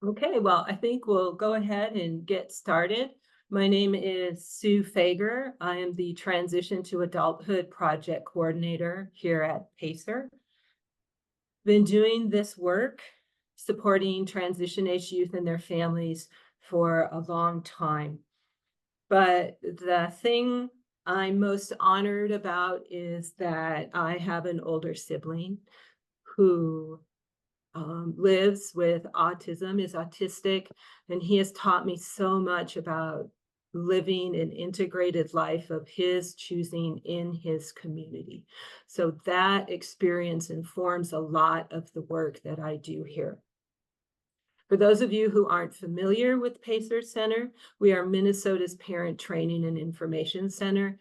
Okay, well, I think we'll go ahead and get started. My name is Sue Fager. I am the Transition to Adulthood Project Coordinator here at PACER. Been doing this work, supporting transition-age youth and their families for a long time. But the thing I'm most honored about is that I have an older sibling who lives with autism, is autistic, and he has taught me so much about living an integrated life of his choosing in his community. So that experience informs a lot of the work that I do here. For those of you who aren't familiar with Pacer Center, we are Minnesota's Parent Training and Information Center.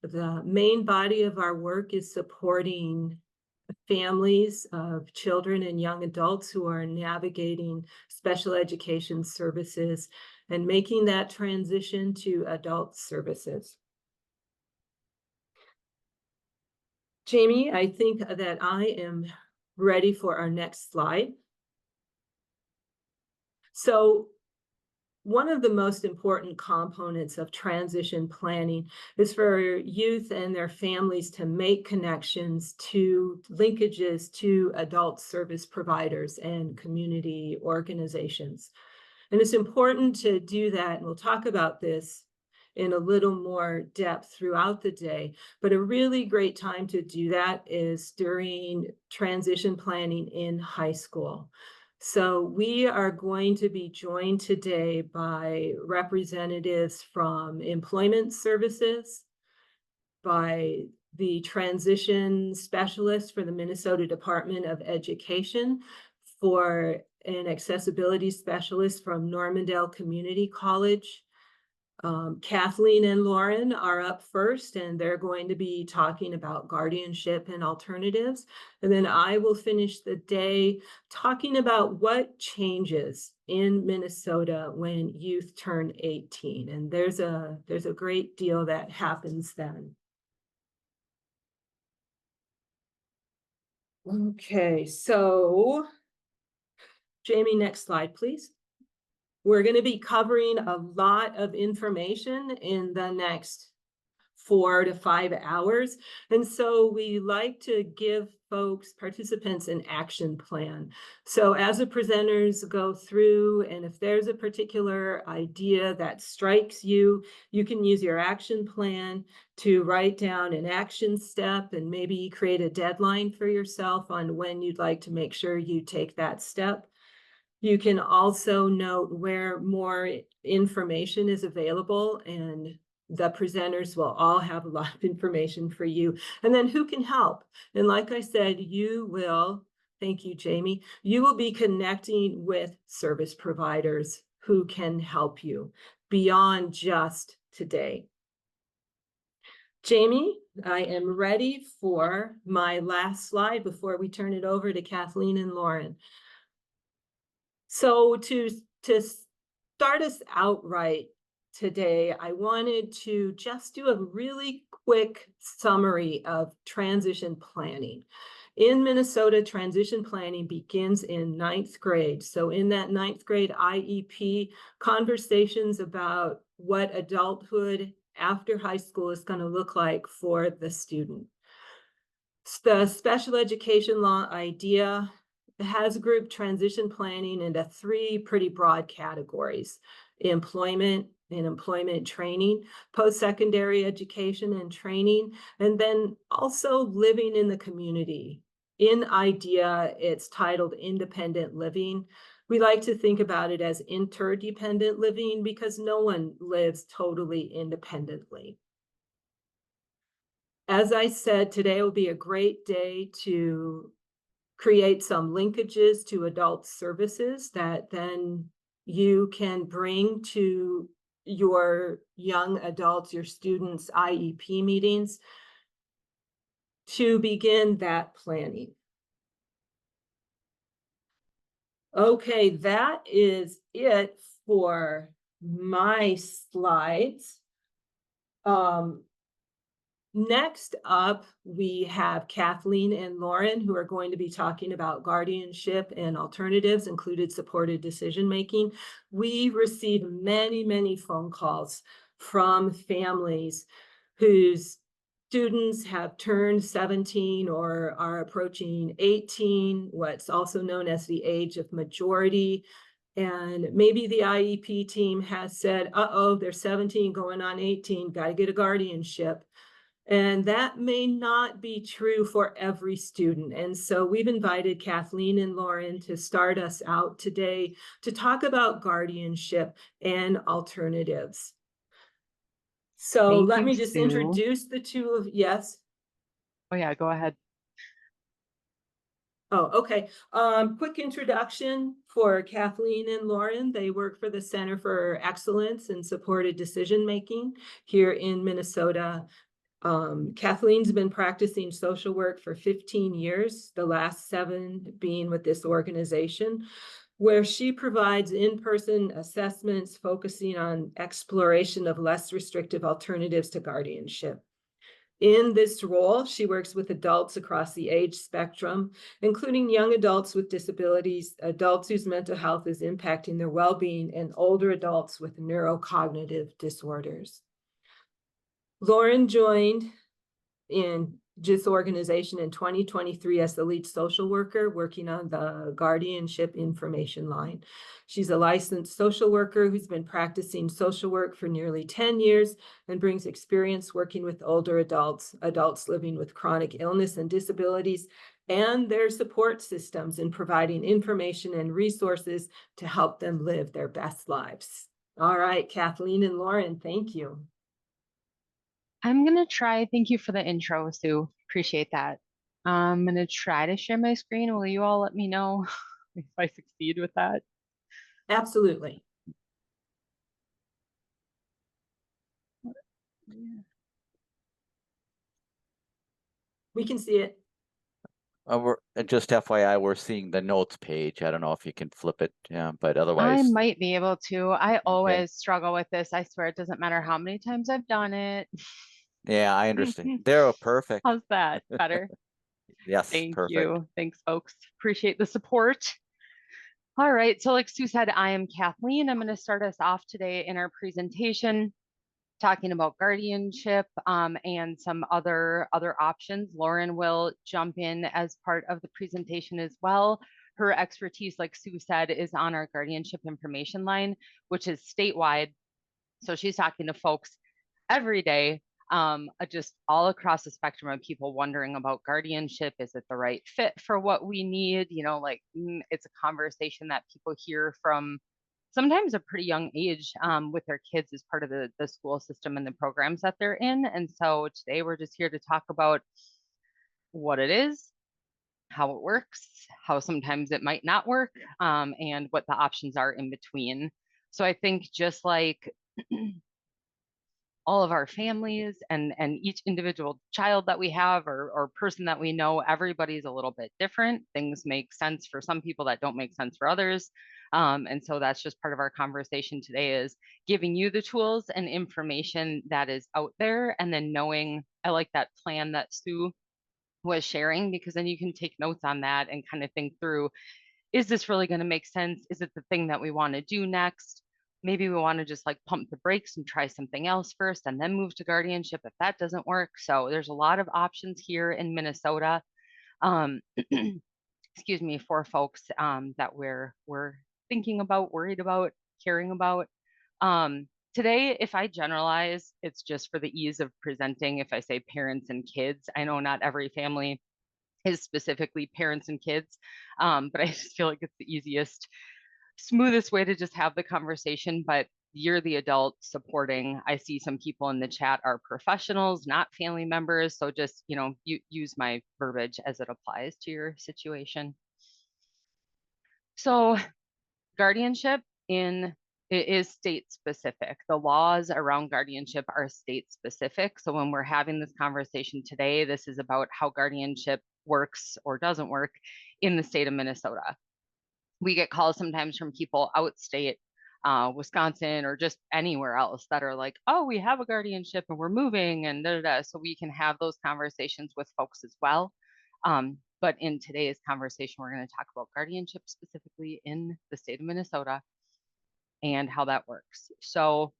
The main body of our work is supporting families of children and young adults who are navigating special education services and making that transition to adult services. Jamie, I think that I am ready for our next slide. So one of the most important components of transition planning is for youth and their families to make connections to linkages to adult service providers and community organizations. And it's important to do that, and we'll talk about this in a little more depth throughout the day, but a really great time to do that is during transition planning in high school. So we are going to be joined today by representatives from employment services, by the transition specialist for the Minnesota Department of Education, for an accessibility specialist from Normandale Community College. Kathleen and Lauren are up first, and they're going to be talking about guardianship and alternatives. And then I will finish the day talking about what changes in Minnesota when youth turn 18. And there's a great deal that happens then. Okay, so Jamie, next slide, please. We're going to be covering a lot of information in the next 4 to 5 hours. And so we like to give participants an action plan. So as the presenters go through, and if there's a particular idea that strikes you, you can use your action plan to write down an action step and maybe create a deadline for yourself on when you'd like to make sure you take that step. You can also note where more information is available, and the presenters will all have a lot of information for you. And then who can help? And like I said, thank you, Jamie, you will be connecting with service providers who can help you beyond just today. Jamie, I am ready for my last slide before we turn it over to Kathleen and Lauren. So to start us out right today, I wanted to just do a really quick summary of transition planning. In Minnesota, transition planning begins in 9th grade. So in that 9th grade IEP, conversations about what adulthood after high school is going to look like for the student. The special education law idea has grouped transition planning into 3 pretty broad categories: employment and employment training, post-secondary education and training, and then also living in the community. In IDEA, it's titled independent living. We like to think about it as interdependent living because no one lives totally independently. As I said, today will be a great day to create some linkages to adult services that then you can bring to your young adults, your students' IEP meetings to begin that planning. Okay, that is it for my slides. Next up, we have Kathleen and Lauren, who are going to be talking about guardianship and alternatives, included supported decision-making. We receive many, many phone calls from families whose students have turned 17 or are approaching 18, what's also known as the age of majority. And maybe the IEP team has said, uh-oh, they're 17 going on 18, got to get a guardianship. And that may not be true for every student. And so we've invited Kathleen and Lauren to start us out today to talk about guardianship and alternatives. So Thank let you, me just Sue. introduce the two of, yes. Oh yeah, go ahead. Oh, okay. Quick introduction for Kathleen and Lauren. They work for the Center for Excellence in Supported Decision Making here in Minnesota. Kathleen's been practicing social work for 15 years, the last 7 being with this organization, where she provides in-person assessments focusing on exploration of less restrictive alternatives to guardianship. In this role, she works with adults across the age spectrum, including young adults with disabilities, adults whose mental health is impacting their well-being, and older adults with neurocognitive disorders. Lauren joined in this organization in 2023 as the lead social worker working on the guardianship information line. She's a licensed social worker who's been practicing social work for nearly 10 years and brings experience working with older adults, adults living with chronic illness and disabilities, and their support systems in providing information and resources to help them live their best lives. All right, Kathleen and Lauren, thank you. I'm gonna try. Thank you for the intro, Sue. Appreciate that. I'm gonna try to share my screen. Will you all let me know if I succeed with that? Absolutely. Yeah. We can see it. Just FYI, we're seeing the notes page. I don't know if you can flip it, yeah, but I otherwise, might be able to. I okay. always struggle with this. I swear it doesn't matter how many times I've done it. Yeah, I understand. They're perfect. How's that? Better? Yes, Thank perfect. you. Thanks, folks. Appreciate the support. All right. So, like Sue said, I am Kathleen. I'm going to start us off today in our presentation talking about guardianship and some other options. Lauren will jump in as part of the presentation as well. Her expertise, like Sue said, is on our guardianship information line, which is statewide. So she's talking to folks every day, just all across the spectrum of people wondering about guardianship. Is it the right fit for what we need? It's a conversation that people hear from sometimes a pretty young age with their kids as part of the school system and the programs that they're in. And so today we're just here to talk about what it is, how it works, how sometimes it might not work, and what the options are in between. So I think just like all of our families and each individual child that we have or person that we know, everybody's a little bit different. Things make sense for some people that don't make sense for others. And so that's just part of our conversation today is giving you the tools and information that is out there. And then knowing, I like that plan that Sue was sharing, because then you can take notes on that and kind of think through, is this really going to make sense? Is it the thing that we want to do next? Maybe we want to just like pump the brakes and try something else first and then move to guardianship if that doesn't work. So there's a lot of options here in Minnesota. Um, excuse me, for folks that we're thinking about, worried about, caring about. Today, if I generalize, it's just for the ease of presenting. If I say parents and kids, I know not every family is specifically parents and kids, but I just feel like it's the easiest, smoothest way to just have the conversation. But you're the adult supporting. I see some people in the chat are professionals, not family members. So just, use my verbiage as it applies to your situation. So guardianship in it is state specific. The laws around guardianship are state specific. So when we're having this conversation today, this is about how guardianship works or doesn't work in the state of Minnesota. We get calls sometimes from people outstate Wisconsin or just anywhere else that are like, oh, we have a guardianship and we're moving and da, da, da. So we can have those conversations with folks as well. But in today's conversation, we're going to talk about guardianship specifically in the state of Minnesota and how that works. So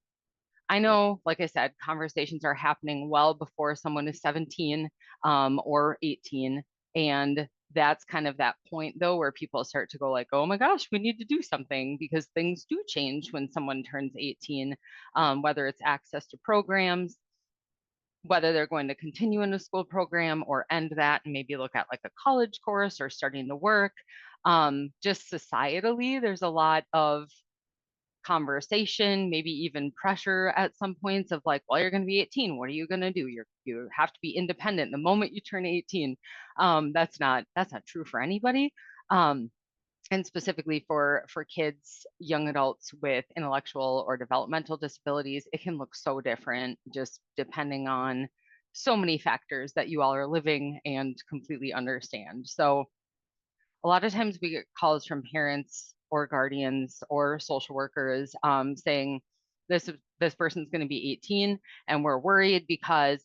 I know, like I said, conversations are happening well before someone is 17 or 18. And that's kind of that point, though, where people start to go like, oh my gosh, we need to do something because things do change when someone turns 18, whether it's access to programs, whether they're going to continue in a school program or end that and maybe look at like a college course or starting to work. Just societally, there's a lot of conversation, maybe even pressure at some points of like, well, you're going to be 18. What are you going to do? You have to be independent the moment you turn 18. That's not true for anybody. And specifically for kids, young adults with intellectual or developmental disabilities, it can look so different just depending on so many factors that you all are living and completely understand. So a lot of times we get calls from parents or guardians or social workers saying this person's going to be 18 and we're worried because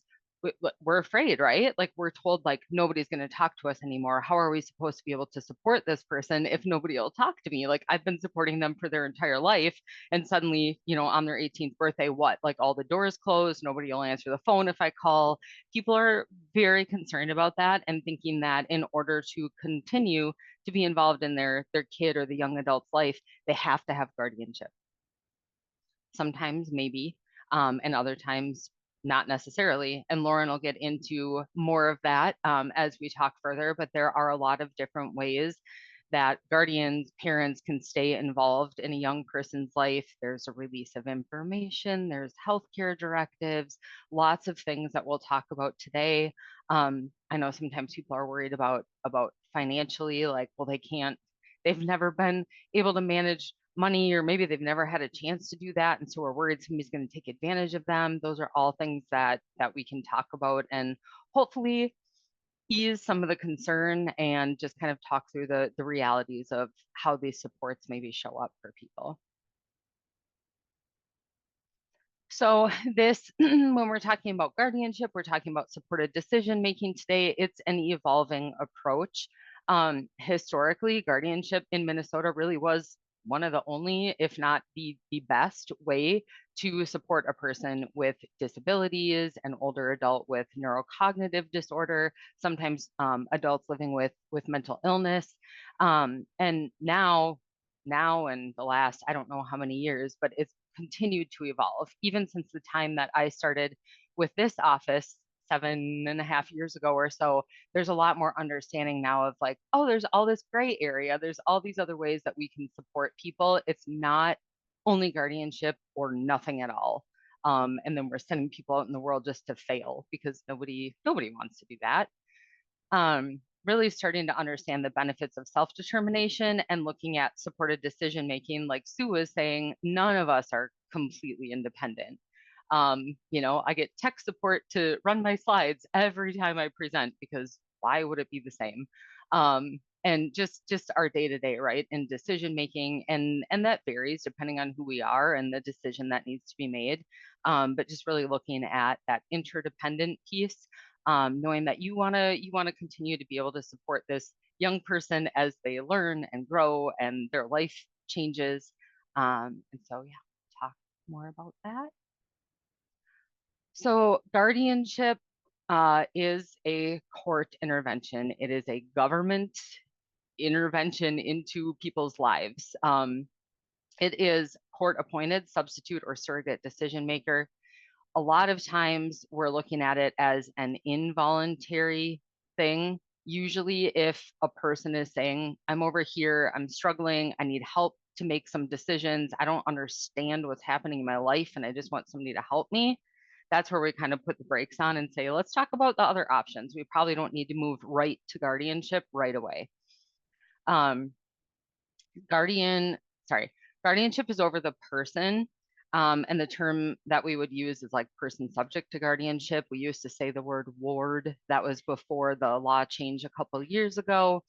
we're afraid, right? Like we're told like nobody's going to talk to us anymore. How are we supposed to be able to support this person if nobody will talk to me? Like I've been supporting them for their entire life, and suddenly, on their 18th birthday, what? Like all the doors closed, nobody will answer the phone if I call. People are very concerned about that and thinking that in order to continue to be involved in their kid or the young adult's life, they have to have guardianship. Sometimes maybe, and other times not necessarily. And Lauren will get into more of that as we talk further, but there are a lot of different ways that guardians, parents can stay involved in a young person's life. There's a release of information, there's healthcare directives, lots of things that we'll talk about today. I know sometimes people are worried about financially, like, well, they've never been able to manage money, or maybe they've never had a chance to do that, and so we're worried somebody's going to take advantage of them. Those are all things that we can talk about and hopefully ease some of the concern and just kind of talk through the realities of how these supports maybe show up for people. So this, when we're talking about guardianship, we're talking about supported decision making today. It's an evolving approach. Historically, guardianship in Minnesota really was one of the only, if not the best way to support a person with disabilities, an older adult with neurocognitive disorder, sometimes adults living with mental illness. And now in the last, I don't know how many years, but it's continued to evolve, even since the time that I started with this office 7.5 years ago or so. There's a lot more understanding now of like, oh, there's all this gray area. There's all these other ways that we can support people. It's not only guardianship or nothing at all. And then we're sending people out in the world just to fail because nobody wants to do that. Really starting to understand the benefits of self-determination and looking at supported decision-making. Like Sue was saying, none of us are completely independent. I get tech support to run my slides every time I present because why would it be the same? And just our day-to-day, right? And decision-making, and that varies depending on who we are and the decision that needs to be made. But just really looking at that interdependent piece. Knowing that you want to continue to be able to support this young person as they learn and grow and their life changes. And so, yeah, talk more about that. So guardianship is a court intervention. It is a government intervention into people's lives. It is court appointed substitute or surrogate decision maker. A lot of times we're looking at it as an involuntary thing. Usually if a person is saying, I'm over here, I'm struggling, I need help to make some decisions, I don't understand what's happening in my life, and I just want somebody to help me, that's where we kind of put the brakes on and say, let's talk about the other options. We probably don't need to move right to guardianship right away. Guardianship is over the person. And the term that we would use is like person subject to guardianship. We used to say the word ward. That was before the law changed a couple of years ago.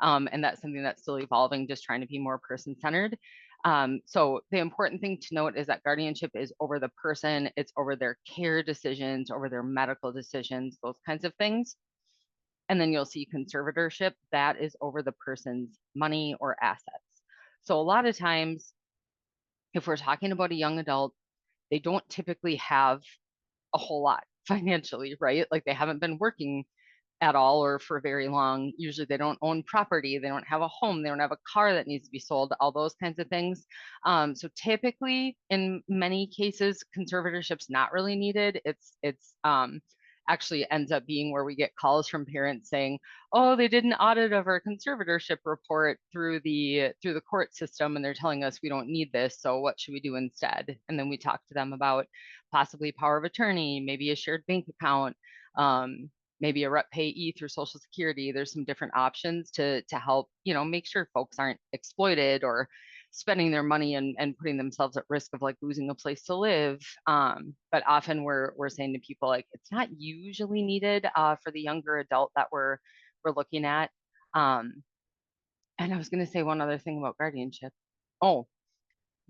And that's something that's still evolving, just trying to be more person-centered. So the important thing to note is that guardianship is over the person, it's over their care decisions, over their medical decisions, those kinds of things. And then you'll see conservatorship, that is over the person's money or assets. So a lot of times, if we're talking about a young adult, they don't typically have a whole lot financially, right? Like they haven't been working at all or for very long. Usually they don't own property, they don't have a home, they don't have a car that needs to be sold, all those kinds of things. So typically, in many cases, conservatorship's not really needed. It's actually ends up being where we get calls from parents saying, "Oh, they did an audit of our conservatorship report through the court system, and they're telling us we don't need this. So what should we do instead?" And then we talk to them about possibly power of attorney, maybe a shared bank account. Maybe a rep payee through Social Security. There's some different options to help, make sure folks aren't exploited or spending their money and putting themselves at risk of like losing a place to live. But often we're saying to people like it's not usually needed for the younger adult that we're looking at. And I was going to say one other thing about guardianship. Oh,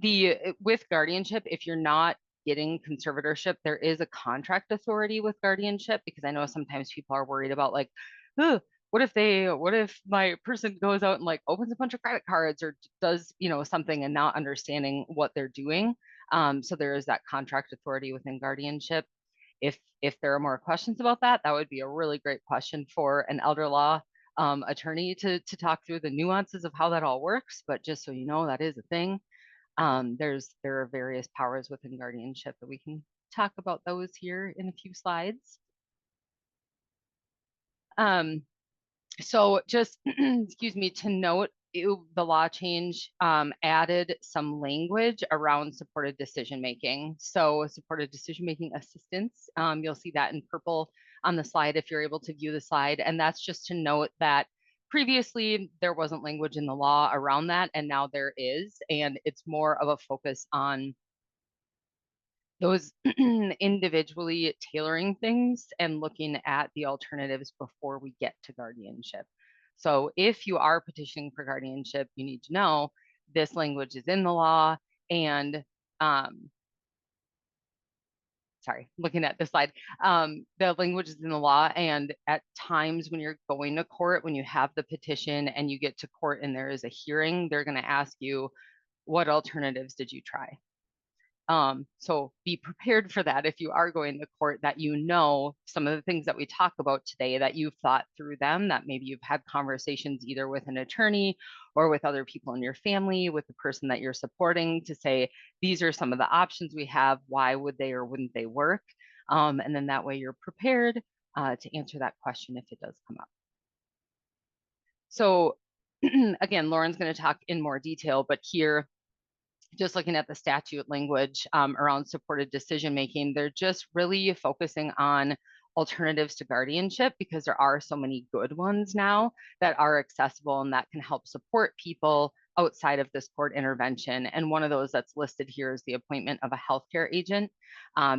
with guardianship, if you're not getting conservatorship, there is a contract authority with guardianship, because I know sometimes people are worried about like, oh, what if my person goes out and like opens a bunch of credit cards or does, something and not understanding what they're doing. So there is that contract authority within guardianship. If there are more questions about that, that would be a really great question for an elder law attorney to talk through the nuances of how that all works. But just so you know, that is a thing. There are various powers within guardianship that we can talk about those here in a few slides. So just, excuse me, to note, the law change added some language around supported decision-making. So supported decision-making assistance, you'll see that in purple on the slide if you're able to view the slide. And that's just to note that previously there wasn't language in the law around that, and now there is, and it's more of a focus on those individually tailoring things and looking at the alternatives before we get to guardianship. So if you are petitioning for guardianship, you need to know this language is in the law, and sorry, looking at this slide, the language is in the law, and at times when you're going to court, when you have the petition and you get to court and there is a hearing, they're going to ask you, what alternatives did you try? So be prepared for that if you are going to court, that some of the things that we talk about today, that you've thought through them, that maybe you've had conversations either with an attorney or with other people in your family, with the person that you're supporting, to say, these are some of the options we have, why would they or wouldn't they work? And then that way you're prepared to answer that question if it does come up. So again, Lauren's going to talk in more detail, but here, just looking at the statute language around supported decision-making, they're just really focusing on alternatives to guardianship, because there are so many good ones now that are accessible and that can help support people outside of this court intervention. And one of those that's listed here is the appointment of a healthcare agent,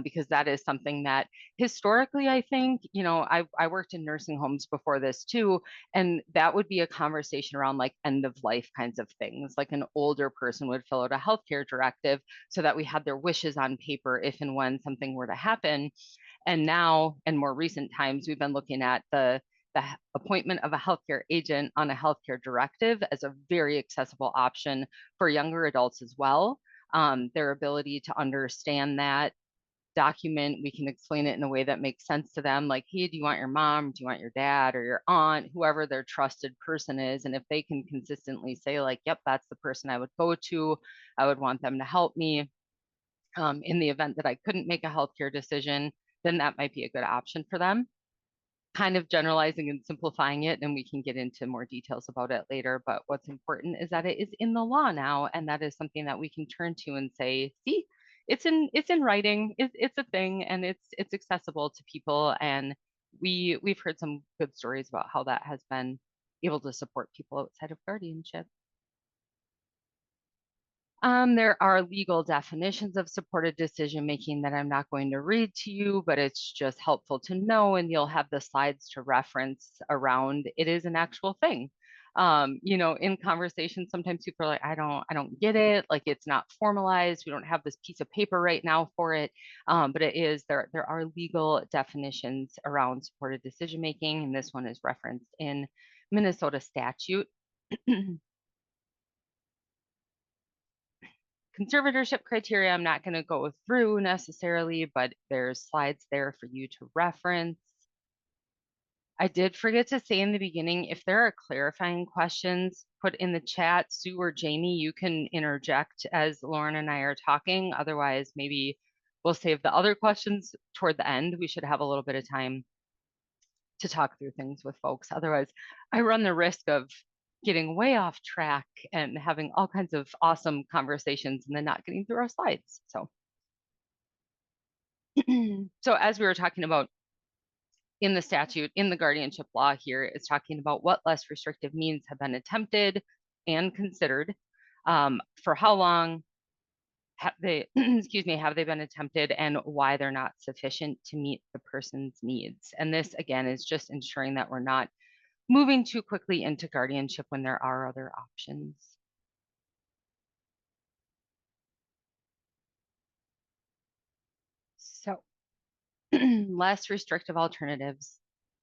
because that is something that historically, I think, I worked in nursing homes before this too, and that would be a conversation around like end of life kinds of things. Like an older person would fill out a healthcare directive so that we had their wishes on paper if and when something were to happen. And now, in more recent times, we've been looking at the appointment of a healthcare agent on a healthcare directive as a very accessible option for younger adults as well. Their ability to understand that document, we can explain it in a way that makes sense to them. Like, hey, do you want your mom? Do you want your dad or your aunt? Whoever their trusted person is. And if they can consistently say like, yep, that's the person I would go to, I would want them to help me in the event that I couldn't make a healthcare decision, then that might be a good option for them. Kind of generalizing and simplifying it, and we can get into more details about it later. But what's important is that it is in the law now, and that is something that we can turn to and say, see, it's in writing, it's a thing, and it's accessible to people. And we've heard some good stories about how that has been able to support people outside of guardianship. There are legal definitions of supported decision-making that I'm not going to read to you, but it's just helpful to know, and you'll have the slides to reference around. It is an actual thing. In conversation, sometimes people are like, I don't get it. Like, it's not formalized. We don't have this piece of paper right now for it. But it is, there are legal definitions around supported decision making, and this one is referenced in Minnesota statute. Conservatorship criteria, I'm not going to go through necessarily, but there's slides there for you to reference. I did forget to say in the beginning, if there are clarifying questions, put in the chat. Sue or Jamie, you can interject as Lauren and I are talking. Otherwise, maybe we'll save the other questions toward the end. We should have a little bit of time to talk through things with folks. Otherwise, I run the risk of getting way off track and having all kinds of awesome conversations and then not getting through our slides. So, so as we were talking about, in the statute, in the guardianship law here, is talking about what less restrictive means have been attempted and considered. For how long have they, excuse me, have they been attempted, and why they're not sufficient to meet the person's needs. And this, again, is just ensuring that we're not moving too quickly into guardianship when there are other options. So less restrictive alternatives,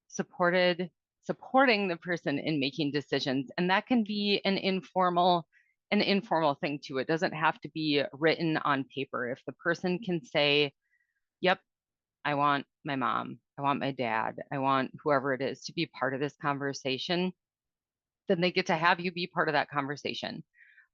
supporting the person in making decisions. And that can be an informal thing too. It doesn't have to be written on paper. If the person can say, yep, I want my mom, I want my dad, I want whoever it is to be part of this conversation, then they get to have you be part of that conversation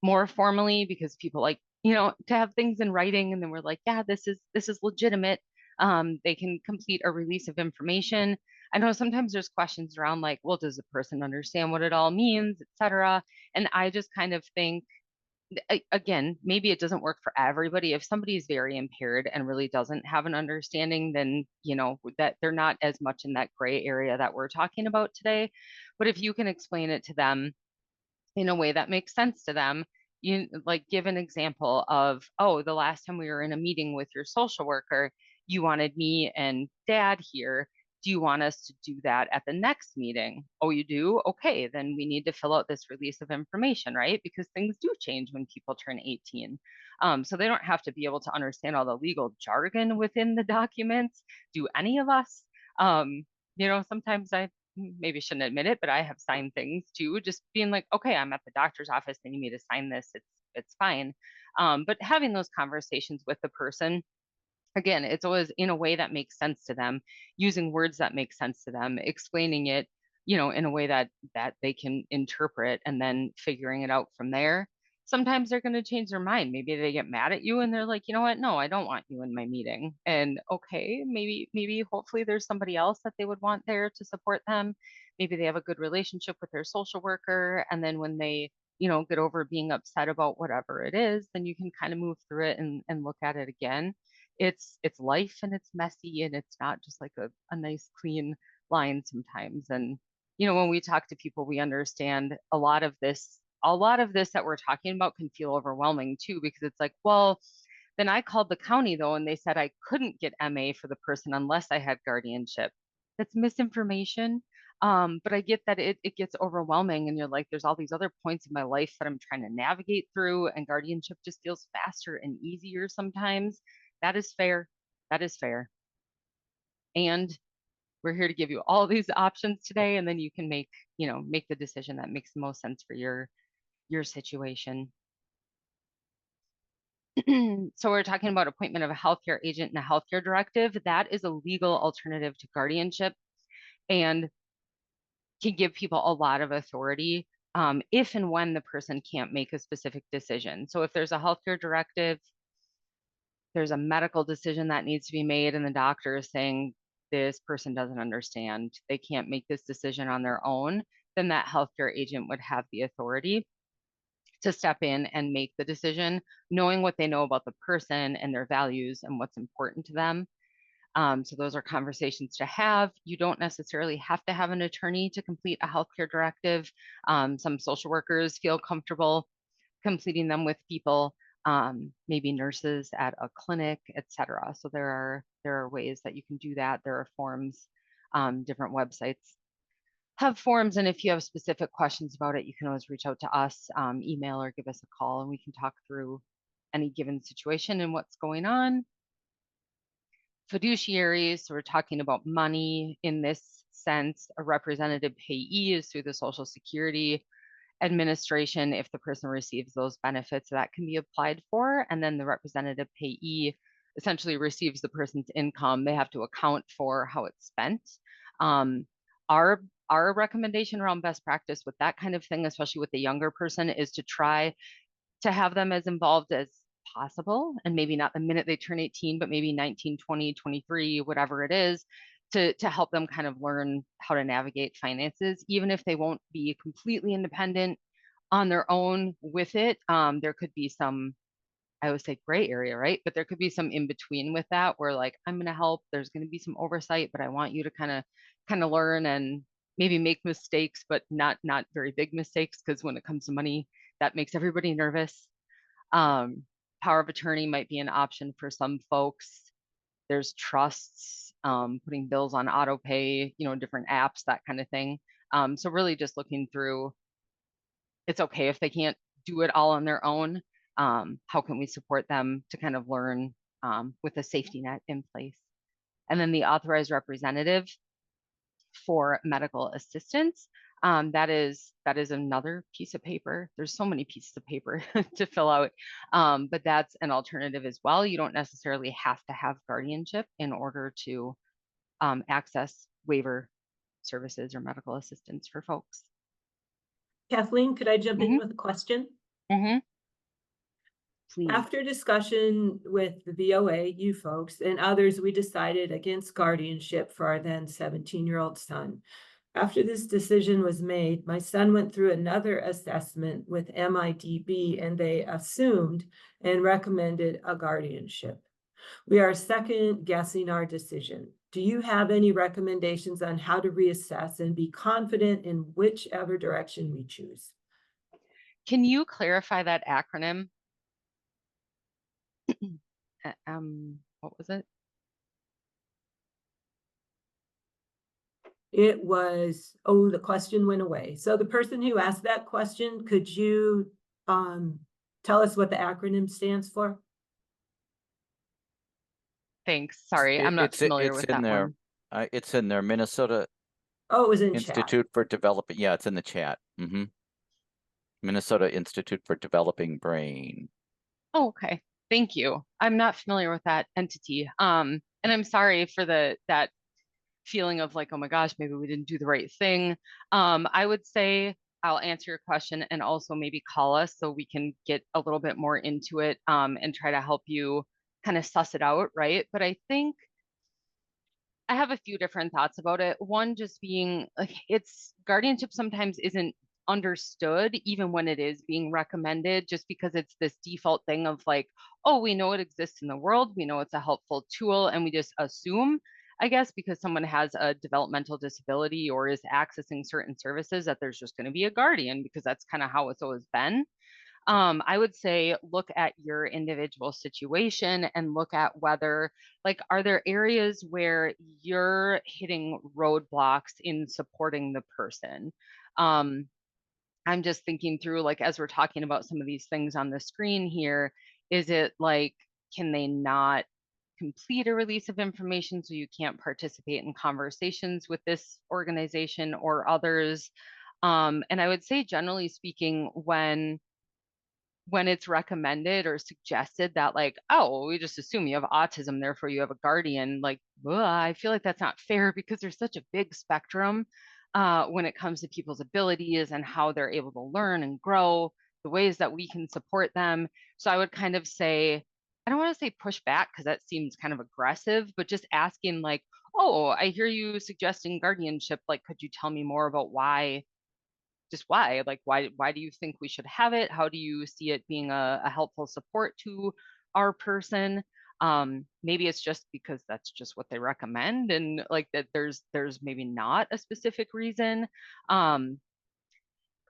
more formally, because people like, to have things in writing, and then we're like, yeah, this is legitimate. They can complete a release of information. I know sometimes there's questions around like, well, does the person understand what it all means, etc. And I just kind of think, again, maybe it doesn't work for everybody. If somebody is very impaired and really doesn't have an understanding, then that they're not as much in that gray area that we're talking about today. But if you can explain it to them in a way that makes sense to them, you like give an example of, oh, the last time we were in a meeting with your social worker, you wanted me and dad here. Do you want us to do that at the next meeting? Oh, you do? Okay, then we need to fill out this release of information, right? Because things do change when people turn 18. So they don't have to be able to understand all the legal jargon within the documents. Do any of us? Sometimes I maybe shouldn't admit it, but I have signed things too, just being like, okay, I'm at the doctor's office, they need me to sign this, it's fine. But having those conversations with the person, again, it's always in a way that makes sense to them, using words that make sense to them, explaining it, in a way that they can interpret, and then figuring it out from there. Sometimes they're going to change their mind. Maybe they get mad at you and they're like, you know what? No, I don't want you in my meeting. And okay, maybe hopefully there's somebody else that they would want there to support them. Maybe they have a good relationship with their social worker. And then when they, get over being upset about whatever it is, then you can kind of move through it and look at it again. It's life, and it's messy, and it's not just like a nice clean line sometimes. And when we talk to people, we understand a lot of this that we're talking about can feel overwhelming too, because it's like, well, then I called the county though, and they said I couldn't get MA for the person unless I had guardianship. That's misinformation. But I get that it gets overwhelming, and you're like, there's all these other points in my life that I'm trying to navigate through, and guardianship just feels faster and easier sometimes. That is fair. That is fair. And we're here to give you all these options today, and then you can make the decision that makes the most sense for your situation. So we're talking about appointment of a healthcare agent and a healthcare directive. That is a legal alternative to guardianship and can give people a lot of authority if and when the person can't make a specific decision. So if there's a healthcare directive, there's a medical decision that needs to be made, and the doctor is saying this person doesn't understand, they can't make this decision on their own, then that healthcare agent would have the authority to step in and make the decision, knowing what they know about the person and their values and what's important to them. So those are conversations to have. You don't necessarily have to have an attorney to complete a healthcare directive. Some social workers feel comfortable completing them with people, maybe nurses at a clinic, etc. So there are ways that you can do that. There are forms, different websites have forms. And if you have specific questions about it, you can always reach out to us, email, or give us a call, and we can talk through any given situation and what's going on. Fiduciaries, so we're talking about money in this sense. A representative payee is through the Social Security Administration. If the person receives those benefits, that can be applied for. And then the representative payee essentially receives the person's income. They have to account for how it's spent. Our recommendation around best practice with that kind of thing, especially with the younger person, is to try to have them as involved as possible, and maybe not the minute they turn 18, but maybe 19, 20, 23, whatever it is, to help them kind of learn how to navigate finances, even if they won't be completely independent on their own with it. There could be some, I would say, gray area, right? But there could be some in between with that, where like, I'm going to help, there's going to be some oversight, but I want you to kind of learn and maybe make mistakes, but not very big mistakes, because when it comes to money, that makes everybody nervous. Power of attorney might be an option for some folks. There's trusts, putting bills on auto pay, different apps, that kind of thing. So really just looking through, it's okay if they can't do it all on their own. How can we support them to kind of learn with a safety net in place? And then the authorized representative for medical assistance. That is another piece of paper. There's so many pieces of paper to fill out, but that's an alternative as well. You don't necessarily have to have guardianship in order to access waiver services or medical assistance for folks. Kathleen, could I jump in Mhm. with a question? Please. After discussion with the VOA, you folks, and others, we decided against guardianship for our then 17-year-old son. After this decision was made, my son went through another assessment with MIDB, and they assumed and recommended a guardianship. We are second guessing our decision. Do you have any recommendations on how to reassess and be confident in whichever direction we choose? Can you clarify that acronym? What was it? It was, oh, the question went away. So the person who asked that question, could you tell us what the acronym stands for? Thanks. Sorry, I'm not familiar with that one. It's in there, Minnesota Oh, it was in chat. Institute for Developing. Yeah, it's in the chat. Minnesota Institute for Developing Brain. Oh, okay. Thank you. I'm not familiar with that entity. And I'm sorry for that feeling of like, oh my gosh, maybe we didn't do the right thing. I would say I'll answer your question, and also maybe call us so we can get a little bit more into it, and try to help you kind of suss it out, right? But I think I have a few different thoughts about it. One just being like, it's guardianship sometimes isn't understood even when it is being recommended, just because it's this default thing of like, oh, we know it exists in the world, we know it's a helpful tool, and we just assume, I guess, because someone has a developmental disability or is accessing certain services, that there's just going to be a guardian, because that's kind of how it's always been. I would say look at your individual situation and look at whether, like, are there areas where you're hitting roadblocks in supporting the person? I'm just thinking through, like, as we're talking about some of these things on the screen here, is it like, can they not complete a release of information so you can't participate in conversations with this organization or others? And I would say, generally speaking, when it's recommended or suggested that, like, oh, we just assume you have autism, therefore you have a guardian, like, I feel like that's not fair, because there's such a big spectrum when it comes to people's abilities and how they're able to learn and grow, the ways that we can support them. So I would kind of say, I don't want to say push back, because that seems kind of aggressive, but just asking like, oh, I hear you suggesting guardianship, like, could you tell me more about why? Just why, like, why do you think we should have it? How do you see it being a helpful support to our person? Maybe it's just because that's just what they recommend, and like that there's maybe not a specific reason.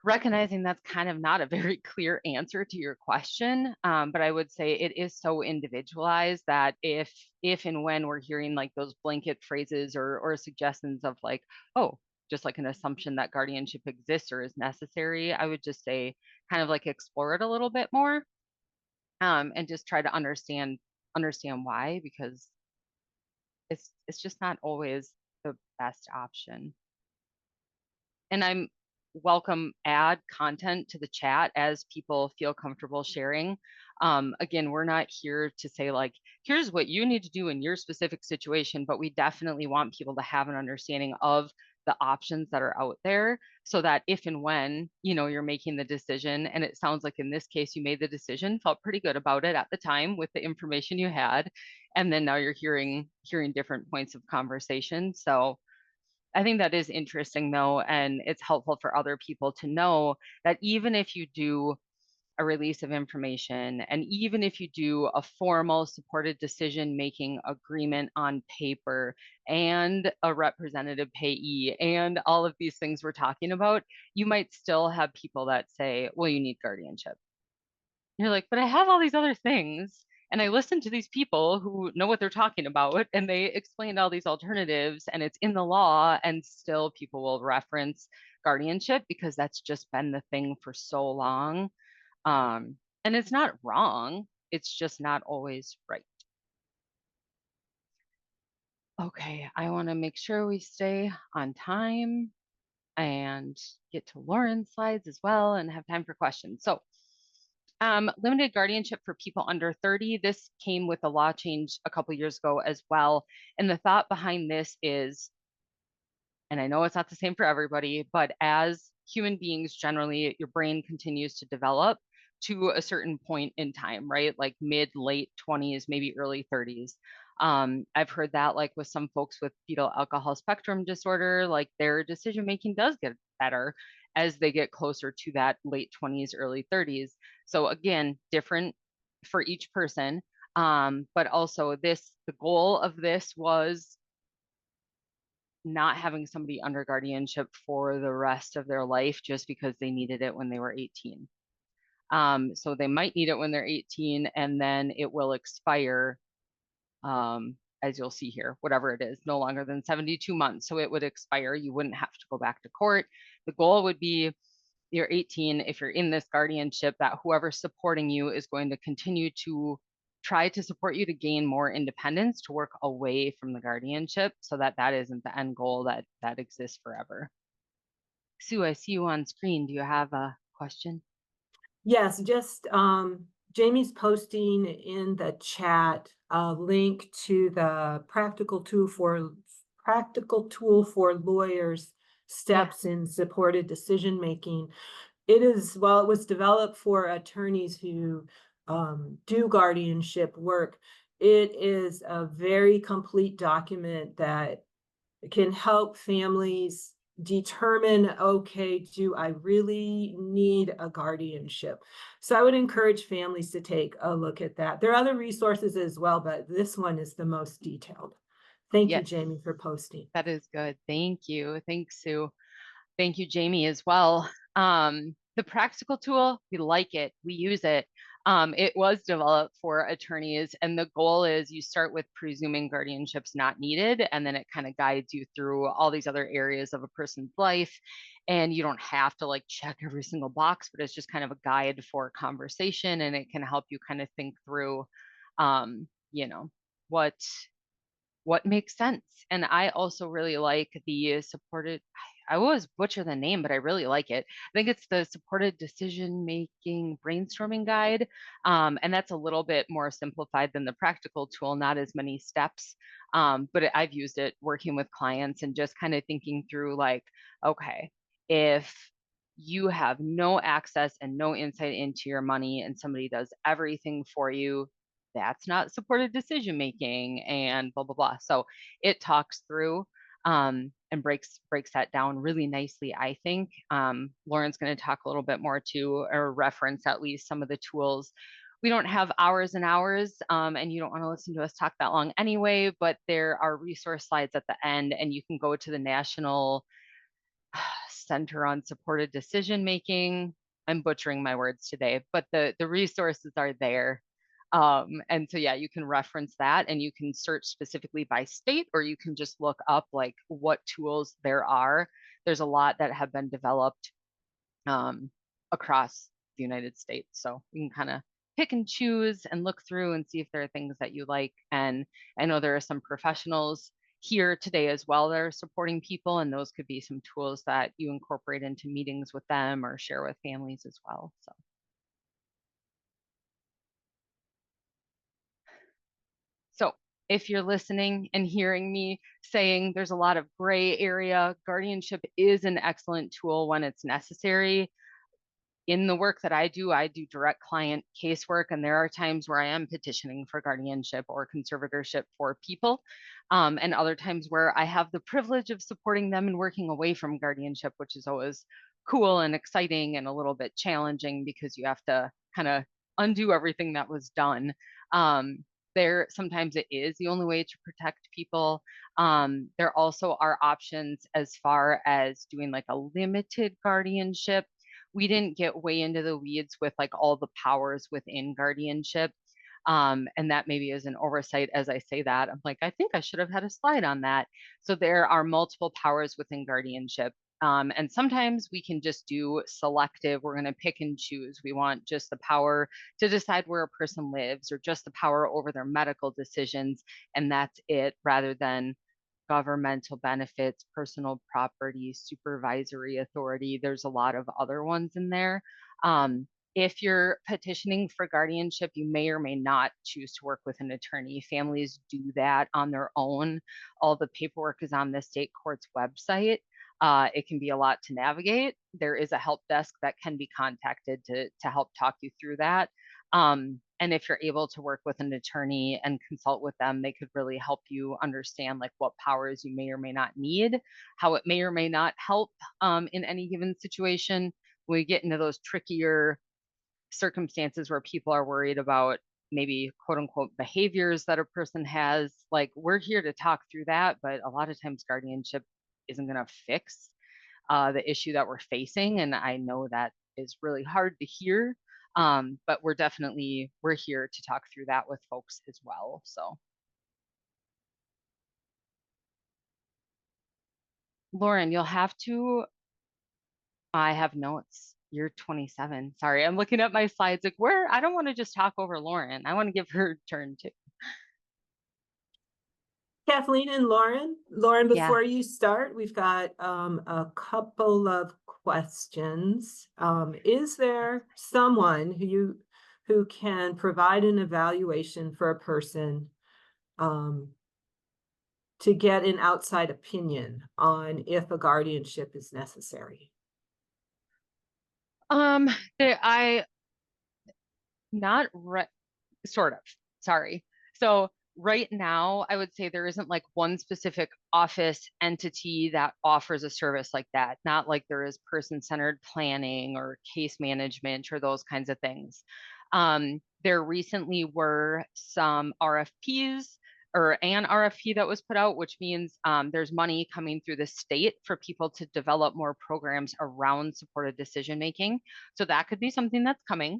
Recognizing that's kind of not a very clear answer to your question, but I would say it is so individualized that if and when we're hearing like those blanket phrases or suggestions of like, oh, just like an assumption that guardianship exists or is necessary. I would just say kind of like explore it a little bit more, and just try to understand why, because it's just not always the best option. And I'm welcome add content to the chat as people feel comfortable sharing. Again, we're not here to say like, here's what you need to do in your specific situation, but we definitely want people to have an understanding of the options that are out there, so that if and when, you know, you're making the decision, and it sounds like in this case, you made the decision, felt pretty good about it at the time with the information you had, and then now you're hearing different points of conversation. So I think that is interesting though, and it's helpful for other people to know that even if you do a release of information, and even if you do a formal supported decision-making agreement on paper and a representative payee and all of these things we're talking about, you might still have people that say, well, you need guardianship. You're like, but I have all these other things. And I listened to these people who know what they're talking about, and they explained all these alternatives, and it's in the law, and still people will reference guardianship because that's just been the thing for so long. And it's not wrong, it's just not always right. Okay, I want to make sure we stay on time and get to Lauren's slides as well and have time for questions. So limited guardianship for people under 30. This came with a law change a couple years ago as well. And the thought behind this is, and I know it's not the same for everybody, but as human beings, generally, your brain continues to develop to a certain point in time, right? Like mid, late 20s, maybe early 30s. I've heard that like with some folks with fetal alcohol spectrum disorder, like their decision making does get better as they get closer to that late 20s, early 30s. So again, different for each person. But also the goal of this was not having somebody under guardianship for the rest of their life just because they needed it when they were 18. So they might need it when they're 18, and then it will expire, as you'll see here, whatever it is, no longer than 72 months. So it would expire. You wouldn't have to go back to court. The goal would be you're 18, if you're in this guardianship, that whoever's supporting you is going to continue to try to support you to gain more independence, to work away from the guardianship, so that that isn't the end goal that exists forever. Sue, I see you on screen. Do you have a question? Yes, just Jamie's posting in the chat a link to the practical tool for lawyers steps in supported decision making. It was developed for attorneys who do guardianship work. It is a very complete document that can help families determine, okay, do I really need a guardianship? So I would encourage families to take a look at that. There are other resources as well, but this one is the most detailed. Thank you, Yes, Jamie, for posting. that is good. Thank you. Thanks, Sue. Thank you, Jamie, as well. The practical tool, we like it, we use it. It was developed for attorneys, and the goal is you start with presuming guardianship's not needed, and then it kind of guides you through all these other areas of a person's life. And you don't have to like check every single box, but it's just kind of a guide for conversation, and it can help you kind of think through, you know, what makes sense. And I also really like the supported, I always butcher the name, but I really like it. I think it's the supported decision making brainstorming guide. And that's a little bit more simplified than the practical tool, not as many steps. But I've used it working with clients and just kind of thinking through like, okay, if you have no access and no insight into your money and somebody does everything for you, that's not supported decision making, and blah blah blah. So it talks through and breaks that down really nicely, I think. Lauren's going to talk a little bit more too, or reference at least some of the tools. We don't have hours and hours, and you don't want to listen to us talk that long anyway, but there are resource slides at the end, and you can go to the National Center on Supported Decision Making. I'm butchering my words today, but the resources are there. And so, yeah, you can reference that and you can search specifically by state, or you can just look up like what tools there are. There's a lot that have been developed across the United States. So you can kind of pick and choose and look through and see if there are things that you like. And I know there are some professionals here today as well that are supporting people, and those could be some tools that you incorporate into meetings with them or share with families as well. So if you're listening and hearing me saying there's a lot of gray area, guardianship is an excellent tool when it's necessary. In the work that I do direct client casework, and there are times where I am petitioning for guardianship or conservatorship for people, and other times where I have the privilege of supporting them and working away from guardianship, which is always cool and exciting and a little bit challenging because you have to kind of undo everything that was done. There sometimes it is the only way to protect people. There also are options as far as doing like a limited guardianship. We didn't get way into the weeds with like all the powers within guardianship. And that maybe is an oversight as I say that. I'm like, I think I should have had a slide on that. So there are multiple powers within guardianship. And sometimes we can just do selective. We're going to pick and choose. We want just the power to decide where a person lives, or just the power over their medical decisions. And that's it, rather than governmental benefits, personal property, supervisory authority. There's a lot of other ones in there. If you're petitioning for guardianship, you may or may not choose to work with an attorney. Families do that on their own. All the paperwork is on the state court's website. It can be a lot to navigate. There is a help desk that can be contacted to help talk you through that. And if you're able to work with an attorney and consult with them, they could really help you understand like what powers you may or may not need, how it may or may not help in any given situation. When we get into those trickier circumstances where people are worried about maybe quote unquote behaviors that a person has, like we're here to talk through that, but a lot of times guardianship isn't going to fix the issue that we're facing. And I know that is really hard to hear. But we're here to talk through that with folks as well. So Lauren, you'll have to, I have notes. You're 27. Sorry, I'm looking at my slides like I don't want to just talk over Lauren. I want to give her turn too. Kathleen and Lauren. Lauren, Yeah. before you start, we've got a couple of questions. Is there someone who can provide an evaluation for a person to get an outside opinion on if a guardianship is necessary? Sort of. Sorry. So right now, I would say there isn't like one specific office entity that offers a service like that. Not like there is person-centered planning or case management or those kinds of things. There recently were some RFPs or an RFP that was put out, which means there's money coming through the state for people to develop more programs around supported decision making. So that could be something that's coming.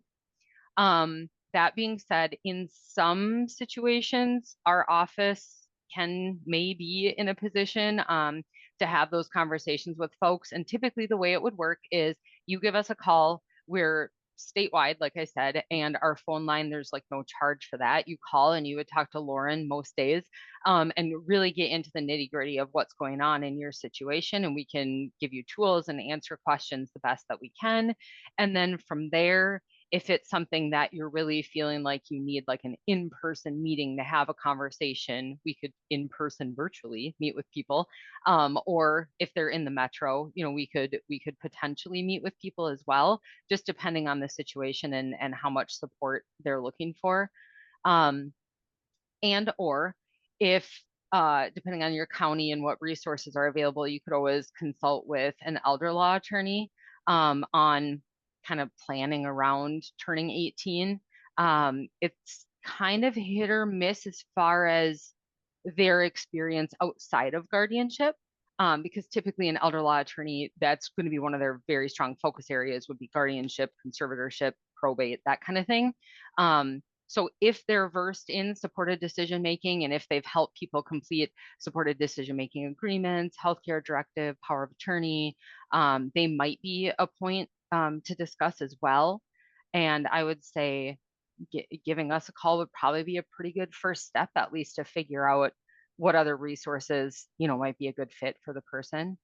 That being said, in some situations, our office may be in a position to have those conversations with folks. And typically the way it would work is you give us a call. We're statewide, like I said, and our phone line, there's like no charge for that. You call and you would talk to Lauren most days and really get into the nitty gritty of what's going on in your situation. And we can give you tools and answer questions the best that we can. And then from there, if it's something that you're really feeling like you need like an in-person meeting to have a conversation, we could in-person virtually meet with people. Or if they're in the metro, we could potentially meet with people as well, just depending on the situation and how much support they're looking for. And or if depending on your county and what resources are available, you could always consult with an elder law attorney on kind of planning around turning 18. It's kind of hit or miss as far as their experience outside of guardianship, because typically an elder law attorney, that's going to be one of their very strong focus areas would be guardianship, conservatorship, probate, that kind of thing. So if they're versed in supported decision making, and if they've helped people complete supported decision making agreements, healthcare directive, power of attorney, they might be a point to discuss as well. And I would say giving us a call would probably be a pretty good first step, at least to figure out what other resources, might be a good fit for the person.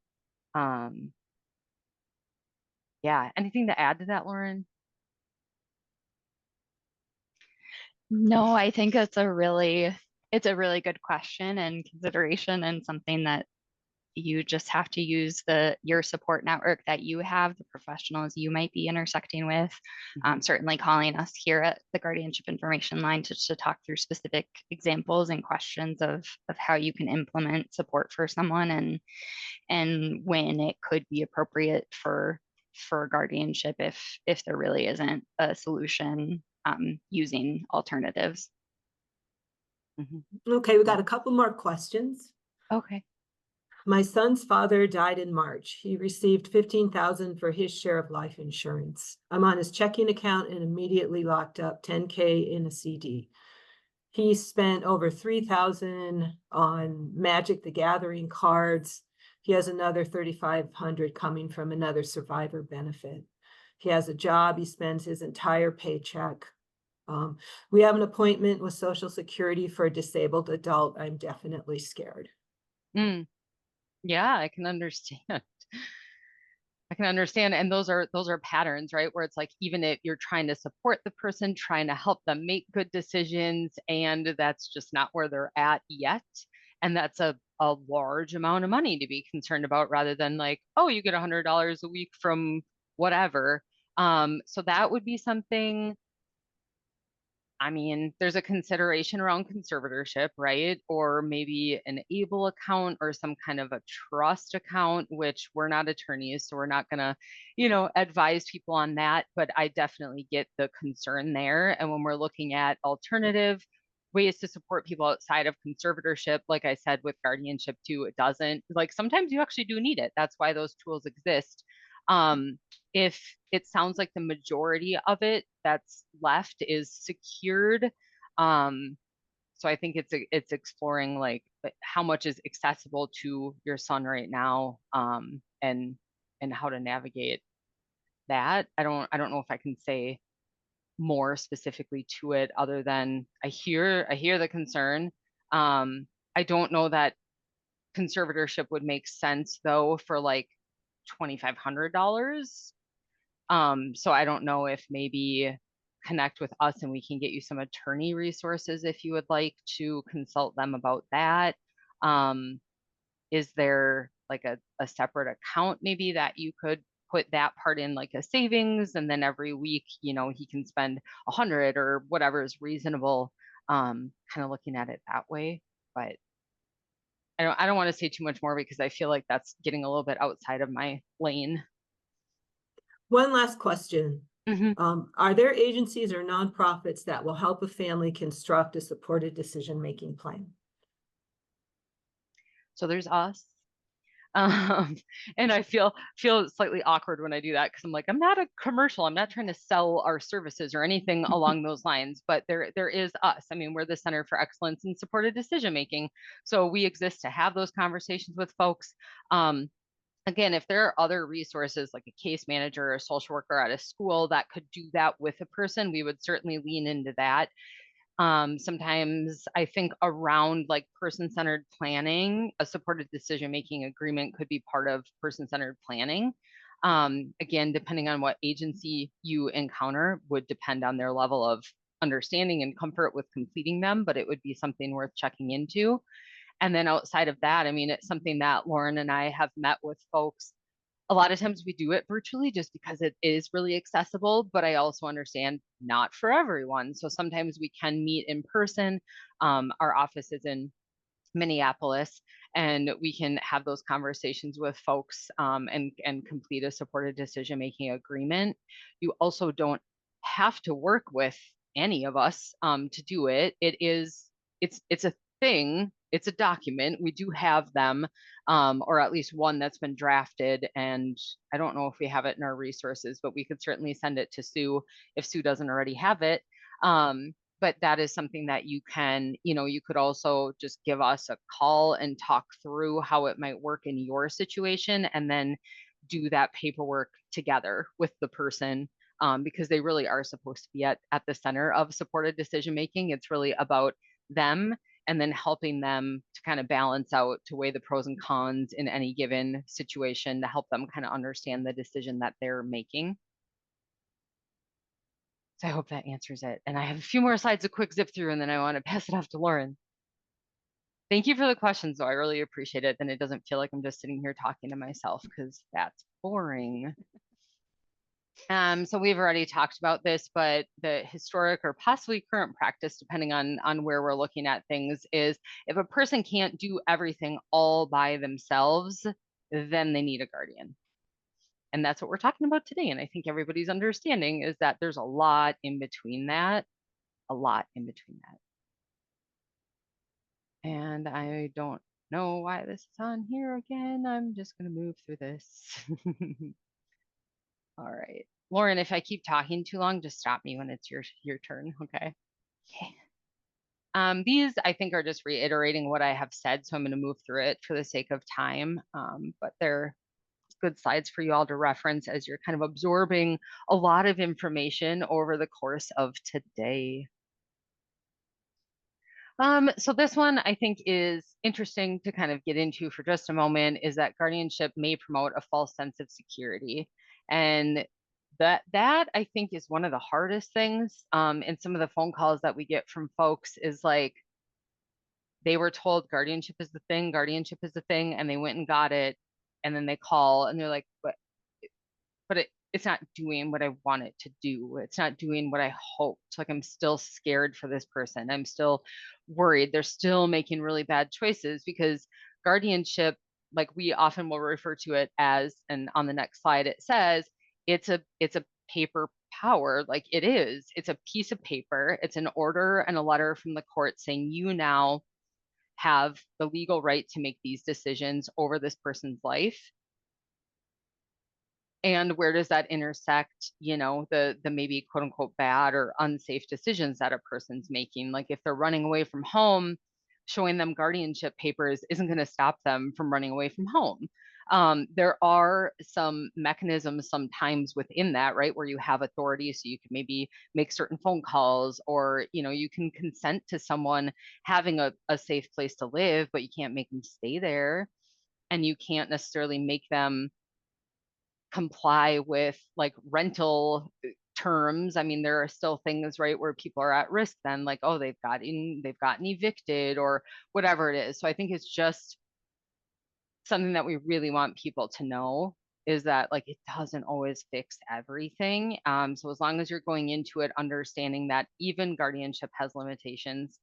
Yeah. Anything to add to that, Lauren? No, I think it's a really good question and consideration, and something that you just have to use your support network that you have, the professionals you might be intersecting with. Certainly calling us here at the Guardianship Information Line to talk through specific examples and questions of how you can implement support for someone, and when it could be appropriate for guardianship if there really isn't a solution, using alternatives. Okay, we got a couple more questions. Okay. My son's father died in March. He received $15,000 for his share of life insurance. I'm on his checking account and immediately locked up $10K in a CD. He spent over $3,000 on Magic the Gathering cards. He has another $3,500 coming from another survivor benefit. He has a job. He spends his entire paycheck. We have an appointment with Social Security for a disabled adult. I'm definitely scared. Yeah, I can understand. I can understand. And those are patterns, right? Where it's like, even if you're trying to support the person, trying to help them make good decisions, and that's just not where they're at yet. And that's a large amount of money to be concerned about, rather than like, oh, you get $100 a week from whatever. So that would be something. I mean, there's a consideration around conservatorship, right? Or maybe an ABLE account or some kind of a trust account, which we're not attorneys, so we're not going to, advise people on that. But I definitely get the concern there. And when we're looking at alternative ways to support people outside of conservatorship, like I said, with guardianship too, it doesn't, like, sometimes you actually do need it. That's why those tools exist. If it sounds like the majority of it that's left is secured, so I think it's exploring like how much is accessible to your son right now, and how to navigate that. I don't know if I can say more specifically to it, other than I hear the concern. I don't know that conservatorship would make sense though for like $2,500. So I don't know if maybe connect with us and we can get you some attorney resources if you would like to consult them about that. Is there like a separate account maybe that you could put that part in, like a savings, and then every week, he can spend 100 or whatever is reasonable, kind of looking at it that way. But I don't want to say too much more because I feel like that's getting a little bit outside of my lane. One last question. Are there agencies or nonprofits that will help a family construct a supported decision-making plan? So there's us. And I feel slightly awkward when I do that, because I'm like, I'm not a commercial. I'm not trying to sell our services or anything along those lines, but there is us. I mean, we're the Center for Excellence in Supported Decision Making. So we exist to have those conversations with folks. Again, if there are other resources like a case manager or a social worker at a school that could do that with a person, we would certainly lean into that. Sometimes I think around like person-centered planning, a supported decision-making agreement could be part of person-centered planning. Again, depending on what agency you encounter would depend on their level of understanding and comfort with completing them, but it would be something worth checking into. And then outside of that, I mean, it's something that Lauren and I have met with folks. A lot of times we do it virtually just because it is really accessible, but I also understand not for everyone. So sometimes we can meet in person. Our office is in Minneapolis, and we can have those conversations with folks, and complete a supported decision-making agreement. You also don't have to work with any of us to do it. It's a thing. It's a document. We do have them, or at least one that's been drafted. And I don't know if we have it in our resources, but we could certainly send it to Sue if Sue doesn't already have it. but that is something that you can, you could also just give us a call and talk through how it might work in your situation, and then do that paperwork together with the person, because they really are supposed to be at the center of supported decision making. It's really about them, and then helping them to kind of balance out, to weigh the pros and cons in any given situation, to help them kind of understand the decision that they're making. So I hope that answers it. And I have a few more slides to quick zip through, and then I want to pass it off to Lauren. Thank you for the questions, though. I really appreciate it. Then it doesn't feel like I'm just sitting here talking to myself, because that's boring. So we've already talked about this, but the historic or possibly current practice, depending on where we're looking at things, is if a person can't do everything all by themselves, then they need a guardian. And that's what we're talking about today. And I think everybody's understanding is that there's a lot in between that, And I don't know why this is on here again. I'm just going to move through this. All right. Lauren, if I keep talking too long, just stop me when it's your turn. Okay. Okay. These, I think, are just reiterating what I have said, so I'm going to move through it for the sake of time. But they're good slides for you all to reference as you're kind of absorbing a lot of information over the course of today. So this one I think is interesting to kind of get into for just a moment, is that guardianship may promote a false sense of security. And that I think is one of the hardest things in some of the phone calls that we get from folks, is like, they were told guardianship is the thing, and they went and got it, and then they call and they're like, but it's not doing what I want it to do. It's not doing what I hoped. Like, I'm still scared for this person. I'm still worried. They're still making really bad choices, because guardianship, like we often will refer to it as, and on the next slide it says, it's a paper power. Like, it's a piece of paper. It's an order and a letter from the court saying you now have the legal right to make these decisions over this person's life. And where does that intersect, the maybe quote unquote bad or unsafe decisions that a person's making? Like, if they're running away from home, showing them guardianship papers isn't going to stop them from running away from home. There are some mechanisms sometimes within that, right, where you have authority, so you can maybe make certain phone calls, or you can consent to someone having a safe place to live, but you can't make them stay there, and you can't necessarily make them comply with like rental terms. I mean, there are still things, right, where people are at risk then, like, oh, they've gotten evicted or whatever it is. So I think it's just something that we really want people to know, is that like, it doesn't always fix everything. So as long as you're going into it understanding that even guardianship has limitations,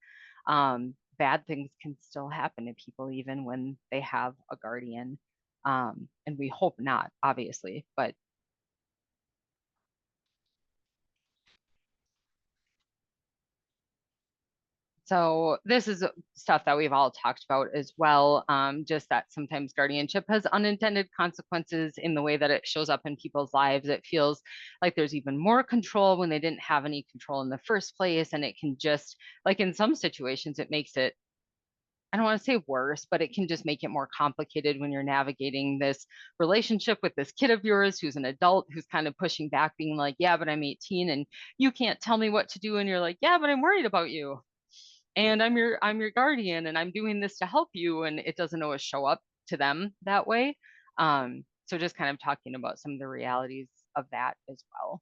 bad things can still happen to people even when they have a guardian. And we hope not, obviously, but so this is stuff that we've all talked about as well. Just that sometimes guardianship has unintended consequences in the way that it shows up in people's lives. It feels like there's even more control when they didn't have any control in the first place. And it can just, like, in some situations, it makes it, I don't want to say worse, but it can just make it more complicated when you're navigating this relationship with this kid of yours who's an adult, who's kind of pushing back, being like, yeah, but I'm 18 and you can't tell me what to do. And you're like, yeah, but I'm worried about you. And I'm your guardian, and I'm doing this to help you. And it doesn't always show up to them that way. So just kind of talking about some of the realities of that as well.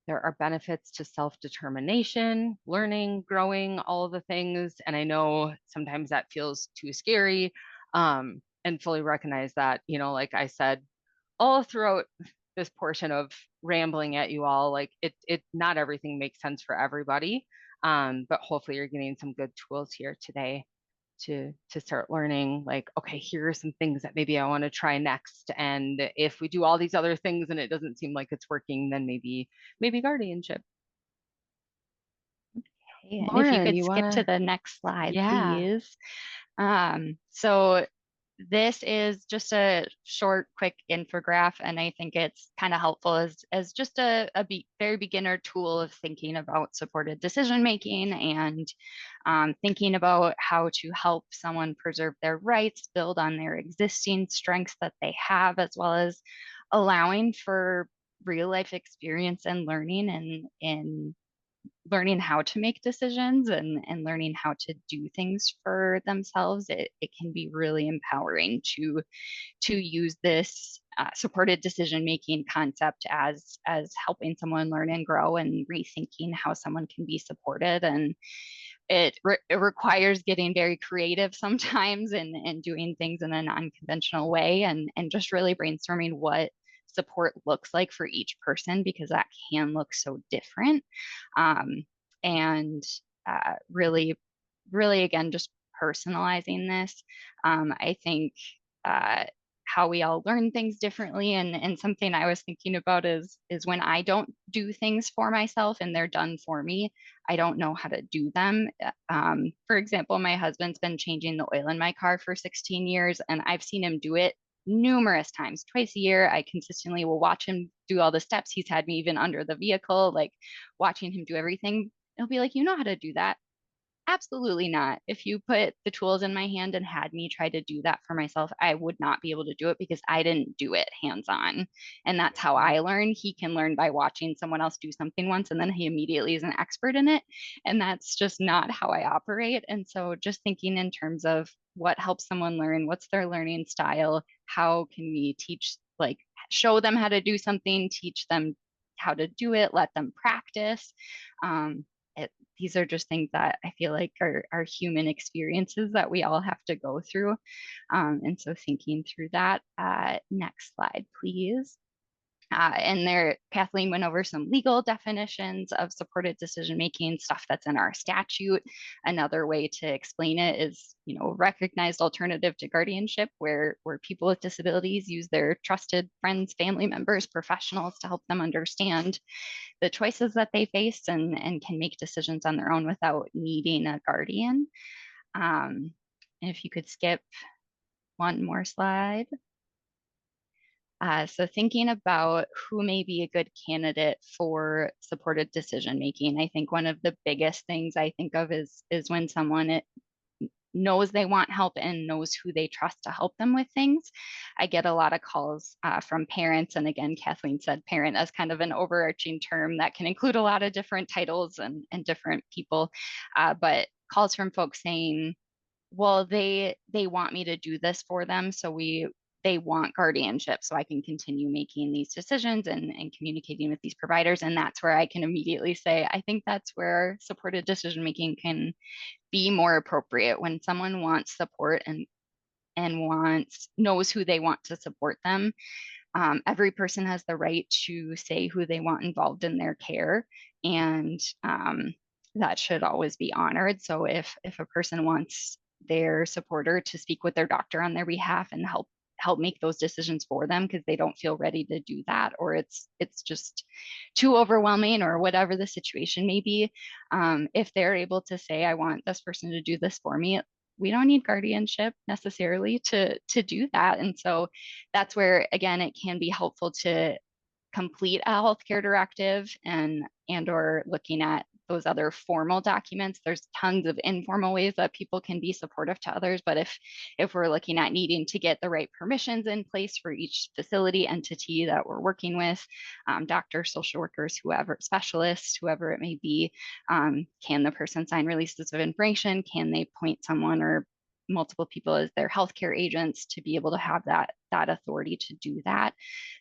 There are benefits to self-determination, learning, growing, all of the things. And I know sometimes that feels too scary, and fully recognize that, like I said, all throughout this portion of rambling at you all, like it not everything makes sense for everybody. But hopefully you're getting some good tools here today to start learning, like, okay, here are some things that maybe I want to try next. And if we do all these other things and it doesn't seem like it's working, then maybe guardianship. Okay, and if you Lauren, could you skip to wanna? the next slide, Yeah. please. So this is just a short, quick infographic, and I think it's kind of helpful as just a very beginner tool of thinking about supported decision making and thinking about how to help someone preserve their rights, build on their existing strengths that they have, as well as allowing for real life experience and learning and learning how to make decisions and learning how to do things for themselves. It can be really empowering to use this supported decision making concept as helping someone learn and grow and rethinking how someone can be supported. And it requires getting very creative sometimes and doing things in a non-conventional way and just really brainstorming what support looks like for each person, because that can look so different. And really, really, again, just personalizing this. I think how we all learn things differently, and something I was thinking about is when I don't do things for myself and they're done for me, I don't know how to do them. For example, my husband's been changing the oil in my car for 16 years, and I've seen him do it numerous times, twice a year. I consistently will watch him do all the steps. He's had me even under the vehicle, like watching him do everything. He'll be like, you know how to do that. Absolutely not. If you put the tools in my hand and had me try to do that for myself, I would not be able to do it because I didn't do it hands on. And that's how I learn. He can learn by watching someone else do something once and then he immediately is an expert in it. And that's just not how I operate. And so just thinking in terms of what helps someone learn, what's their learning style, how can we teach, like show them how to do something, teach them how to do it, let them practice. These are just things that I feel like are human experiences that we all have to go through. And so thinking through that, next slide, please. And there, Kathleen went over some legal definitions of supported decision-making, stuff that's in our statute. Another way to explain it is, you know, recognized alternative to guardianship, where people with disabilities use their trusted friends, family members, professionals to help them understand the choices that they face and can make decisions on their own without needing a guardian. And if you could skip one more slide. So thinking about who may be a good candidate for supported decision making, I think one of the biggest things I think of is when someone knows they want help and knows who they trust to help them with things. I get a lot of calls from parents, and again, Kathleen said parent as kind of an overarching term that can include a lot of different titles and different people, but calls from folks saying, well, they want me to do this for them, so they want guardianship so I can continue making these decisions and communicating with these providers. And that's where I can immediately say, I think that's where supported decision making can be more appropriate. When someone wants support and knows who they want to support them. Every person has the right to say who they want involved in their care, and that should always be honored. So if a person wants their supporter to speak with their doctor on their behalf and help make those decisions for them because they don't feel ready to do that, or it's just too overwhelming, or whatever the situation may be, if they're able to say, I want this person to do this for me, we don't need guardianship necessarily to do that. And so that's where, again, it can be helpful to complete a healthcare directive and or looking at those other formal documents. There's tons of informal ways that people can be supportive to others, but if we're looking at needing to get the right permissions in place for each facility entity that we're working with, doctors, social workers, whoever, specialists, whoever it may be, can the person sign releases of information? Can they point someone or multiple people as their healthcare agents to be able to have that authority to do that?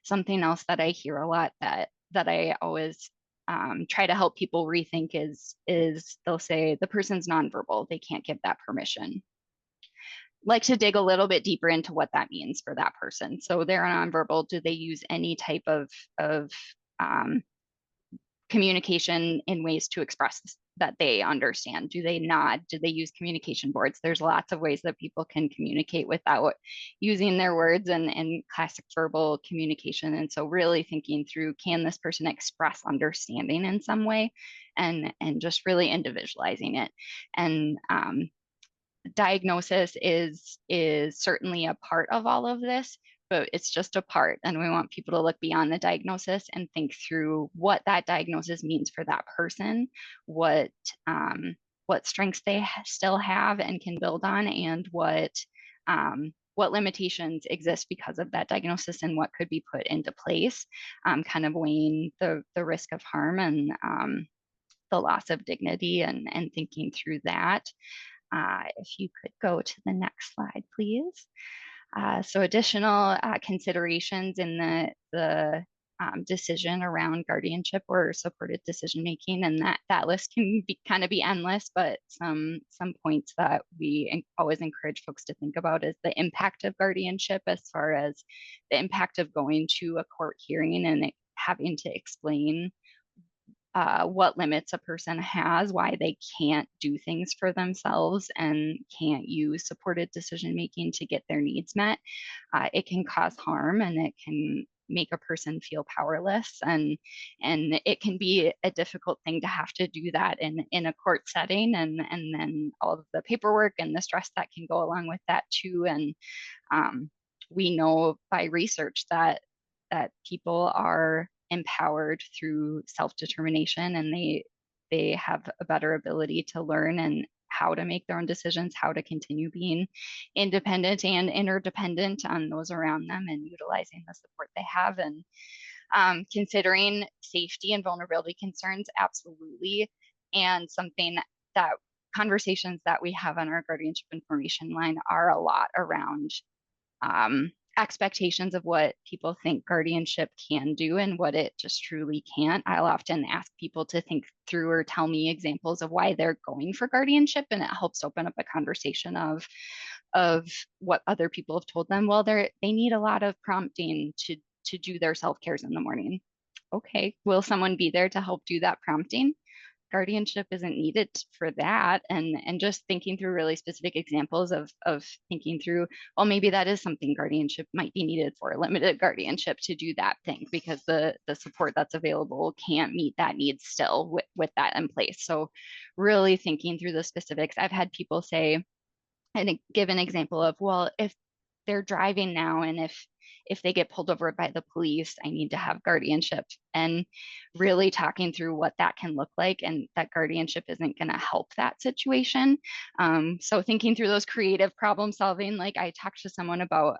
Something else that I hear a lot that I always try to help people rethink is they'll say the person's nonverbal, they can't give that permission. Like to dig a little bit deeper into what that means for that person. So they're nonverbal. Do they use any type of communication in ways to express that they understand? Do they nod? Do they use communication boards? There's lots of ways that people can communicate without using their words and classic verbal communication. And so really thinking through, can this person express understanding in some way, and just really individualizing it. And diagnosis is certainly a part of all of this, but it's just a part. And we want people to look beyond the diagnosis and think through what that diagnosis means for that person, what strengths they still have and can build on, and what limitations exist because of that diagnosis and what could be put into place, kind of weighing the risk of harm and the loss of dignity and thinking through that. If you could go to the next slide, please. So additional considerations in the decision around guardianship or supported decision making, and that list can kind of be endless, but some points that we always encourage folks to think about is the impact of guardianship, as far as the impact of going to a court hearing and having to explain what limits a person has, why they can't do things for themselves and can't use supported decision making to get their needs met. It can cause harm, and it can make a person feel powerless, and it can be a difficult thing to have to do that in a court setting, and then all of the paperwork and the stress that can go along with that too. And we know by research that people are empowered through self-determination, and they have a better ability to learn and how to make their own decisions, how to continue being independent and interdependent on those around them, and utilizing the support they have. And considering safety and vulnerability concerns, absolutely. And something that conversations that we have on our guardianship information line are a lot around expectations of what people think guardianship can do and what it just truly can't. I'll often ask people to think through or tell me examples of why they're going for guardianship, and it helps open up a conversation of what other people have told them. Well, they need a lot of prompting to do their self-cares in the morning. Okay, will someone be there to help do that prompting? Guardianship isn't needed for that. And just thinking through really specific examples of thinking through, well, maybe that is something guardianship might be needed for, limited guardianship to do that thing, because the support that's available can't meet that need still with that in place. So really thinking through the specifics. I've had people say, and give an example of, well, if they're driving now, and if they get pulled over by the police, I need to have guardianship, and really talking through what that can look like, and that guardianship isn't going to help that situation. So thinking through those creative problem solving, like I talked to someone about,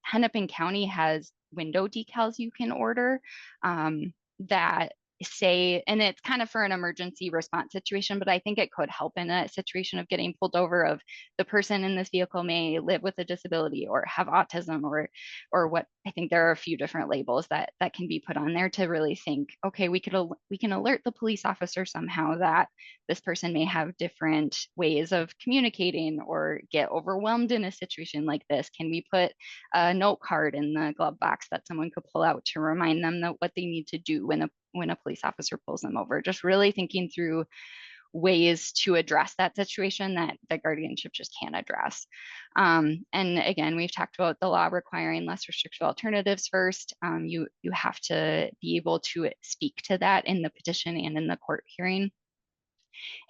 Hennepin County has window decals you can order that say, and it's kind of for an emergency response situation, but I think it could help in a situation of getting pulled over, of the person in this vehicle may live with a disability or have autism or what. I think there are a few different labels that can be put on there to really think, okay, we can alert the police officer somehow that this person may have different ways of communicating or get overwhelmed in a situation like this. Can we put a note card in the glove box that someone could pull out to remind them that what they need to do when a police officer pulls them over? Just really thinking through ways to address that situation that the guardianship just can't address. And again, we've talked about the law requiring less restrictive alternatives first. You have to be able to speak to that in the petition and in the court hearing.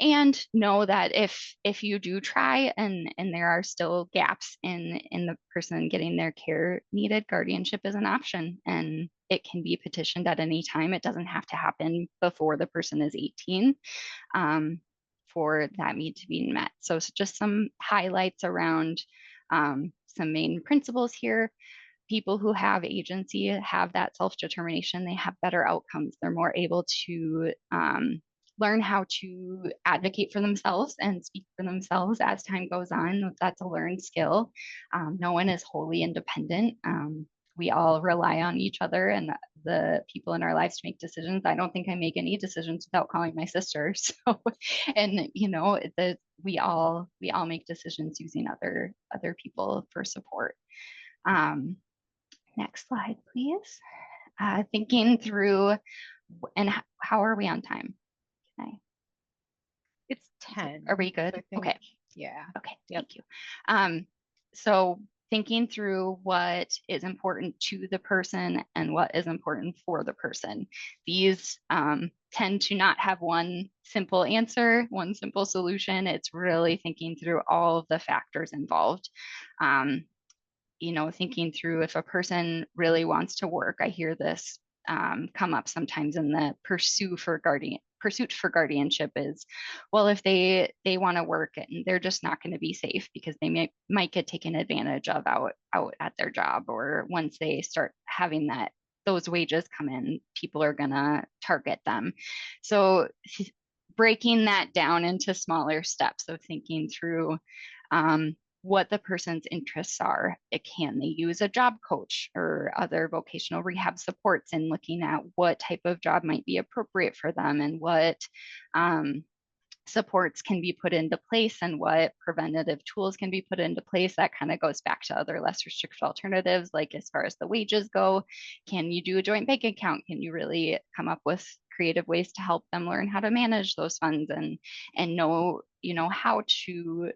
And know that if you do try and there are still gaps in the person getting their care needed, guardianship is an option, and it can be petitioned at any time. It doesn't have to happen before the person is 18 for that need to be met. So just some highlights around some main principles here. People who have agency have that self-determination. They have better outcomes. They're more able to learn how to advocate for themselves and speak for themselves as time goes on. That's a learned skill. No one is wholly independent. We all rely on each other and the people in our lives to make decisions. I don't think I make any decisions without calling my sister. So, and we all make decisions using other people for support. Next slide, please. Thinking through, and how are we on time? It's 10. Are we good? I think. Okay. Yeah. Okay. Yep. Thank you. So thinking through what is important to the person and what is important for the person. These tend to not have one simple answer, one simple solution. It's really thinking through all of the factors involved. You know, thinking through if a person really wants to work. I hear this come up sometimes in the pursuit for guardianship is, well, if they want to work and they're just not going to be safe because they might get taken advantage of out at their job, or once they start having those wages come in, people are going to target them. So breaking that down into smaller steps of thinking through what the person's interests are. Can they use a job coach or other vocational rehab supports, and looking at what type of job might be appropriate for them, and what supports can be put into place, and what preventative tools can be put into place. That kind of goes back to other less restrictive alternatives, like as far as the wages go. Can you do a joint bank account? Can you really come up with creative ways to help them learn how to manage those funds and know, you know, how to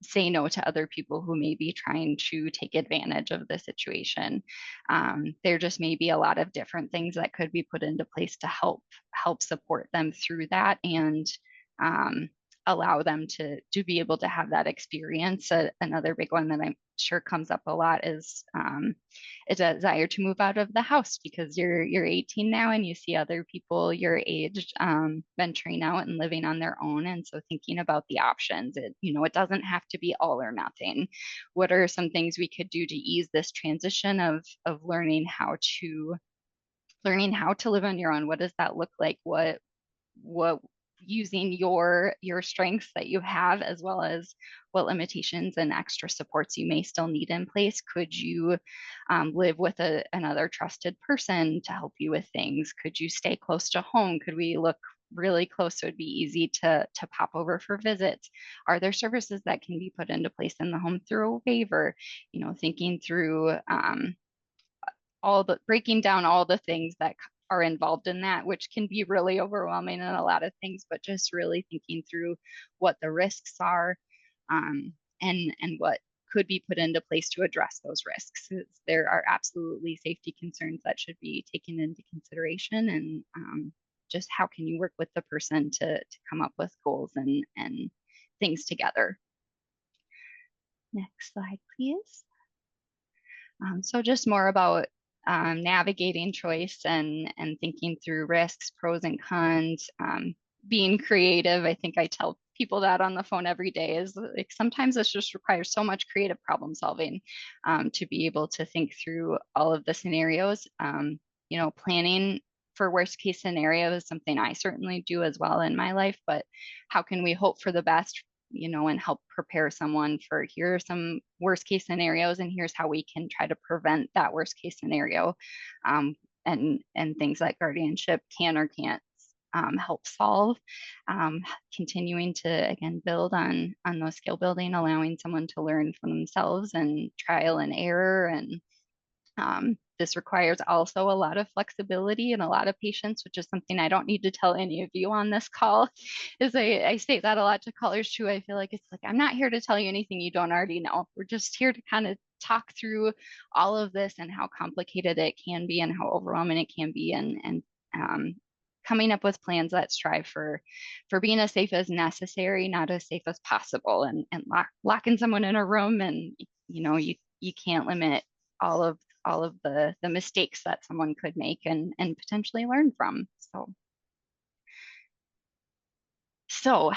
say no to other people who may be trying to take advantage of the situation. There just may be a lot of different things that could be put into place to help support them through that, and allow them to be able to have that experience. Another big one that I'm sure comes up a lot is a desire to move out of the house, because you're 18 now and you see other people your age venturing out and living on their own. And so thinking about the options, it doesn't have to be all or nothing. What are some things we could do to ease this transition of learning how to live on your own? What does that look like? What using your strengths that you have, as well as what limitations and extra supports you may still need in place. Could you live with another trusted person to help you with things? Could you stay close to home? Could we look really close so it'd be easy to pop over for visits? Are there services that can be put into place in the home through a waiver? Thinking through breaking down all the things that are involved in that, which can be really overwhelming in a lot of things, but just really thinking through what the risks are, and what could be put into place to address those risks. There are absolutely safety concerns that should be taken into consideration, and just how can you work with the person to come up with goals and things together. Next slide, please. So just more about navigating choice and thinking through risks, pros and cons, being creative. I think I tell people that on the phone every day, is like sometimes this just requires so much creative problem solving to be able to think through all of the scenarios. Planning for worst case scenario is something I certainly do as well in my life, but how can we hope for the best, and help prepare someone for, here are some worst case scenarios, and here's how we can try to prevent that worst case scenario, and things like guardianship can or can't help solve. Continuing to, again, build on those skill building, allowing someone to learn from themselves and trial and error. And this requires also a lot of flexibility and a lot of patience, which is something I don't need to tell any of you on this call. I state that a lot to callers too. I feel like it's like, I'm not here to tell you anything you don't already know. We're just here to kind of talk through all of this and how complicated it can be and how overwhelming it can be, and coming up with plans that strive for being as safe as necessary, not as safe as possible, and locking someone in a room, and you can't limit all of the mistakes that someone could make and potentially learn from. So,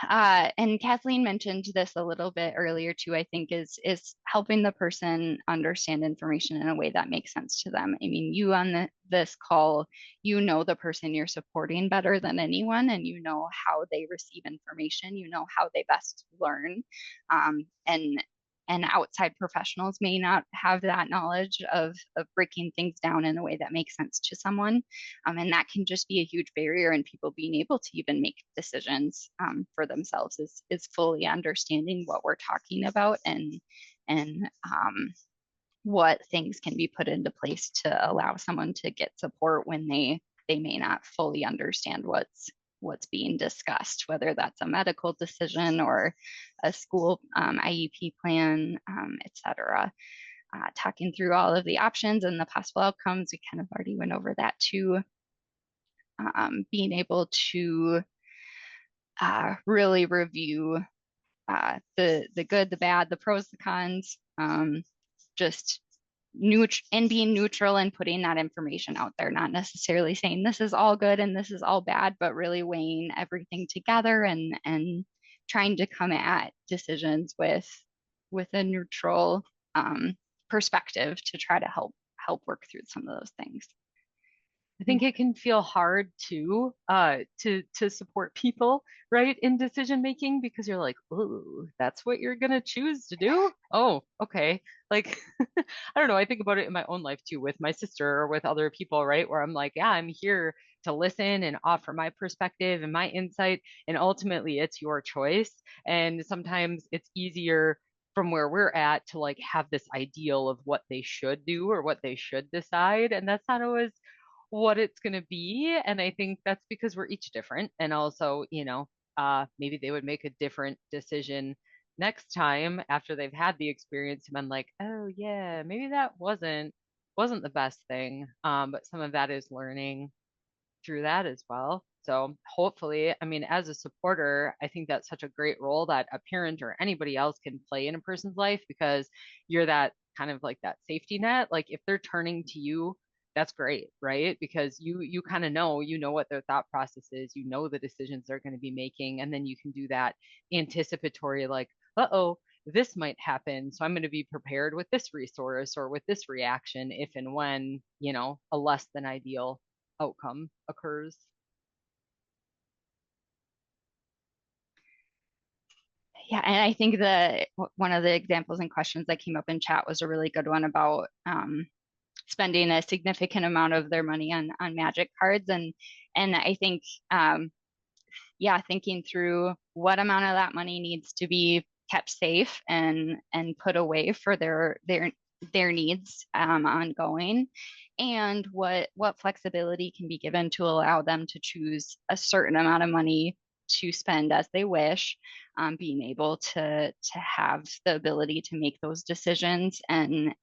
and Kathleen mentioned this a little bit earlier too, I think, is helping the person understand information in a way that makes sense to them. I mean, you on this call, the person you're supporting better than anyone, and how they receive information, how they best learn, and outside professionals may not have that knowledge of breaking things down in a way that makes sense to someone. And that can just be a huge barrier in people being able to even make decisions for themselves, is fully understanding what we're talking about and what things can be put into place to allow someone to get support when they may not fully understand what's what's being discussed, whether that's a medical decision or a school IEP plan, et cetera. Talking through all of the options and the possible outcomes. We kind of already went over that too. Being able to really review the good, the bad, the pros, the cons, just and being neutral and putting that information out there, not necessarily saying this is all good and this is all bad, but really weighing everything together and trying to come at decisions with a neutral perspective to try to help work through some of those things. I think it can feel hard too, to support people, right, in decision making, because you're like, ooh, that's what you're gonna choose to do? Oh, okay. Like, I don't know. I think about it in my own life too, with my sister or with other people, right, where I'm like, yeah, I'm here to listen and offer my perspective and my insight, and ultimately it's your choice. And sometimes it's easier from where we're at to like have this ideal of what they should do or what they should decide, and that's not always what it's going to be. And I think that's because we're each different. And also, maybe they would make a different decision next time after they've had the experience and been like, oh yeah, maybe that wasn't the best thing. But some of that is learning through that as well. So hopefully, I mean, as a supporter, I think that's such a great role that a parent or anybody else can play in a person's life, because you're that kind of like that safety net. Like if they're turning to you, that's great, right? Because you kind of know, what their thought process is, the decisions they're going to be making, and then you can do that anticipatory, like, uh-oh, this might happen, so I'm going to be prepared with this resource or with this reaction if and when, a less than ideal outcome occurs. Yeah, and I think one of the examples and questions that came up in chat was a really good one about spending a significant amount of their money on magic cards, and I think thinking through what amount of that money needs to be kept safe and put away for their needs ongoing, and what flexibility can be given to allow them to choose a certain amount of money to spend as they wish, being able to have the ability to make those decisions and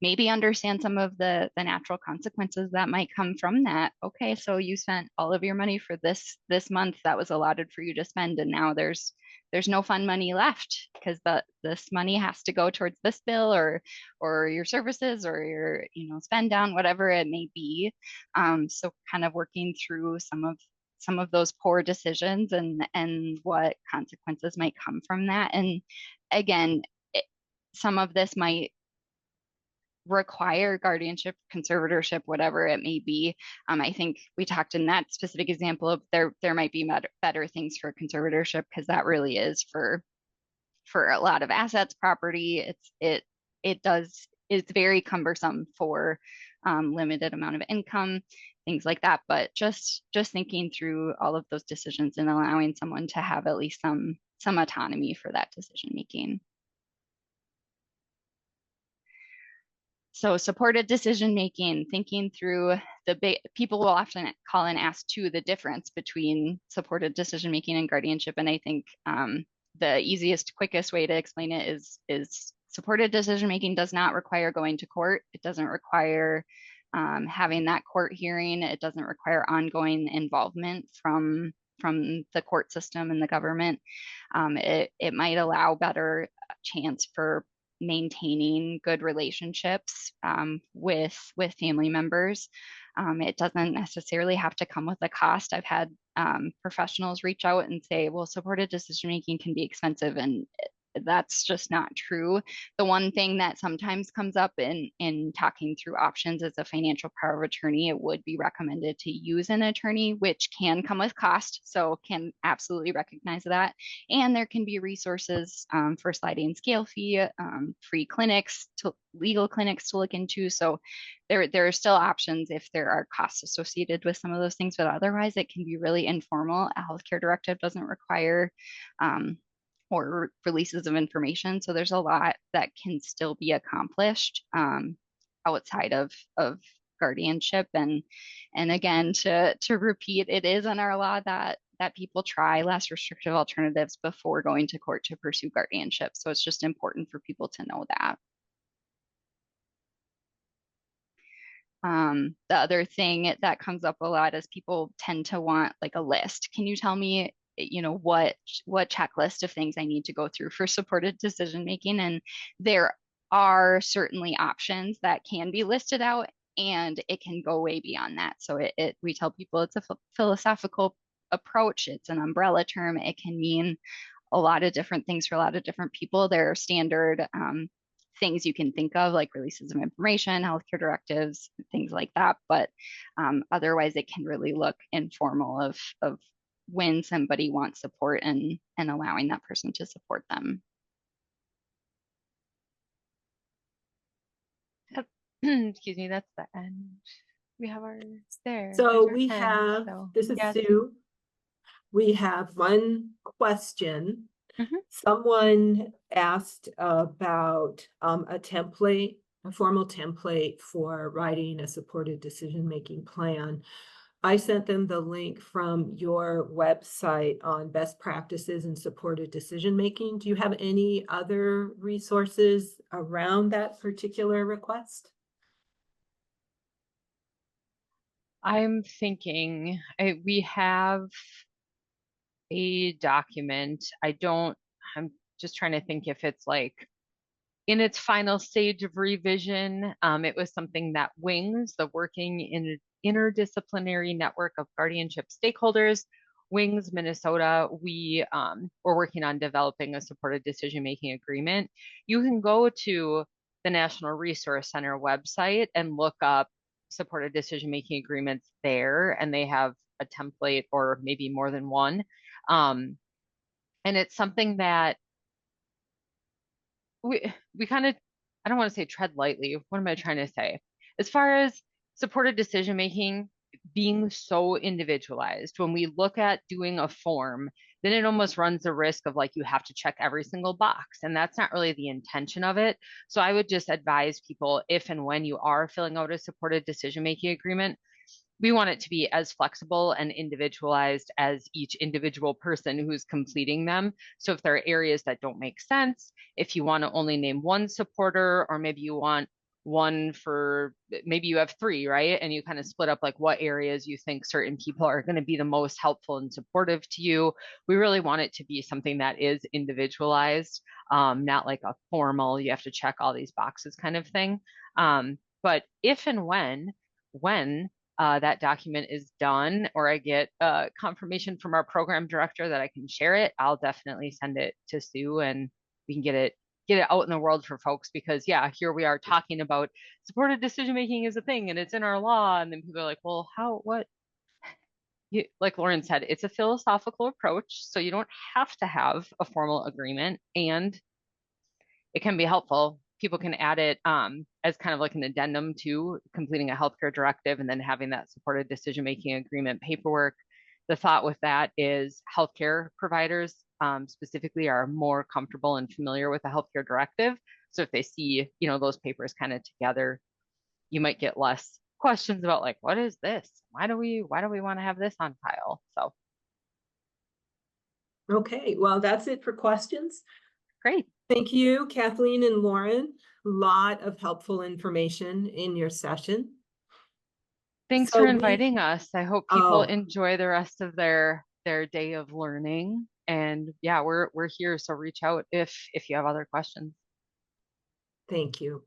maybe understand some of the natural consequences that might come from that. Okay, so you spent all of your money for this month that was allotted for you to spend, and now there's no fun money left because this money has to go towards this bill or your services or your spend down, whatever it may be. So kind of working through some of those poor decisions and what consequences might come from that. And again, some of this might require guardianship, conservatorship, whatever it may be. I think we talked in that specific example of there might be better things for conservatorship, because that really is for a lot of assets, property. It's very cumbersome for limited amount of income, things like that. But just thinking through all of those decisions and allowing someone to have at least some autonomy for that decision making. So supported decision making, thinking through people will often call and ask too the difference between supported decision making and guardianship. And I think the easiest, quickest way to explain it is supported decision making does not require going to court. It doesn't require having that court hearing. It doesn't require ongoing involvement from the court system and the government. It might allow better chance for maintaining good relationships with family members. It doesn't necessarily have to come with a cost. I've had professionals reach out and say, well, supported decision making can be expensive, and that's just not true. The one thing that sometimes comes up in talking through options is a financial power of attorney. It would be recommended to use an attorney, which can come with cost, so can absolutely recognize that. And there can be resources for sliding scale fee, free clinics, legal clinics to look into. So there are still options if there are costs associated with some of those things, but otherwise it can be really informal. A healthcare directive doesn't require or releases of information. So there's a lot that can still be accomplished outside of guardianship. And again, to repeat, it is in our law that people try less restrictive alternatives before going to court to pursue guardianship. So it's just important for people to know that. The other thing that comes up a lot is people tend to want like a list. Can you tell me, what checklist of things I need to go through for supported decision making? And there are certainly options that can be listed out, and it can go way beyond that. So we tell people it's a philosophical approach. It's an umbrella term. It can mean a lot of different things for a lot of different people. There are standard things you can think of, like releases of information, healthcare directives, things like that. But otherwise, it can really look informal of when somebody wants support and allowing that person to support them. Excuse me, that's the end. We have our there. So there's our end, this is yes. Sue. We have one question. Mhm. Someone asked about a formal template for writing a supported decision-making plan. I sent them the link from your website on best practices in supported decision-making. Do you have any other resources around that particular request? I'm thinking we have a document. I'm just trying to think if it's like in its final stage of revision. It was something that WINGS, the Working Interdisciplinary Network of Guardianship Stakeholders, WINGS Minnesota, we were working on developing a supported decision-making agreement. You can go to the National Resource Center website and look up supported decision-making agreements there, and they have a template or maybe more than one. And it's something that we kind of, I don't want to say tread lightly. What am I trying to say? As far as supported decision making being so individualized, when we look at doing a form, then it almost runs the risk of like you have to check every single box, and that's not really the intention of it. So I would just advise people, if and when you are filling out a supported decision making agreement, we want it to be as flexible and individualized as each individual person who's completing them. So if there are areas that don't make sense, if you want to only name one supporter, or maybe you want one for, maybe you have three, right? And you kind of split up like what areas you think certain people are going to be the most helpful and supportive to you. We really want it to be something that is individualized, not like a formal, you have to check all these boxes kind of thing. But if and when that document is done, or I get confirmation from our program director that I can share it, I'll definitely send it to Sue, and we can get it out in the world for folks. Because yeah, here we are talking about supported decision making is a thing and it's in our law, and then people are like, well, what? Like Lauren said, it's a philosophical approach, so you don't have to have a formal agreement, and it can be helpful. People can add it as kind of like an addendum to completing a healthcare directive and then having that supported decision-making agreement paperwork. The thought with that is healthcare providers specifically are more comfortable and familiar with the healthcare directive. So if they see, those papers kind of together, you might get less questions about like, what is this? Why do we want to have this on file? So. Okay, well, that's it for questions. Great. Thank you, Kathleen and Lauren. A lot of helpful information in your session. Thanks for inviting us. I hope people enjoy the rest of their day of learning. And yeah, we're here, so reach out if you have other questions. Thank you.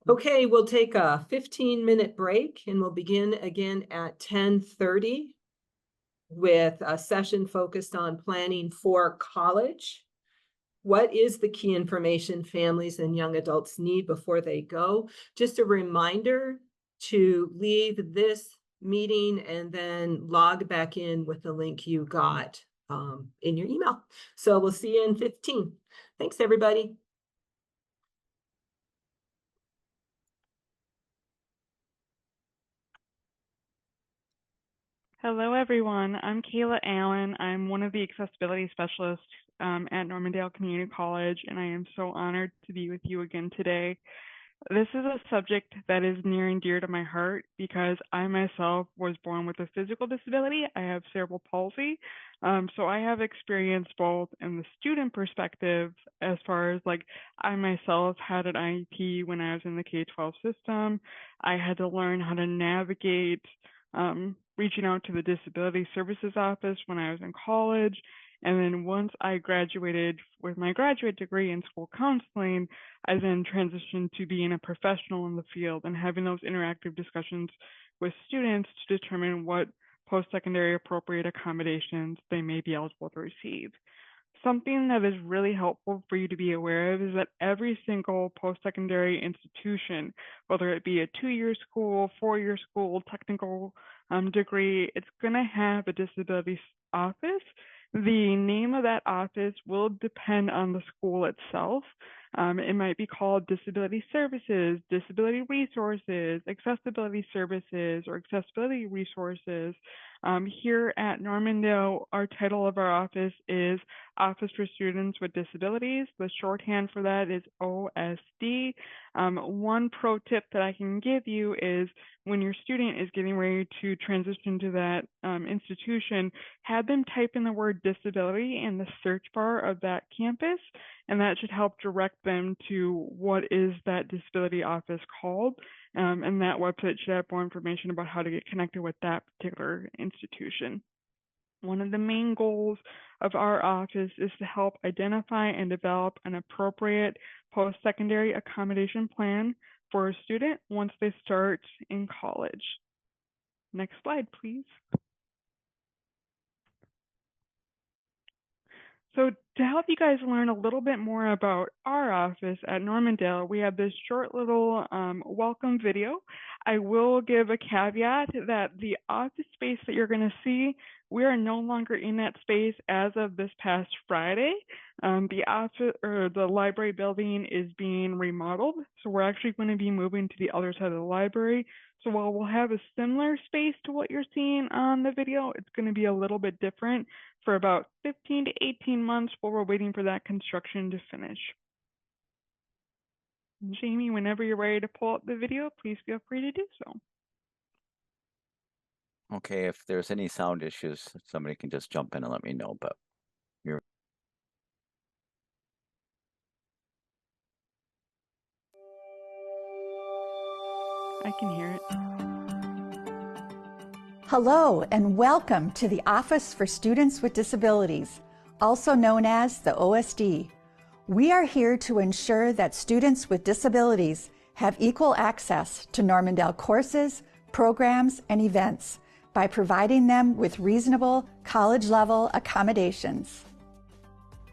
Okay, we'll take a 15-minute break, and we'll begin again at 10:30 with a session focused on planning for college. What is the key information families and young adults need before they go? Just a reminder to leave this meeting and then log back in with the link you got in your email. So we'll see you in 15. Thanks, everybody. Hello, everyone. I'm Kayla Allen. I'm one of the accessibility specialists at Normandale Community College, and I am so honored to be with you again today. This is a subject that is near and dear to my heart because I myself was born with a physical disability. I have cerebral palsy. So I have experience both in the student perspective as far as like I myself had an IEP when I was in the K-12 system. I had to learn how to navigate reaching out to the Disability Services Office when I was in college. And then once I graduated with my graduate degree in school counseling, I then transitioned to being a professional in the field and having those interactive discussions with students to determine what post-secondary appropriate accommodations they may be eligible to receive. Something that is really helpful for you to be aware of is that every single post-secondary institution, whether it be a 2-year school, 4-year school, technical degree, it's going to have a disability office. The name of that office will depend on the school itself. It might be called Disability Services, Disability Resources, Accessibility Services, or Accessibility Resources. Here at Normandale, our title of our office is Office for Students with Disabilities. The shorthand for that is OSD. One pro tip that I can give you is when your student is getting ready to transition to that institution, have them type in the word disability in the search bar of that campus, and that should help direct them to what is that disability office called. And that website should have more information about how to get connected with that particular institution. One of the main goals of our office is to help identify and develop an appropriate post-secondary accommodation plan for a student once they start in college. Next slide, please. So to help you guys learn a little bit more about our office at Normandale, we have this short little welcome video. I will give a caveat that the office space that you're going to see, we are no longer in that space as of this past Friday. The office or the library building is being remodeled, so we're actually going to be moving to the other side of the library. So while we'll have a similar space to what you're seeing on the video, it's going to be a little bit different for about 15 to 18 months while we're waiting for that construction to finish. Jamie, whenever you're ready to pull up the video, please feel free to do so. Okay, if there's any sound issues, somebody can just jump in and let me know, but you're I can hear it. Hello and welcome to the Office for Students with Disabilities, also known as the OSD. We are here to ensure that students with disabilities have equal access to Normandale courses, programs, and events by providing them with reasonable college-level accommodations.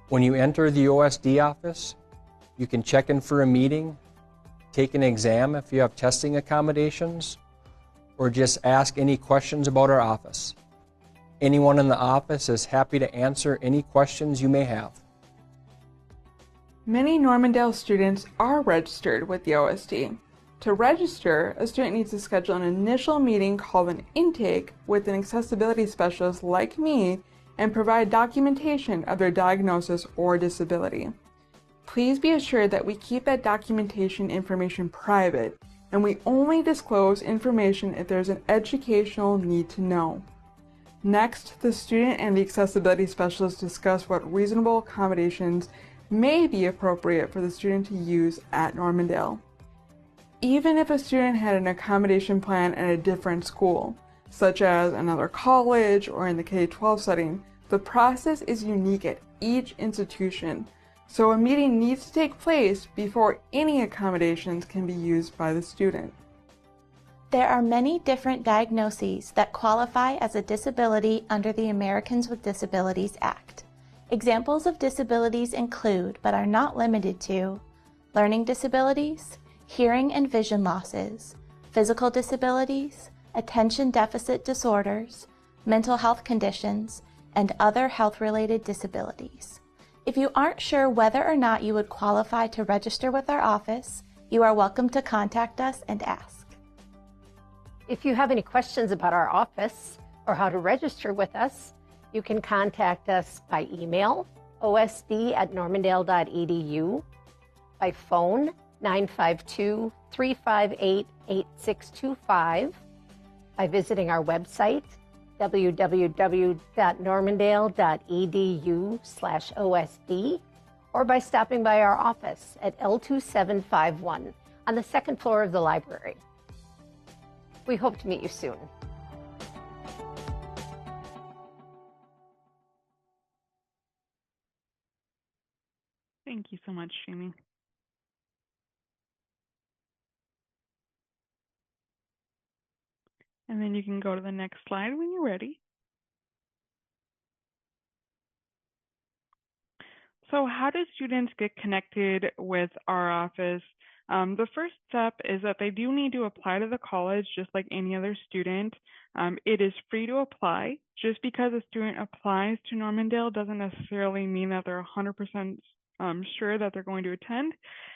When you enter the OSD office, you can check in for a meeting, take an exam if you have testing accommodations, or just ask any questions about our office. Anyone in the office is happy to answer any questions you may have. Many Normandale students are registered with the OSD. To register, a student needs to schedule an initial meeting called an intake with an accessibility specialist like me and provide documentation of their diagnosis or disability. Please be assured that we keep that documentation information private, and we only disclose information if there's an educational need to know. Next, the student and the accessibility specialist discuss what reasonable accommodations may be appropriate for the student to use at Normandale. Even if a student had an accommodation plan at a different school, such as another college or in the K-12 setting, the process is unique at each institution, so a meeting needs to take place before any accommodations can be used by the student. There are many different diagnoses that qualify as a disability under the Americans with Disabilities Act. Examples of disabilities include, but are not limited to, learning disabilities, hearing and vision losses, physical disabilities, attention deficit disorders, mental health conditions, and other health-related disabilities. If you aren't sure whether or not you would qualify to register with our office, you are welcome to contact us and ask. If you have any questions about our office or how to register with us, you can contact us by email, osd@normandale.edu, by phone 952-358-8625 by visiting our website, www.normandale.edu/OSD, or by stopping by our office at L2751 on the second floor of the library. We hope to meet you soon. Thank you so much, Jamie. And then you can go to the next slide when you're ready. So how do students get connected with our office? The first step is that they do need to apply to the college just like any other student. It is free to apply. Just because a student applies to Normandale doesn't necessarily mean that they're 100% sure that they're going to attend.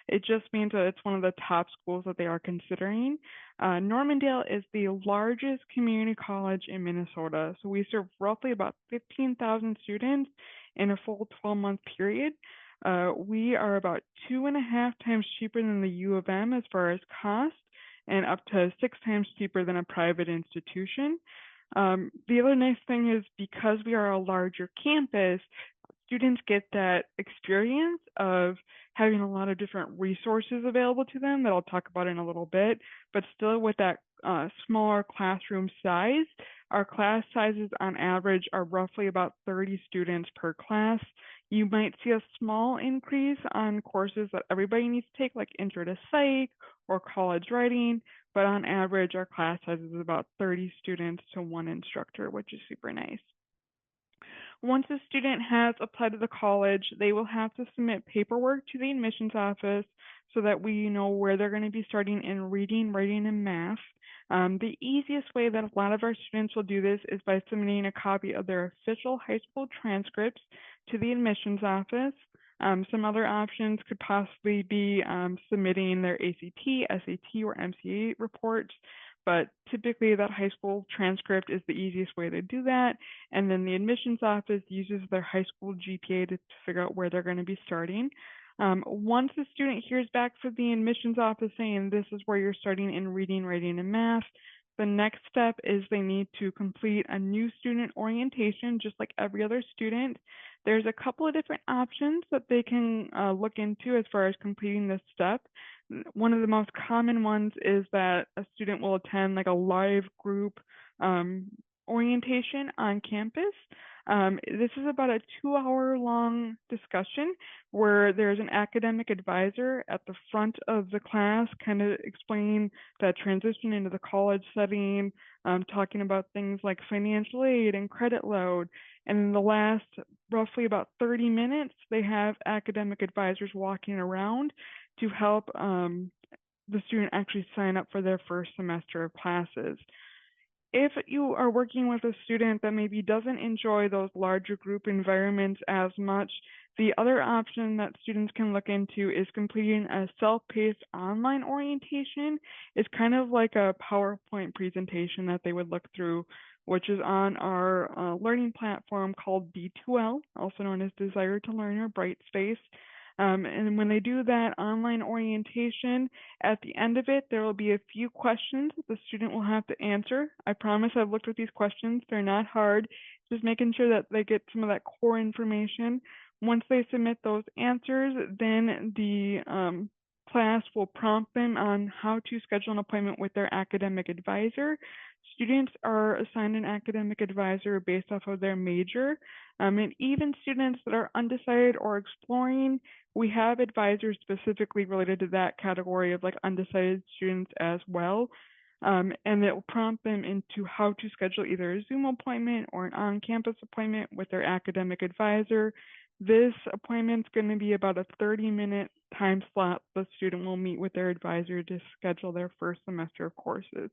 It just means that it's one of the top schools that they are considering. Normandale is the largest community college in Minnesota. So we serve roughly about 15,000 students in a full 12-month period. We are about 2.5 times cheaper than the U of M as far as cost, and up to 6 times cheaper than a private institution. The other nice thing is because we are a larger campus, students get that experience of having a lot of different resources available to them that I'll talk about in a little bit, but still with that smaller classroom size. Our class sizes on average are roughly about 30 students per class. You might see a small increase on courses that everybody needs to take, like Intro to Psych or college writing, but on average, our class size is about 30 students to one instructor, which is super nice. Once a student has applied to the college, they will have to submit paperwork to the admissions office so that we know where they're going to be starting in reading, writing, and math. The easiest way that a lot of our students will do this is by submitting a copy of their official high school transcripts to the admissions office. Some other options could possibly be submitting their ACT, SAT, or MCA reports, but typically that high school transcript is the easiest way to do that. And then the admissions office uses their high school GPA to figure out where they're going to be starting. Once the student hears back from the admissions office saying this is where you're starting in reading, writing, and math, the next step is they need to complete a new student orientation, just like every other student. There's a couple of different options that they can look into as far as completing this step. One of the most common ones is that a student will attend like a live group orientation on campus. This is about a 2-hour long discussion where there's an academic advisor at the front of the class kind of explaining that transition into the college setting, talking about things like financial aid and credit load. And in the last roughly about 30 minutes, they have academic advisors walking around to help the student actually sign up for their first semester of classes. If you are working with a student that maybe doesn't enjoy those larger group environments as much, the other option that students can look into is completing a self-paced online orientation. It's kind of like a PowerPoint presentation that they would look through, which is on our learning platform called D2L, also known as Desire to Learn or Brightspace. And when they do that online orientation, at the end of it, there will be a few questions that the student will have to answer. I promise I've looked at these questions. They're not hard. Just making sure that they get some of that core information. Once they submit those answers, then the class will prompt them on how to schedule an appointment with their academic advisor. Students are assigned an academic advisor based off of their major. And even students that are undecided or exploring, we have advisors specifically related to that category of like undecided students as well. And it will prompt them into how to schedule either a Zoom appointment or an on-campus appointment with their academic advisor. This appointment is going to be about a 30-minute time slot the student will meet with their advisor to schedule their first semester of courses.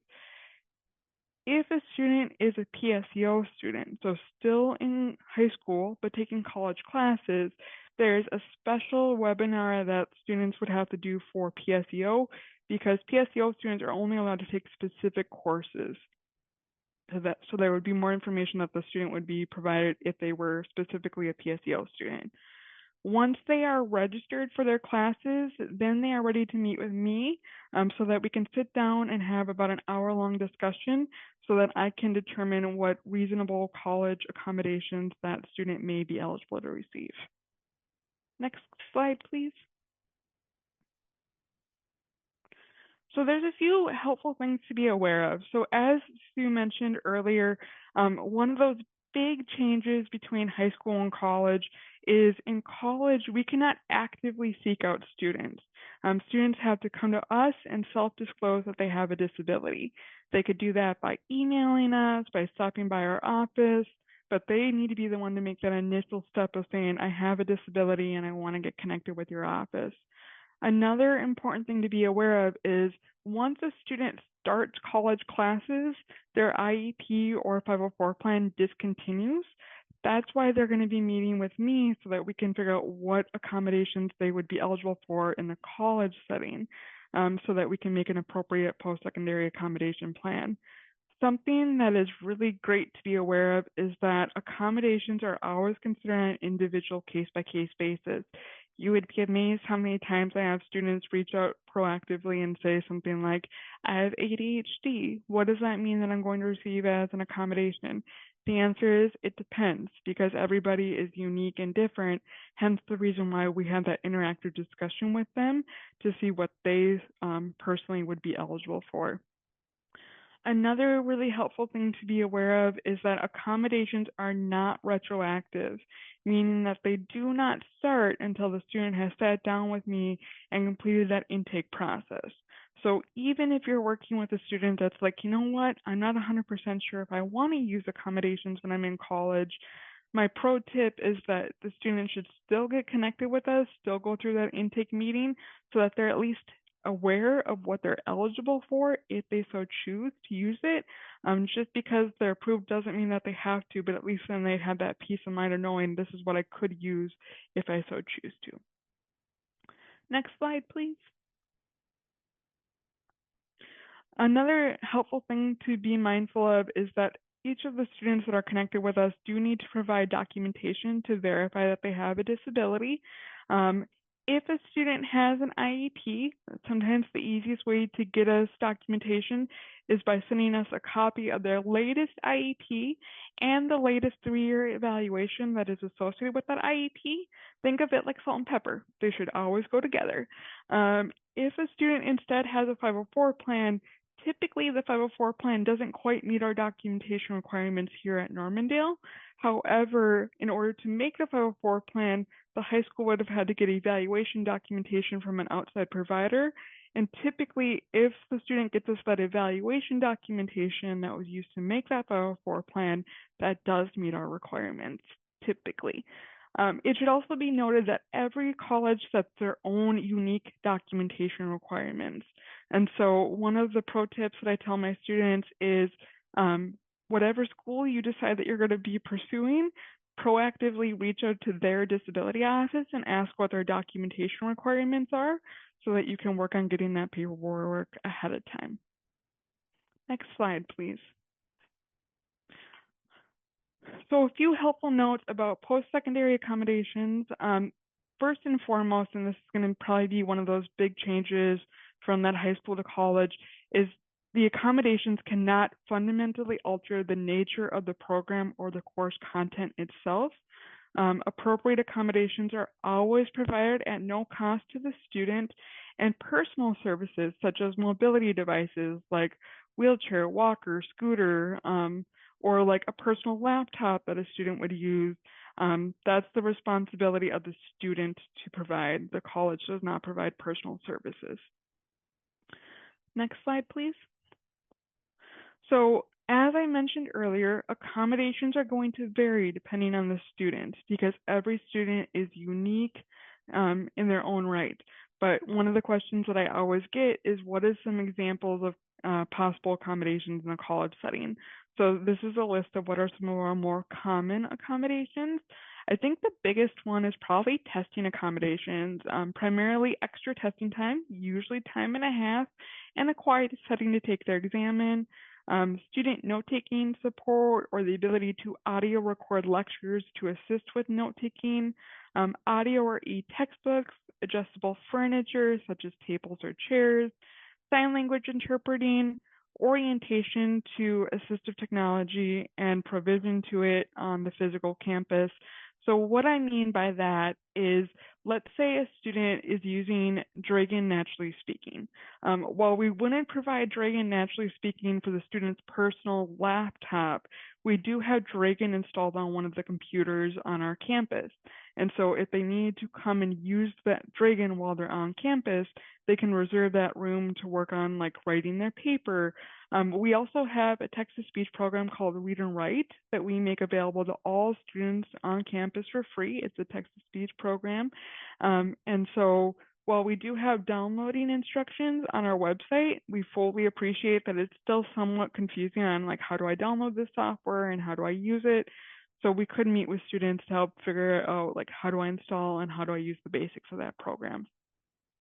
If a student is a PSEO student, so still in high school but taking college classes, there's a special webinar that students would have to do for PSEO because PSEO students are only allowed to take specific courses. So there would be more information that the student would be provided if they were specifically a PSEO student. Once they are registered for their classes, then they are ready to meet with me so that we can sit down and have about an hour-long discussion so that I can determine what reasonable college accommodations that student may be eligible to receive. Next slide, please. So there's a few helpful things to be aware of. So as Sue mentioned earlier, one of those big changes between high school and college is in college, we cannot actively seek out students. Students have to come to us and self-disclose that they have a disability. They could do that by emailing us, by stopping by our office, but they need to be the one to make that initial step of saying, I have a disability and I want to get connected with your office. Another important thing to be aware of is once a student starts college classes, their IEP or 504 plan discontinues. That's why they're going to be meeting with me so that we can figure out what accommodations they would be eligible for in the college setting so that we can make an appropriate post-secondary accommodation plan. Something that is really great to be aware of is that accommodations are always considered on an individual case-by-case basis. You would be amazed how many times I have students reach out proactively and say something like, I have ADHD. What does that mean that I'm going to receive as an accommodation? The answer is it depends, because everybody is unique and different, hence the reason why we have that interactive discussion with them to see what they personally would be eligible for. Another really helpful thing to be aware of is that accommodations are not retroactive, meaning that they do not start until the student has sat down with me and completed that intake process. So even if you're working with a student that's like, you know what, I'm not 100% sure if I want to use accommodations when I'm in college, my pro tip is that the student should still get connected with us, still go through that intake meeting so that they're at least aware of what they're eligible for if they so choose to use it. Just because they're approved doesn't mean that they have to, but at least then they have that peace of mind of knowing this is what I could use if I so choose to. Next slide, please. Another helpful thing to be mindful of is that each of the students that are connected with us do need to provide documentation to verify that they have a disability. If a student has an IEP, sometimes the easiest way to get us documentation is by sending us a copy of their latest IEP and the latest 3-year evaluation that is associated with that IEP. Think of it like salt and pepper. They should always go together. If a student instead has a 504 plan, typically the 504 plan doesn't quite meet our documentation requirements here at Normandale. However, in order to make the 504 plan, the high school would have had to get evaluation documentation from an outside provider. And typically, if the student gets us that evaluation documentation that was used to make that 504 plan, that does meet our requirements, typically. It should also be noted that every college sets their own unique documentation requirements. And so one of the pro tips that I tell my students is whatever school you decide that you're going to be pursuing, proactively reach out to their disability office and ask what their documentation requirements are so that you can work on getting that paperwork ahead of time. Next slide, please. So a few helpful notes about post-secondary accommodations. First and foremost, and this is going to probably be one of those big changes from that high school to college, is the accommodations cannot fundamentally alter the nature of the program or the course content itself. Appropriate accommodations are always provided at no cost to the student, and personal services such as mobility devices like wheelchair, walker, scooter, or like a personal laptop that a student would use, that's the responsibility of the student to provide. The college does not provide personal services. Next slide, please. So as I mentioned earlier, accommodations are going to vary depending on the student because every student is unique in their own right. But one of the questions that I always get is what is some examples of possible accommodations in a college setting? So this is a list of what are some of our more common accommodations. I think the biggest one is probably testing accommodations, primarily extra testing time, usually time and a half, and a quiet setting to take their exam in. student note-taking support or the ability to audio record lectures to assist with note-taking, audio or e-textbooks, adjustable furniture such as tables or chairs, sign language interpreting, orientation to assistive technology, and provision to it on the physical campus. So what I mean by that is, let's say a student is using Dragon Naturally Speaking. While we wouldn't provide Dragon Naturally Speaking for the student's personal laptop, we do have Dragon installed on one of the computers on our campus. And so if they need to come and use that Dragon while they're on campus, they can reserve that room to work on like writing their paper. We also have a text-to-speech program called Read and Write that we make available to all students on campus for free. It's a text-to-speech program. And so while we do have downloading instructions on our website, we fully appreciate that it's still somewhat confusing on like, how do I download this software and how do I use it? So we could meet with students to help figure out like, how do I install and how do I use the basics of that program?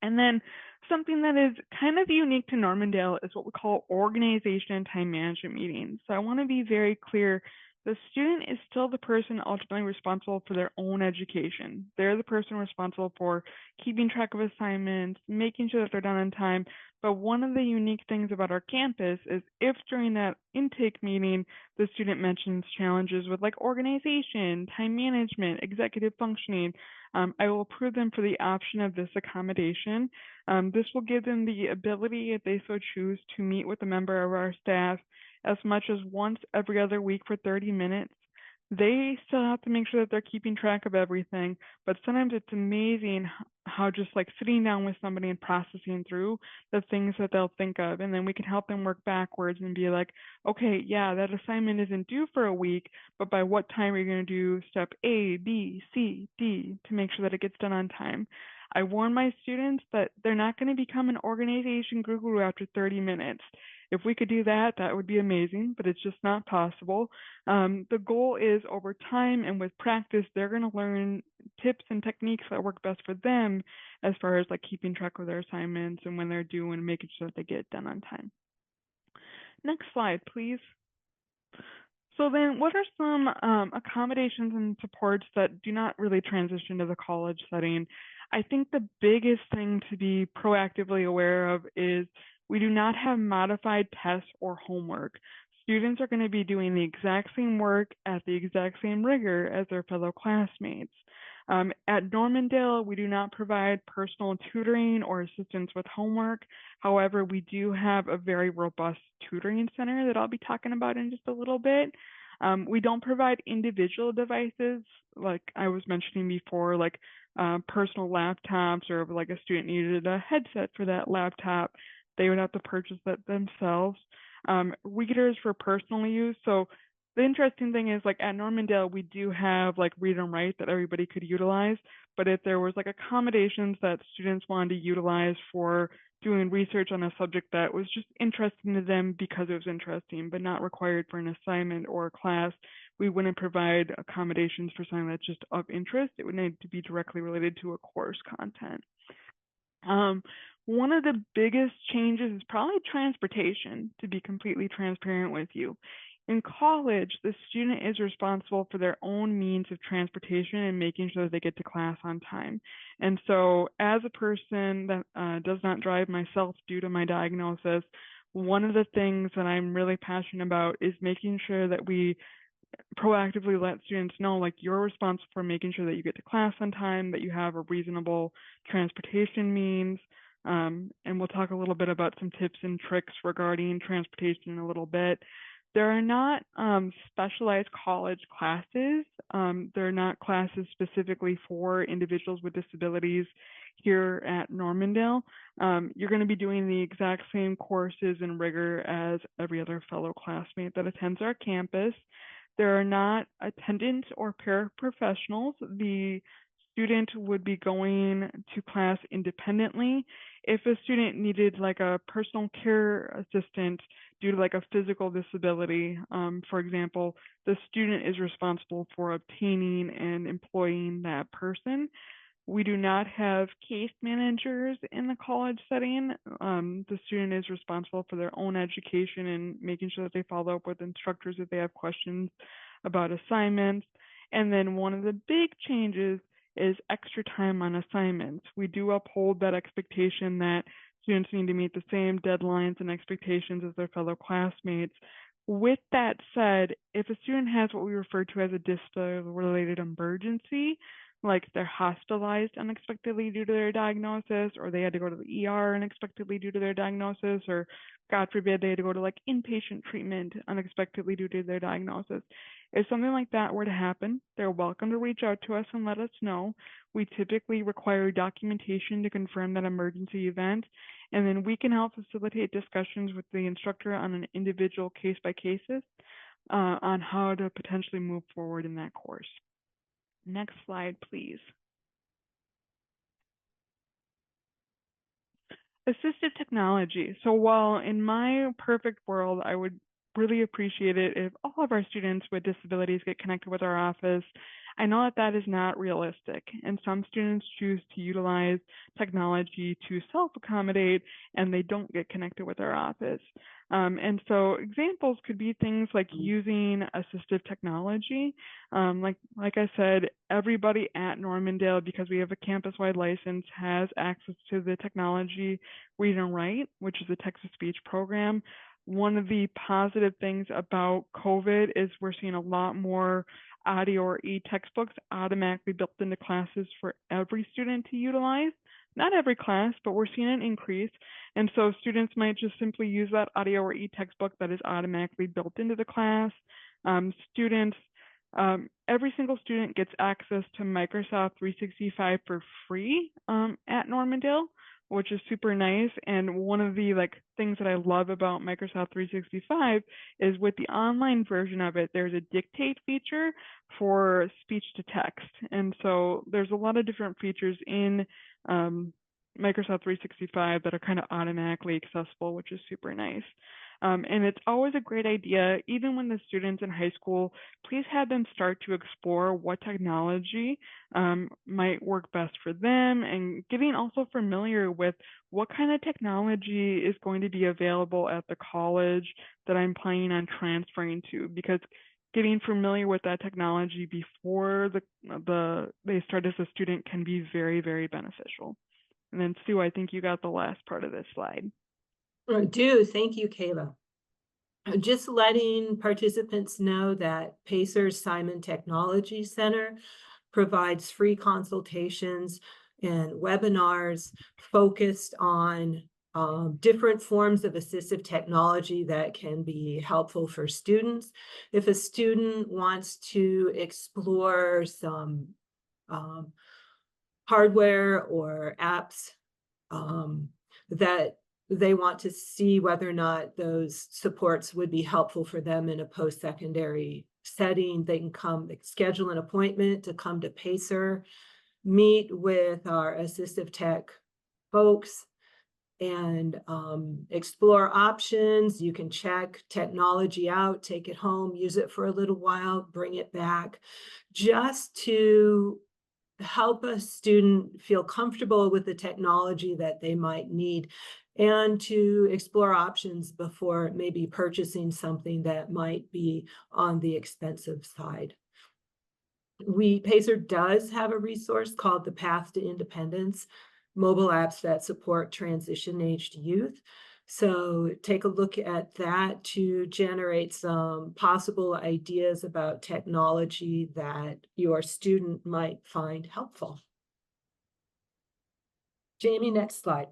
And then something that is kind of unique to Normandale is what we call organization and time management meetings. So I want to be very clear. The student is still the person ultimately responsible for their own education. They're the person responsible for keeping track of assignments, making sure that they're done on time. But one of the unique things about our campus is if during that intake meeting, the student mentions challenges with like organization, time management, executive functioning, I will approve them for the option of this accommodation. This will give them the ability, if they so choose, to meet with a member of our staff as much as once every other week for 30 minutes. They still have to make sure that they're keeping track of everything, but sometimes it's amazing how just like sitting down with somebody and processing through the things that they'll think of, and then we can help them work backwards and be like, okay, yeah, that assignment isn't due for a week, but by what time are you going to do step A, B, C, D to make sure that it gets done on time? I warn my students that they're not going to become an organization guru after 30 minutes. If we could do that, that would be amazing, but it's just not possible. The goal is over time and with practice, they're going to learn tips and techniques that work best for them as far as like keeping track of their assignments and when they're due and making sure that they get it done on time. Next slide, please. So then what are some accommodations and supports that do not really transition to the college setting? I think the biggest thing to be proactively aware of is we do not have modified tests or homework. Students are going to be doing the exact same work at the exact same rigor as their fellow classmates. At Normandale, we do not provide personal tutoring or assistance with homework. However, we do have a very robust tutoring center that I'll be talking about in just a little bit. We don't provide individual devices like I was mentioning before, like personal laptops, or if like a student needed a headset for that laptop, they would have to purchase that themselves. Readers for personal use. So the interesting thing is like at Normandale, we do have like Read and Write that everybody could utilize. But if there was like accommodations that students wanted to utilize for doing research on a subject that was just interesting to them because it was interesting, but not required for an assignment or a class, we wouldn't provide accommodations for something that's just of interest. It would need to be directly related to a course content. One of the biggest changes is probably transportation, to be completely transparent with you. In college, the student is responsible for their own means of transportation and making sure that they get to class on time. And so as a person that does not drive myself due to my diagnosis, one of the things that I'm really passionate about is making sure that we proactively let students know, like, you're responsible for making sure that you get to class on time, that you have a reasonable transportation means. And we'll talk a little bit about some tips and tricks regarding transportation in a little bit. There are not specialized college classes. There are not classes specifically for individuals with disabilities here at Normandale. You're going to be doing the exact same courses and rigor as every other fellow classmate that attends our campus. There are not attendants or paraprofessionals. The student would be going to class independently. If a student needed like a personal care assistant due to like a physical disability, for example, the student is responsible for obtaining and employing that person. We do not have case managers in the college setting. The student is responsible for their own education and making sure that they follow up with instructors if they have questions about assignments. And then one of the big changes is extra time on assignments. We do uphold that expectation that students need to meet the same deadlines and expectations as their fellow classmates. With that said, if a student has what we refer to as a disability-related emergency, like they're hospitalized unexpectedly due to their diagnosis, or they had to go to the ER unexpectedly due to their diagnosis, or God forbid they had to go to like inpatient treatment unexpectedly due to their diagnosis. If something like that were to happen, they're welcome to reach out to us and let us know. We typically require documentation to confirm that emergency event, and then we can help facilitate discussions with the instructor on an individual case-by-case on how to potentially move forward in that course. Next slide, please. Assistive technology. So while in my perfect world, I would really appreciate it if all of our students with disabilities get connected with our office, I know that that is not realistic, and some students choose to utilize technology to self-accommodate, and they don't get connected with our office. And so examples could be things like using assistive technology. Like I said, everybody at Normandale, because we have a campus-wide license, has access to the technology Read and Write, which is a text-to-speech program. One of the positive things about COVID is we're seeing a lot more audio or e-textbooks automatically built into classes for every student to utilize. Not every class, but we're seeing an increase. And so students might just simply use that audio or e-textbook that is automatically built into the class. Every single student gets access to Microsoft 365 for free at Normandale, which is super nice. And one of the things that I love about Microsoft 365 is with the online version of it, there's a dictate feature for speech to text. And so there's a lot of different features in Microsoft 365 that are kind of automatically accessible, which is super nice. And it's always a great idea, even when the students in high school, please have them start to explore what technology might work best for them, and getting also familiar with what kind of technology is going to be available at the college that I'm planning on transferring to, because getting familiar with that technology before they start as a student can be very, very beneficial. And then Sue, I think you got the last part of this slide. I do. Thank you, Kayla. Just letting participants know that Pacer's Simon Technology Center provides free consultations and webinars focused on different forms of assistive technology that can be helpful for students. If a student wants to explore some hardware or apps that they want to see whether or not those supports would be helpful for them in a post-secondary setting, they can schedule an appointment to come to Pacer, meet with our assistive tech folks, and explore options. You can check technology out, take it home, use it for a little while, bring it back, just to help a student feel comfortable with the technology that they might need, and to explore options before maybe purchasing something that might be on the expensive side. Pacer does have a resource called the Path to Independence, mobile apps that support transition-aged youth. So take a look at that to generate some possible ideas about technology that your student might find helpful. Jamie, next slide.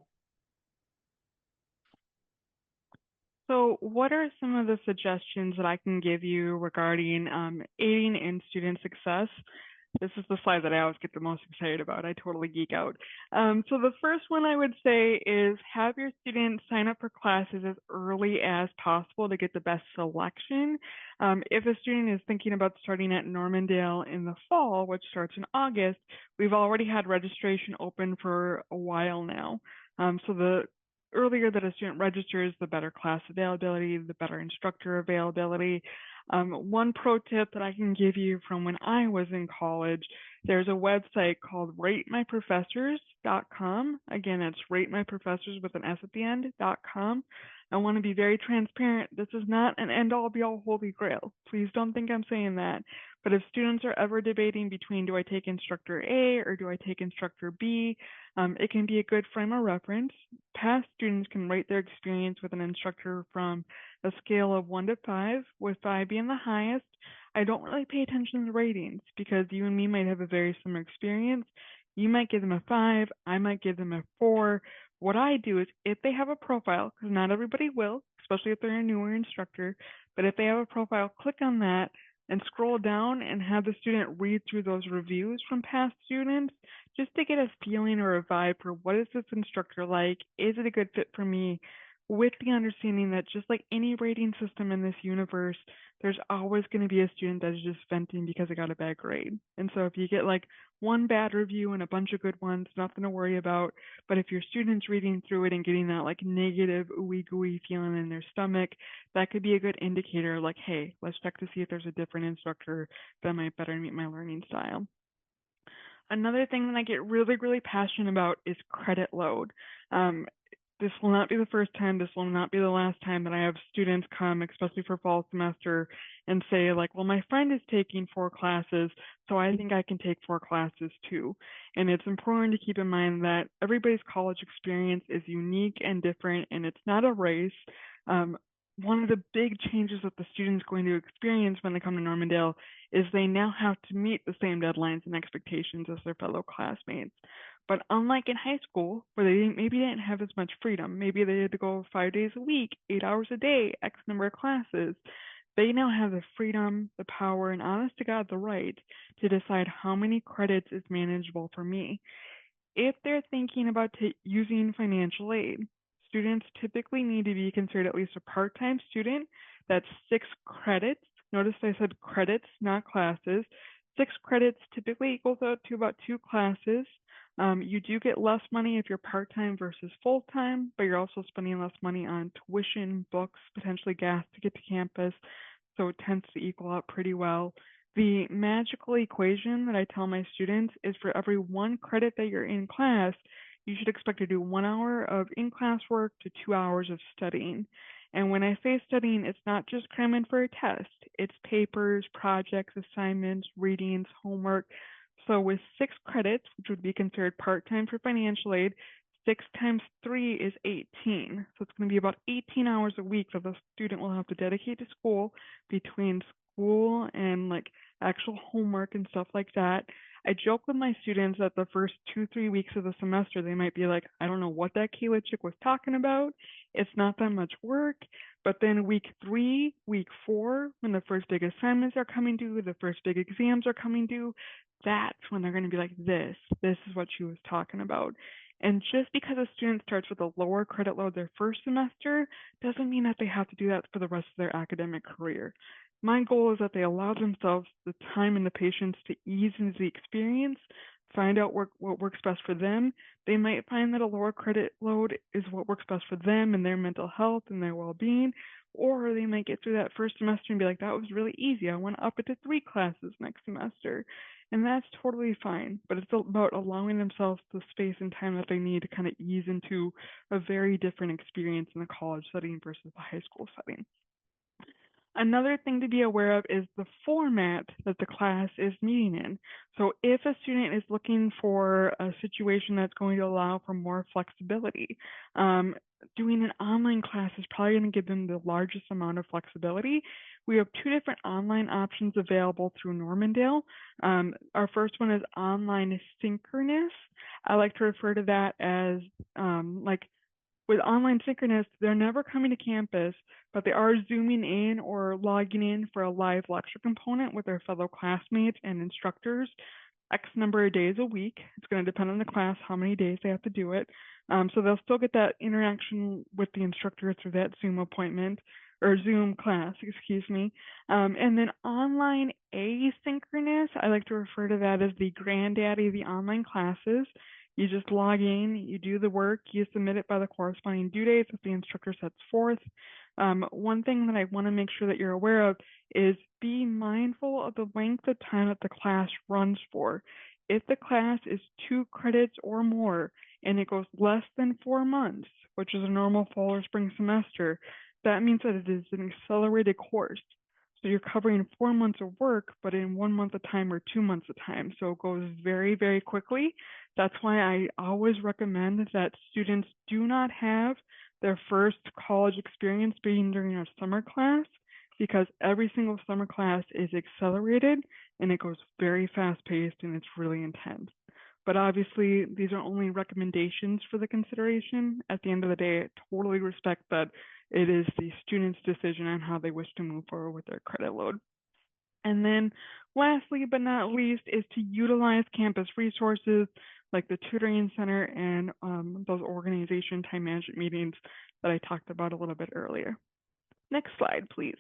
So what are some of the suggestions that I can give you regarding aiding in student success? This is the slide that I always get the most excited about. I totally geek out. So the first one I would say is have your students sign up for classes as early as possible to get the best selection. If a student is thinking about starting at Normandale in the fall, which starts in August, we've already had registration open for a while now. So the earlier that a student registers, the better class availability, the better instructor availability. One pro tip that I can give you from when I was in college there's a website called ratemyprofessors.com. Again, it's ratemyprofessors with an S at the end.com. I want to be very transparent. This is not an end-all be-all holy grail. Please don't think I'm saying that. But if students are ever debating between do I take instructor A or do I take instructor B, it can be a good frame of reference. Past students can rate their experience with an instructor from a scale of 1 to 5, with 5 being the highest. I don't really pay attention to ratings because you and me might have a very similar experience. You might give them a 5, I might give them a 4. What I do is if they have a profile, because not everybody will, especially if they're a newer instructor, but if they have a profile, click on that and scroll down and have the student read through those reviews from past students just to get a feeling or a vibe for what is this instructor like? Is it a good fit for me? With the understanding that just like any rating system in this universe, there's always going to be a student that is just venting because they got a bad grade. And so if you get like one bad review and a bunch of good ones, nothing to worry about. But if your student's reading through it and getting that like negative ooey gooey feeling in their stomach, that could be a good indicator like, hey, let's check to see if there's a different instructor that might better meet my learning style. Another thing that I get really, really passionate about is credit load. This will not be the first time, this will not be the last time that I have students come, especially for fall semester, and say like, well, my friend is taking 4 classes, so I think I can take 4 classes too. And it's important to keep in mind that everybody's college experience is unique and different, and it's not a race. One of the big changes that the student's going to experience when they come to Normandale is they now have to meet the same deadlines and expectations as their fellow classmates. But unlike in high school, where they maybe didn't have as much freedom, maybe they had to go 5 days a week, 8 hours a day, X number of classes, they now have the freedom, the power, and honest to God, the right to decide how many credits is manageable for me. If they're thinking about using financial aid, students typically need to be considered at least a part-time student. That's 6 credits. Notice I said credits, not classes. 6 credits typically equals out to about 2 classes. You do get less money if you're part-time versus full-time, but you're also spending less money on tuition, books, potentially gas to get to campus, so it tends to equal out pretty well. The magical equation that I tell my students is for every 1 credit that you're in class, you should expect to do 1 hour of in-class work to 2 hours of studying. And when I say studying, it's not just cramming for a test. It's papers, projects, assignments, readings, homework. So with 6 credits, which would be considered part-time for financial aid, 6 times 3 is 18. So it's going to be about 18 hours a week that the student will have to dedicate to school between school and like actual homework and stuff like that. I joke with my students that the first 2-3 weeks of the semester, they might be like, I don't know what that Kayla chick was talking about. It's not that much work. But then week 3, week 4, when the first big assignments are coming due, the first big exams are coming due, that's when they're going to be like, this is what she was talking about. And just because a student starts with a lower credit load their first semester doesn't mean that they have to do that for the rest of their academic career. My goal is that they allow themselves the time and the patience to ease into the experience, find out what works best for them. They might find that a lower credit load is what works best for them and their mental health and their well-being, or they might get through that first semester and be like, that was really easy. I want to up it to 3 classes next semester. And that's totally fine, but it's about allowing themselves the space and time that they need to kind of ease into a very different experience in the college setting versus the high school setting. Another thing to be aware of is the format that the class is meeting in. So if a student is looking for a situation that's going to allow for more flexibility, doing an online class is probably going to give them the largest amount of flexibility. We have 2 different online options available through Normandale. Our first one is online synchronous. I like to refer to that as with online synchronous, they're never coming to campus, but they are zooming in or logging in for a live lecture component with their fellow classmates and instructors X number of days a week. It's going to depend on the class, how many days they have to do it. So they'll still get that interaction with the instructor through that Zoom appointment or Zoom class, excuse me. And then online asynchronous, I like to refer to that as the granddaddy of the online classes. You just log in, you do the work, you submit it by the corresponding due dates that the instructor sets forth. One thing that I want to make sure that you're aware of is be mindful of the length of time that the class runs for. If the class is 2 credits or more and it goes less than 4 months, which is a normal fall or spring semester, that means that it is an accelerated course. So you're covering 4 months of work, but in 1 month at a time or 2 months at a time. So it goes very, very quickly. That's why I always recommend that students do not have their first college experience being during a summer class, because every single summer class is accelerated and it goes very fast paced and it's really intense. But obviously, these are only recommendations for the consideration. At the end of the day, I totally respect that it is the student's decision on how they wish to move forward with their credit load. And then lastly, but not least, is to utilize campus resources like the tutoring center and those organization time management meetings that I talked about a little bit earlier. Next slide, please.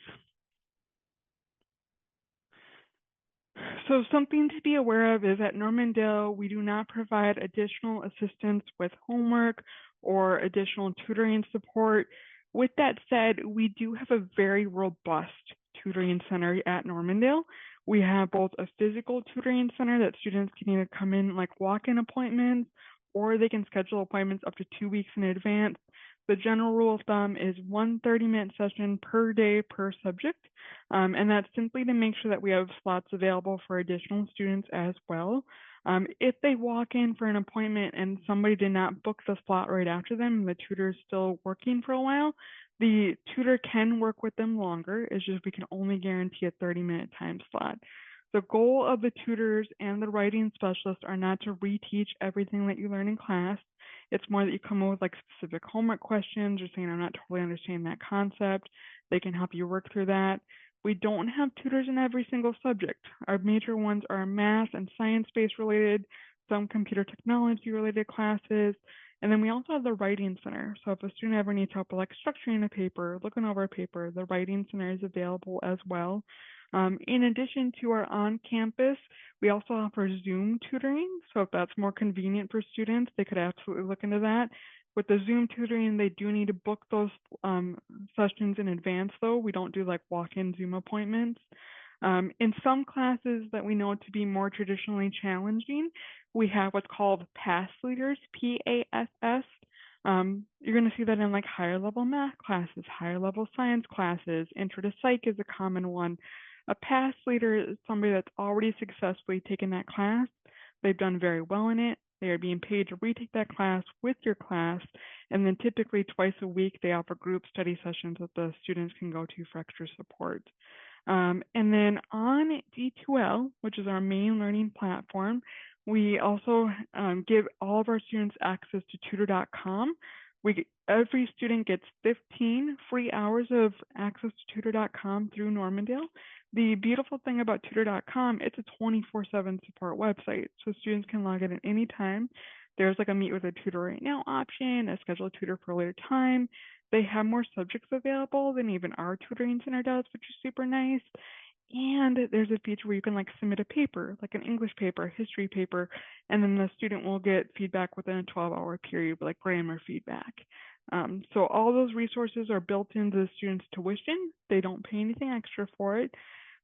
So something to be aware of is at Normandale, we do not provide additional assistance with homework or additional tutoring support. With that said, we do have a very robust tutoring center at Normandale. We have both a physical tutoring center that students can either come in like walk-in appointments, or they can schedule appointments up to 2 weeks in advance. The general rule of thumb is 1 30-minute session per day per subject. And that's simply to make sure that we have slots available for additional students as well. If they walk in for an appointment and somebody did not book the slot right after them and the tutor is still working for a while, the tutor can work with them longer. It's just we can only guarantee a 30-minute time slot. The goal of the tutors and the writing specialists are not to reteach everything that you learn in class. It's more that you come up with like specific homework questions or saying, I'm not totally understanding that concept. They can help you work through that. We don't have tutors in every single subject. Our major ones are math and science-based related, some computer technology related classes, and then we also have the writing center. So if a student ever needs help with like structuring a paper, looking over a paper, the writing center is available as well. In addition to our on-campus, we also offer Zoom tutoring. So if that's more convenient for students, they could absolutely look into that. With the Zoom tutoring, they do need to book those sessions in advance, though. We don't do like walk-in Zoom appointments. In some classes that we know to be more traditionally challenging, we have what's called PASS leaders, P-A-S-S. You're going to see that in like higher level math classes, higher level science classes. Intro to Psych is a common one. A PASS leader is somebody that's already successfully taken that class. They've done very well in it. They are being paid to retake that class with your class. And then typically twice a week, they offer group study sessions that the students can go to for extra support. And then on D2L, which is our main learning platform, we also give all of our students access to tutor.com. Every student gets 15 free hours of access to tutor.com through Normandale. The beautiful thing about tutor.com, it's a 24/7 support website, so students can log in at any time. There's like a meet with a tutor right now option, a schedule a tutor for a later time. They have more subjects available than even our tutoring center does, which is super nice. And there's a feature where you can like submit a paper, like an English paper, a history paper, and then the student will get feedback within a 12-hour period, like grammar feedback. So all those resources are built into the student's tuition. They don't pay anything extra for it.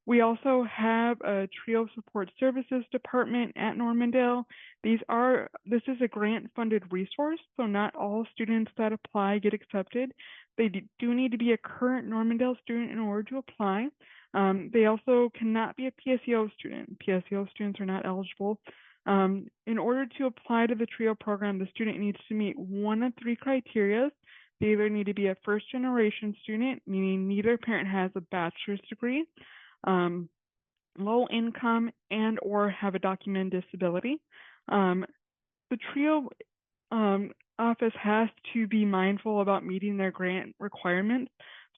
We also have a TRIO support services department at Normandale. This is a grant-funded resource, so not all students that apply get accepted. They do need to be a current Normandale student in order to apply. They also cannot be a PSEO student. PSEO students are not eligible. In order to apply to the TRIO program, the student needs to meet one of 3 criteria. They either need to be a first-generation student, meaning neither parent has a bachelor's degree, low income, and or have a documented disability. The TRIO office has to be mindful about meeting their grant requirements.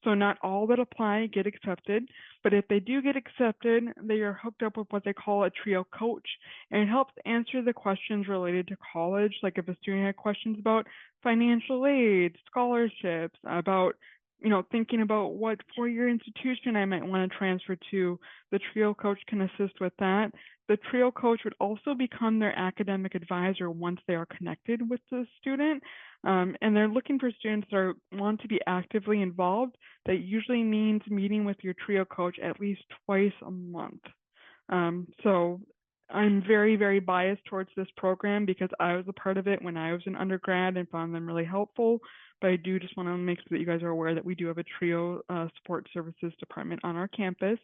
So not all that apply get accepted, but if they do get accepted, they are hooked up with what they call a TRIO coach, and it helps answer the questions related to college. Like if a student had questions about financial aid, scholarships, about thinking about what 4-year institution I might want to transfer to, the TRIO coach can assist with that. The TRIO coach would also become their academic advisor once they are connected with the student. And they're looking for students that want to be actively involved. That usually means meeting with your TRIO coach at least twice a month. So I'm very, very biased towards this program because I was a part of it when I was an undergrad and found them really helpful. But I do just want to make sure that you guys are aware that we do have a TRIO support services department on our campus.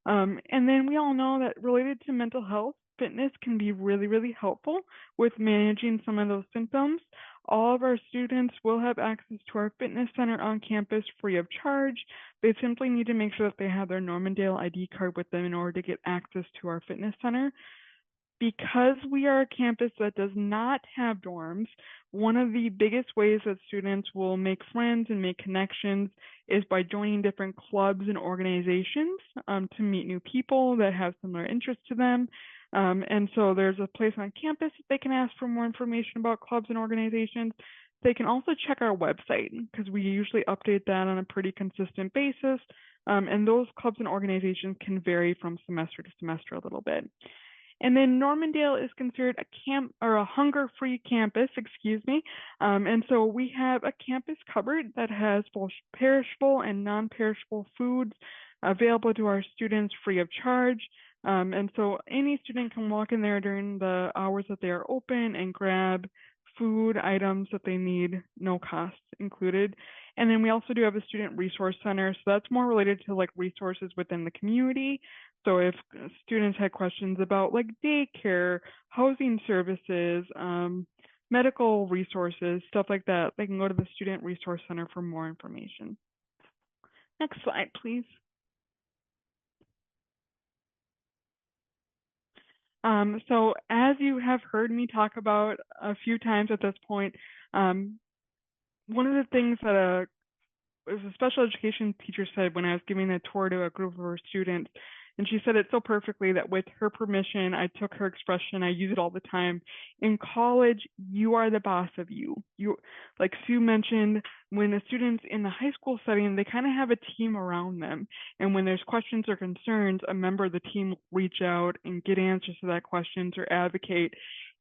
And then we all know that related to mental health, fitness can be really, really helpful with managing some of those symptoms. All of our students will have access to our fitness center on campus free of charge. They simply need to make sure that they have their Normandale ID card with them in order to get access to our fitness center. Because we are a campus that does not have dorms, one of the biggest ways that students will make friends and make connections is by joining different clubs and organizations to meet new people that have similar interests to them. And so there's a place on campus that they can ask for more information about clubs and organizations. They can also check our website because we usually update that on a pretty consistent basis. And those clubs and organizations can vary from semester to semester a little bit. And then Normandale is considered a camp or a hunger-free campus, and so we have a campus cupboard that has both perishable and non-perishable foods available to our students free of charge. And so any student can walk in there during the hours that they are open and grab food items that they need, no costs included. And then we also do have a student resource center. So that's more related to like resources within the community. So if students had questions about like daycare, housing services, medical resources, stuff like that, they can go to the Student Resource Center for more information. Next slide, please. So as you have heard me talk about a few times at this point, one of the things that a special education teacher said when I was giving a tour to a group of her students, and she said it so perfectly that with her permission, I took her expression, I use it all the time. In college, you are the boss of you. Like Sue mentioned, when the students in the high school setting, they kind of have a team around them. And when there's questions or concerns, a member of the team will reach out and get answers to that questions or advocate.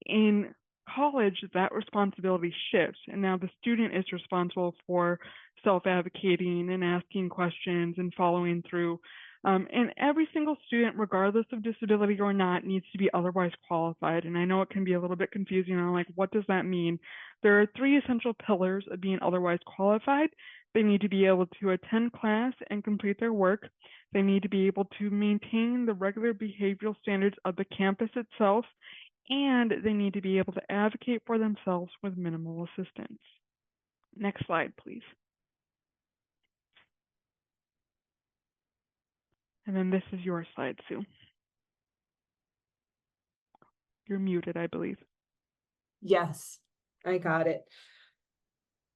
In college, that responsibility shifts. And now the student is responsible for self-advocating and asking questions and following through. And every single student, regardless of disability or not, needs to be otherwise qualified. And I know it can be a little bit confusing on like, what does that mean? There are 3 essential pillars of being otherwise qualified. They need to be able to attend class and complete their work. They need to be able to maintain the regular behavioral standards of the campus itself. And they need to be able to advocate for themselves with minimal assistance. Next slide, please. And then this is your slide, Sue. You're muted, I believe. Yes, I got it.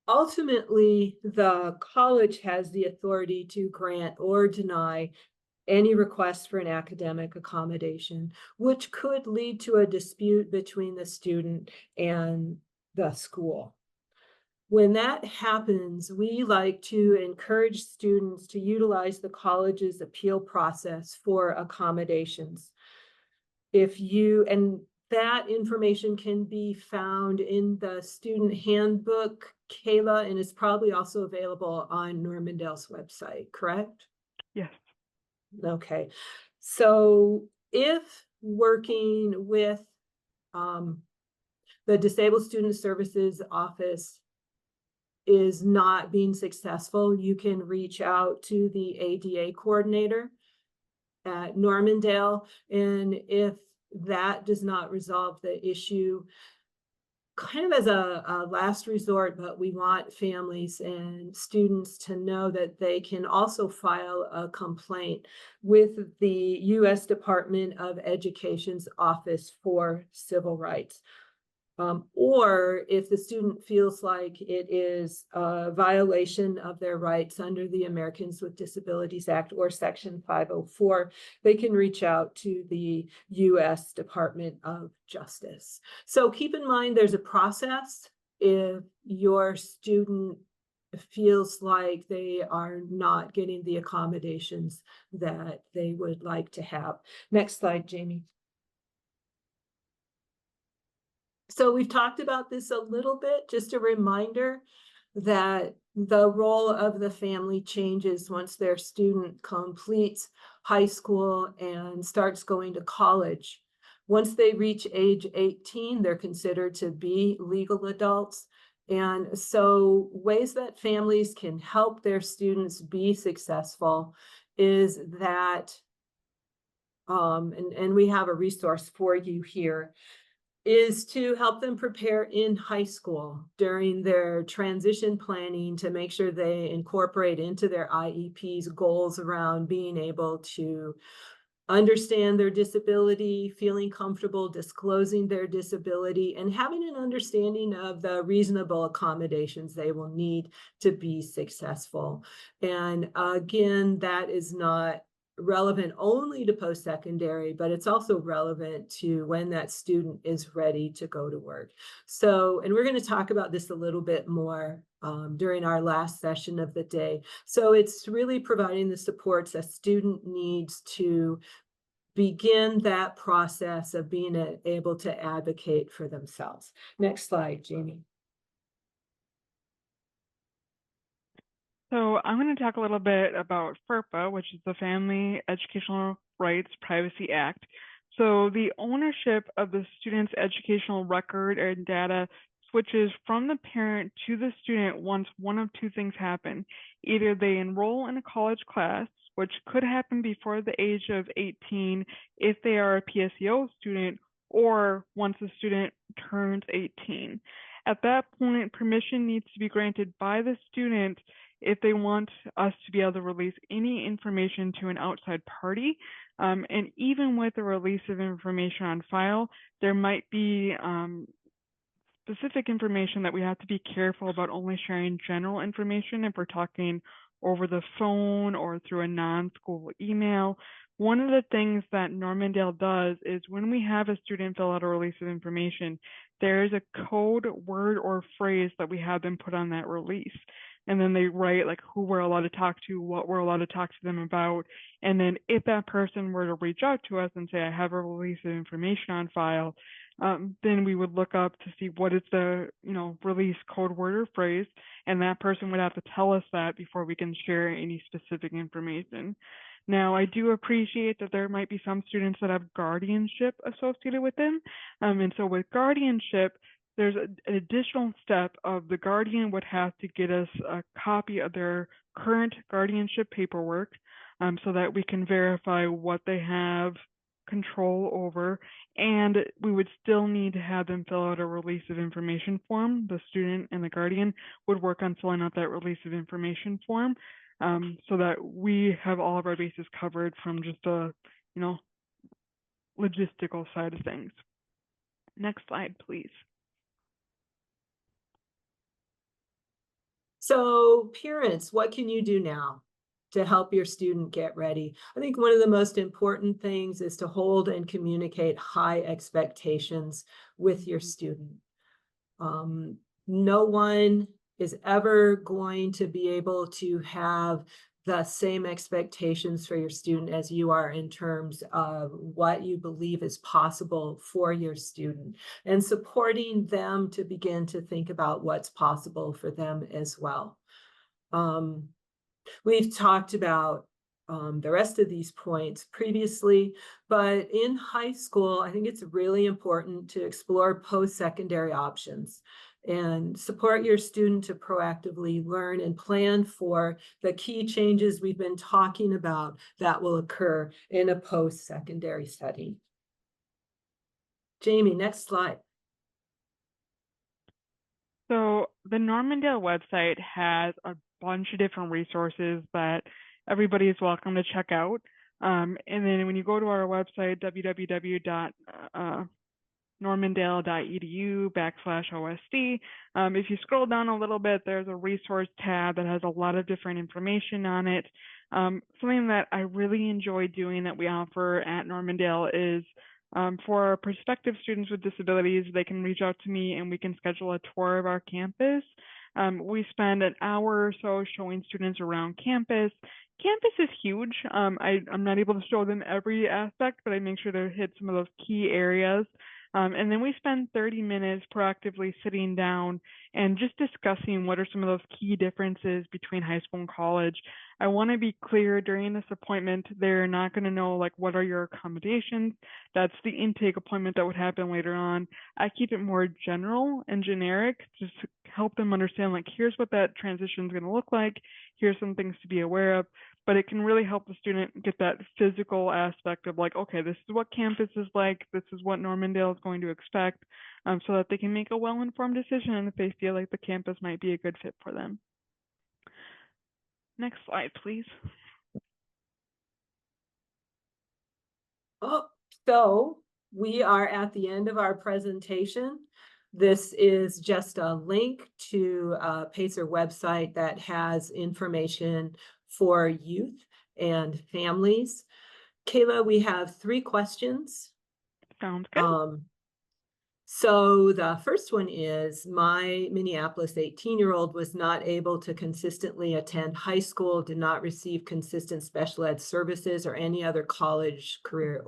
Ultimately, the college has the authority to grant or deny any request for an academic accommodation, which could lead to a dispute between the student and the school. When that happens, we like to encourage students to utilize the college's appeal process for accommodations. And that information can be found in the student handbook, Kayla, and it's probably also available on Normandale's website, correct? Yes. Okay. So if working with the Disabled Student Services Office is not being successful, you can reach out to the ADA coordinator at Normandale. And if that does not resolve the issue, kind of as a last resort, but we want families and students to know that they can also file a complaint with the U.S. Department of Education's Office for Civil Rights. Or if the student feels like it is a violation of their rights under the Americans with Disabilities Act or Section 504, they can reach out to the U.S. Department of Justice. So keep in mind there's a process if your student feels like they are not getting the accommodations that they would like to have. Next slide, Jamie. So we've talked about this a little bit, just a reminder that the role of the family changes once their student completes high school and starts going to college. Once they reach age 18, they're considered to be legal adults. And so ways that families can help their students be successful is that, and we have a resource for you here, is to help them prepare in high school during their transition planning to make sure they incorporate into their IEPs goals around being able to understand their disability, feeling comfortable disclosing their disability, and having an understanding of the reasonable accommodations they will need to be successful. And again, that is not relevant only to post-secondary, but it's also relevant to when that student is ready to go to work. So, and we're going to talk about this a little bit more during our last session of the day. So it's really providing the supports a student needs to begin that process of being able to advocate for themselves. Next slide, Jamie. So I'm going to talk a little bit about FERPA, which is the Family Educational Rights Privacy Act. So the ownership of the student's educational record and data switches from the parent to the student once one of two things happen. Either they enroll in a college class, which could happen before the age of 18 if they are a PSEO student, or once the student turns 18. At that point, permission needs to be granted by the student if they want us to be able to release any information to an outside party. And even with the release of information on file, there might be specific information that we have to be careful about only sharing general information if we're talking over the phone or through a non-school email. One of the things that Normandale does is when we have a student fill out a release of information, there is a code word or phrase that we have them put on that release. And then they write like who we're allowed to talk to, what we're allowed to talk to them about. And then if that person were to reach out to us and say, I have a release of information on file, then we would look up to see what is the release code word or phrase, and that person would have to tell us that before we can share any specific information. Now, I do appreciate that there might be some students that have guardianship associated with them. And so with guardianship, there's an additional step of the guardian would have to get us a copy of their current guardianship paperwork so that we can verify what they have control over, and we would still need to have them fill out a release of information form. The student and the guardian would work on filling out that release of information form so that we have all of our bases covered from just a logistical side of things. Next slide, please. So parents, what can you do now to help your student get ready? I think one of the most important things is to hold and communicate high expectations with your student. No one is ever going to be able to have the same expectations for your student as you are in terms of what you believe is possible for your student, and supporting them to begin to think about what's possible for them as well. We've talked about the rest of these points previously, but in high school, I think it's really important to explore post-secondary options and support your student to proactively learn and plan for the key changes we've been talking about that will occur in a post-secondary setting. Jamie, next slide. So the Normandale website has a bunch of different resources that everybody is welcome to check out. And then when you go to our website, www.normandale.edu/OSD, if you scroll down a little bit, there's a resource tab that has a lot of different information on it. Something that I really enjoy doing that we offer at Normandale is for our prospective students with disabilities, they can reach out to me and we can schedule a tour of our campus. We spend an hour or so showing students around campus. Campus is huge. I'm not able to show them every aspect, but I make sure to hit some of those key areas. And then we spend 30 minutes proactively sitting down and just discussing what are some of those key differences between high school and college. I want to be clear during this appointment, they're not going to know like what are your accommodations. That's the intake appointment that would happen later on. I keep it more general and generic, just to help them understand like here's what that transition is going to look like. Here's some things to be aware of. But it can really help the student get that physical aspect of like, okay, this is what campus is like, this is what Normandale is going to expect, so that they can make a well-informed decision and if they feel like the campus might be a good fit for them. Next slide, please. Oh, so we are at the end of our presentation. This is just a link to a Pacer website that has information for youth and families. Kayla, we have 3 questions. Sounds good. So the first one is, my Minneapolis 18-year-old was not able to consistently attend high school, did not receive consistent special ed services or any other college career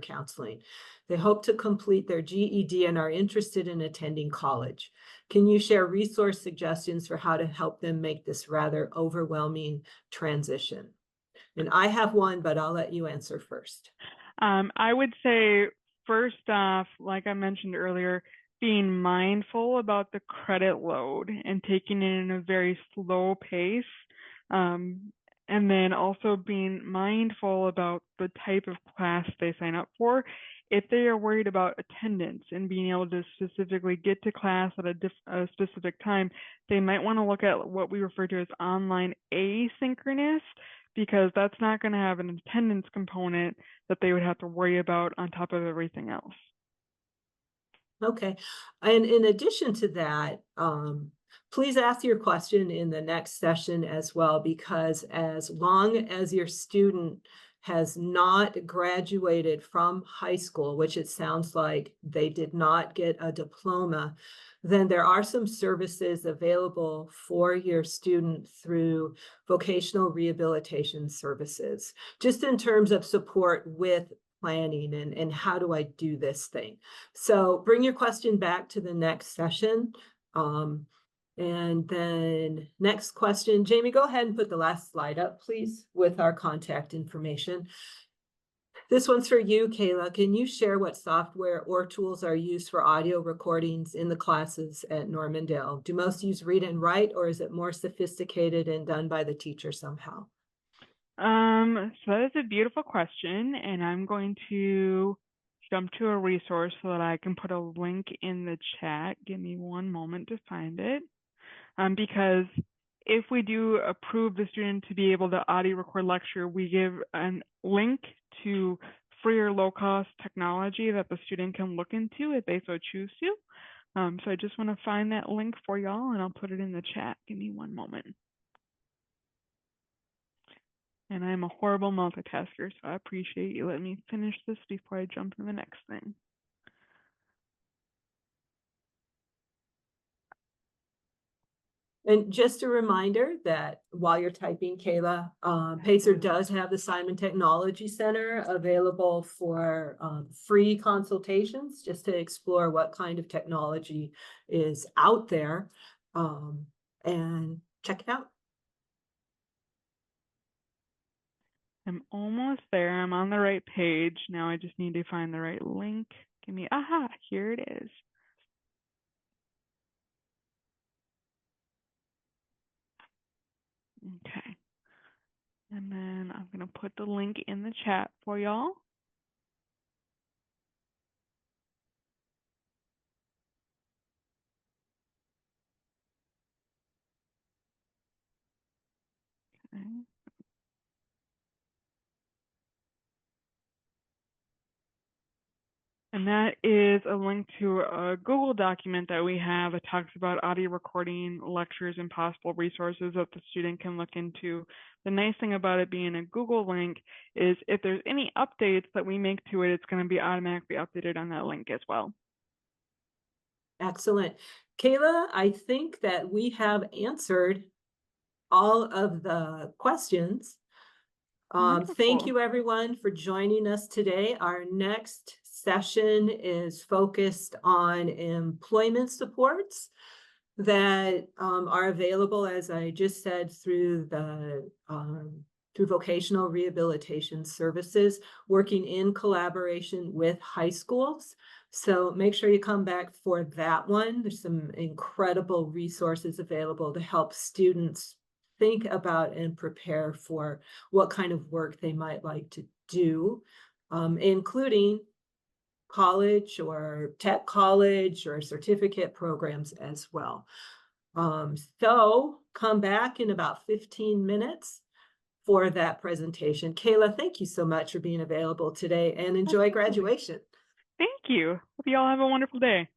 counseling. They hope to complete their GED and are interested in attending college. Can you share resource suggestions for how to help them make this rather overwhelming transition? And I have one, but I'll let you answer first. I would say, first off, like I mentioned earlier, being mindful about the credit load and taking it in a very slow pace. And then also being mindful about the type of class they sign up for. If they are worried about attendance and being able to specifically get to class at a specific time, they might want to look at what we refer to as online asynchronous, because that's not going to have an attendance component that they would have to worry about on top of everything else. Okay, and in addition to that, please ask your question in the next session as well, because as long as your student has not graduated from high school, which it sounds like they did not get a diploma, then there are some services available for your student through vocational rehabilitation services, just in terms of support with planning and how do I do this thing. So bring your question back to the next session. And then next question, Jamie, go ahead and put the last slide up, please, with our contact information. This one's for you, Kayla. Can you share what software or tools are used for audio recordings in the classes at Normandale? Do most use read and write, or is it more sophisticated and done by the teacher somehow? So that is a beautiful question, and I'm going to jump to a resource so that I can put a link in the chat. Give me one moment to find it. Because if we do approve the student to be able to audio record lecture, we give a link to free or low-cost technology that the student can look into if they so choose to. So I just want to find that link for y'all, and I'll put it in the chat. Give me one moment. And I'm a horrible multitasker, so I appreciate you letting me finish this before I jump to the next thing. And just a reminder that while you're typing, Kayla, Pacer does have the Simon Technology Center available for free consultations, just to explore what kind of technology is out there, and check it out. I'm almost there. I'm on the right page. Now I just need to find the right link. Give me, aha, here it is. Okay. And then I'm going to put the link in the chat for y'all. Okay. And that is a link to a Google document that we have that talks about audio recording lectures and possible resources that the student can look into. The nice thing about it being a Google link is if there's any updates that we make to it, it's going to be automatically updated on that link as well. Excellent. Kayla, I think that we have answered all of the questions. Thank you, everyone, for joining us today. Our next session is focused on employment supports that are available, as I just said, through vocational rehabilitation services, working in collaboration with high schools. So make sure you come back for that one. There's some incredible resources available to help students think about and prepare for what kind of work they might like to do, including college or tech college or certificate programs as well. So come back in about 15 minutes for that presentation. Kayla, thank you so much for being available today, and enjoy graduation. Thank you. Hope you all have a wonderful day.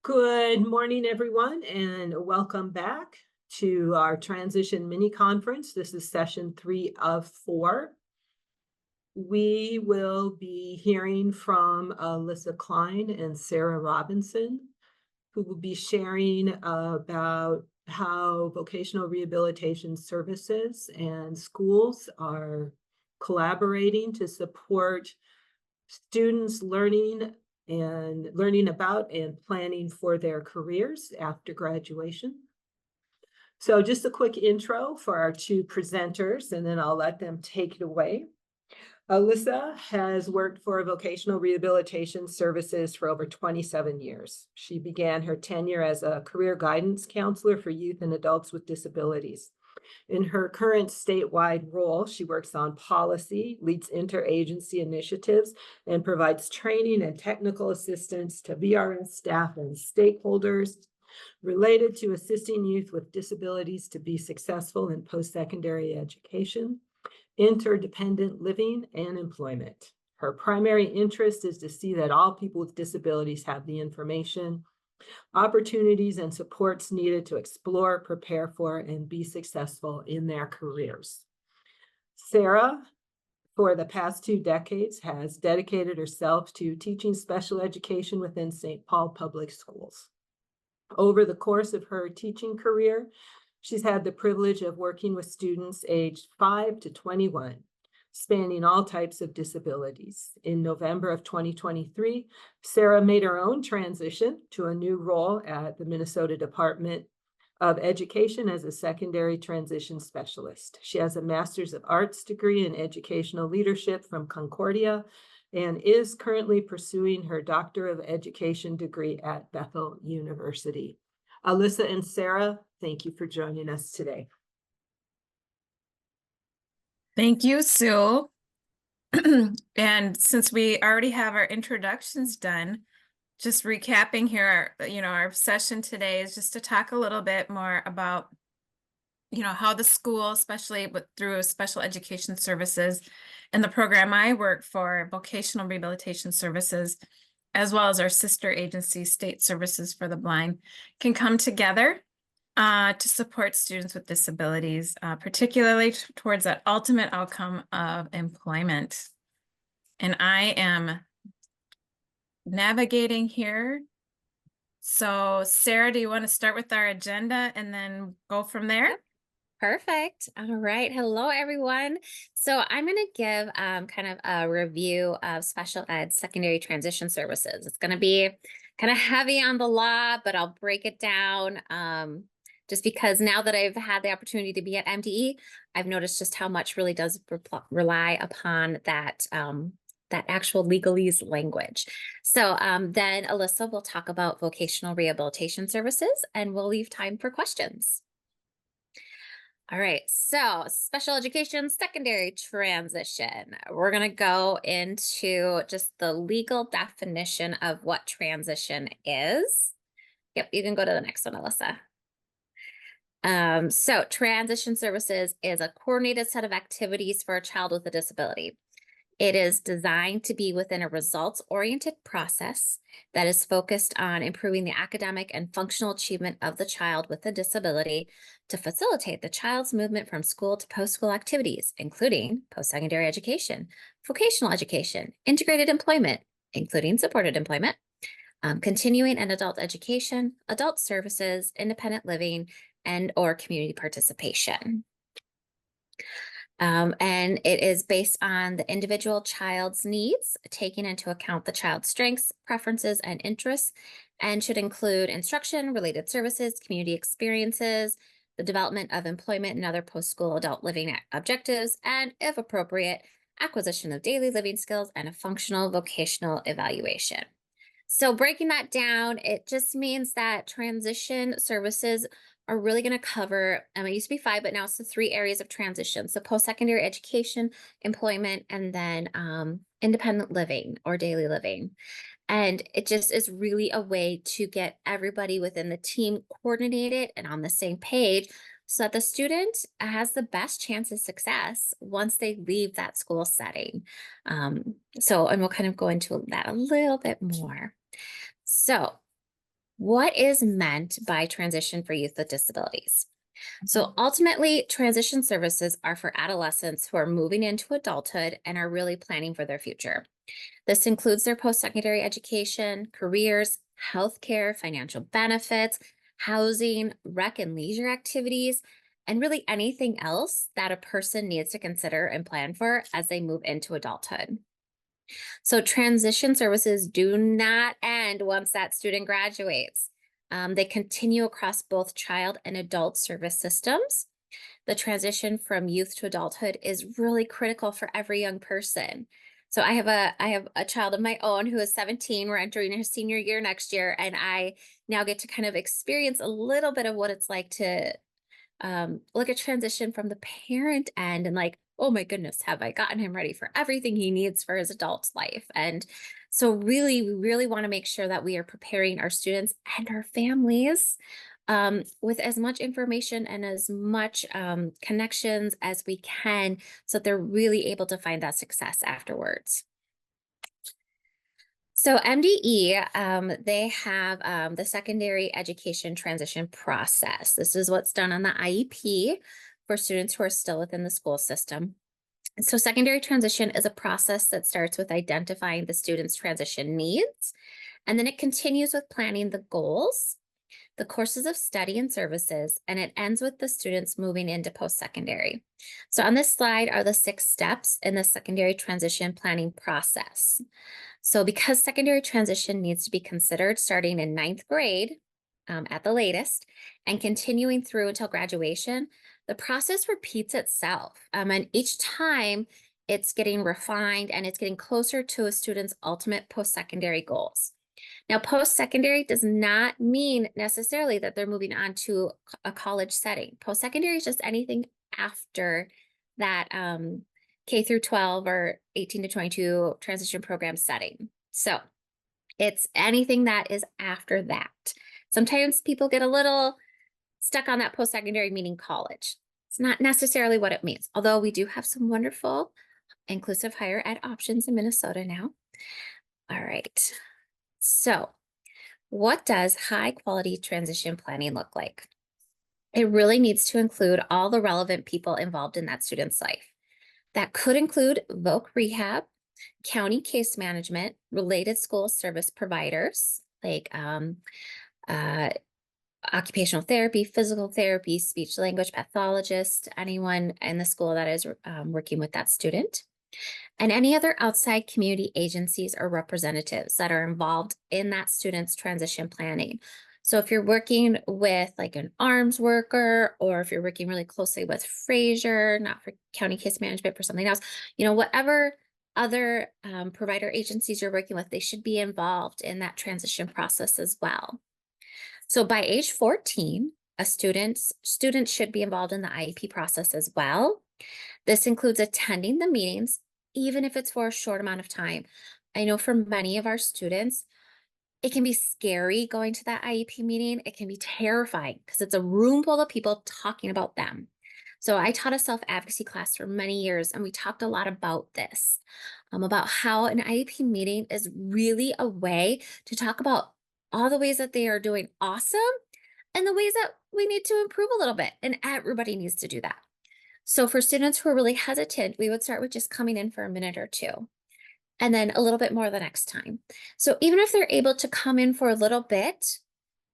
Good morning, everyone, and welcome back to our transition mini conference. This is session 3 of 4. We will be hearing from Alyssa Klein and Sarah Robinson, who will be sharing about how vocational rehabilitation services and schools are collaborating to support students learning about and planning for their careers after graduation. So just a quick intro for our 2 presenters, and then I'll let them take it away. Alyssa has worked for vocational rehabilitation services for over 27 years. She began her tenure as a career guidance counselor for youth and adults with disabilities. In her current statewide role, she works on policy, leads interagency initiatives, and provides training and technical assistance to VRS staff and stakeholders related to assisting youth with disabilities to be successful in post-secondary education, interdependent living, and employment. Her primary interest is to see that all people with disabilities have the information, opportunities, and supports needed to explore, prepare for, and be successful in their careers. Sarah, for the past 2 decades, has dedicated herself to teaching special education within St. Paul Public Schools. Over the course of her teaching career, she's had the privilege of working with students aged 5 to 21, spanning all types of disabilities. In November of 2023, Sarah made her own transition to a new role at the Minnesota Department of Education as a secondary transition specialist. She has a Master's of Arts degree in educational leadership from Concordia and is currently pursuing her Doctor of Education degree at Bethel University. Alyssa and Sarah, thank you for joining us today. Thank you, Sue. And since we already have our introductions done, just recapping here, our session today is just to talk a little bit more about, how the school, especially through special education services and the program I work for, vocational rehabilitation services, as well as our sister agency, State Services for the Blind, can come together to support students with disabilities, particularly towards that ultimate outcome of employment. And I am navigating here. So Sarah, do you want to start with our agenda and then go from there? Perfect. All right. Hello, everyone. So I'm going to give kind of a review of special ed secondary transition services. It's going to be kind of heavy on the law, but I'll break it down just because now that I've had the opportunity to be at MDE, I've noticed just how much really does rely upon that that actual legalese language. So then Alyssa will talk about vocational rehabilitation services, and we'll leave time for questions. All right, so special education secondary transition. We're going to go into just the legal definition of what transition is. Yep, you can go to the next one, Alyssa. So transition services is a coordinated set of activities for a child with a disability. It is designed to be within a results-oriented process that is focused on improving the academic and functional achievement of the child with a disability to facilitate the child's movement from school to post-school activities, including post-secondary education, vocational education, integrated employment, including supported employment, continuing and adult education, adult services, independent living, and/or community participation. And it is based on the individual child's needs, taking into account the child's strengths, preferences, and interests, and should include instruction, related services, community experiences, the development of employment and other post-school adult living objectives, and if appropriate, acquisition of daily living skills and a functional vocational evaluation. So breaking that down, it just means that transition services are really going to cover, it used to be 5, but now it's the 3 areas of transition. So post-secondary education, employment, and then independent living or daily living. And it just is really a way to get everybody within the team coordinated and on the same page so that the student has the best chance of success once they leave that school setting. And we'll kind of go into that a little bit more. So what is meant by transition for youth with disabilities? So ultimately, transition services are for adolescents who are moving into adulthood and are really planning for their future. This includes their post-secondary education, careers, healthcare, financial benefits, housing, rec and leisure activities, and really anything else that a person needs to consider and plan for as they move into adulthood. So transition services do not end once that student graduates. They continue across both child and adult service systems. The transition from youth to adulthood is really critical for every young person. So I have a child of my own who is 17. We're entering her senior year next year, and I now get to kind of experience a little bit of what it's like to look at transition from the parent end and like, oh my goodness, have I gotten him ready for everything he needs for his adult life? And so really, we really want to make sure that we are preparing our students and our families with as much information and as much connections as we can so that they're really able to find that success afterwards. So MDE, they have the secondary education transition process. This is what's done on the IEP for students who are still within the school system. And so secondary transition is a process that starts with identifying the student's transition needs, and then it continues with planning the goals, the courses of study and services, and it ends with the students moving into post-secondary. So on this slide are the 6 steps in the secondary transition planning process. So because secondary transition needs to be considered starting in 9th grade at the latest and continuing through until graduation, the process repeats itself. And each time it's getting refined and it's getting closer to a student's ultimate post-secondary goals. Now, post-secondary does not mean necessarily that they're moving on to a college setting. Post-secondary is just anything after that K through 12 or 18 to 22 transition program setting. So it's anything that is after that. Sometimes people get a little stuck on that post-secondary meaning college. It's not necessarily what it means, although we do have some wonderful inclusive higher ed options in Minnesota now. All right. So what does high quality transition planning look like? It really needs to include all the relevant people involved in that student's life. That could include voc rehab, county case management, related school service providers like occupational therapy, physical therapy, speech language pathologist, anyone in the school that is working with that student, and any other outside community agencies or representatives that are involved in that student's transition planning. So if you're working with like an arms worker, or if you're working really closely with Fraser, not for county case management, for something else, you know, whatever other provider agencies you're working with, they should be involved in that transition process as well. So by age 14, a student should be involved in the IEP process as well. This includes attending the meetings, even if it's for a short amount of time. I know for many of our students, it can be scary going to that IEP meeting. It can be terrifying because it's a room full of people talking about them. So I taught a self-advocacy class for many years, and we talked a lot about this, about how an IEP meeting is really a way to talk about all the ways that they are doing awesome and the ways that we need to improve a little bit. And everybody needs to do that. So for students who are really hesitant, we would start with just coming in for a minute or two, and then a little bit more the next time. So even if they're able to come in for a little bit,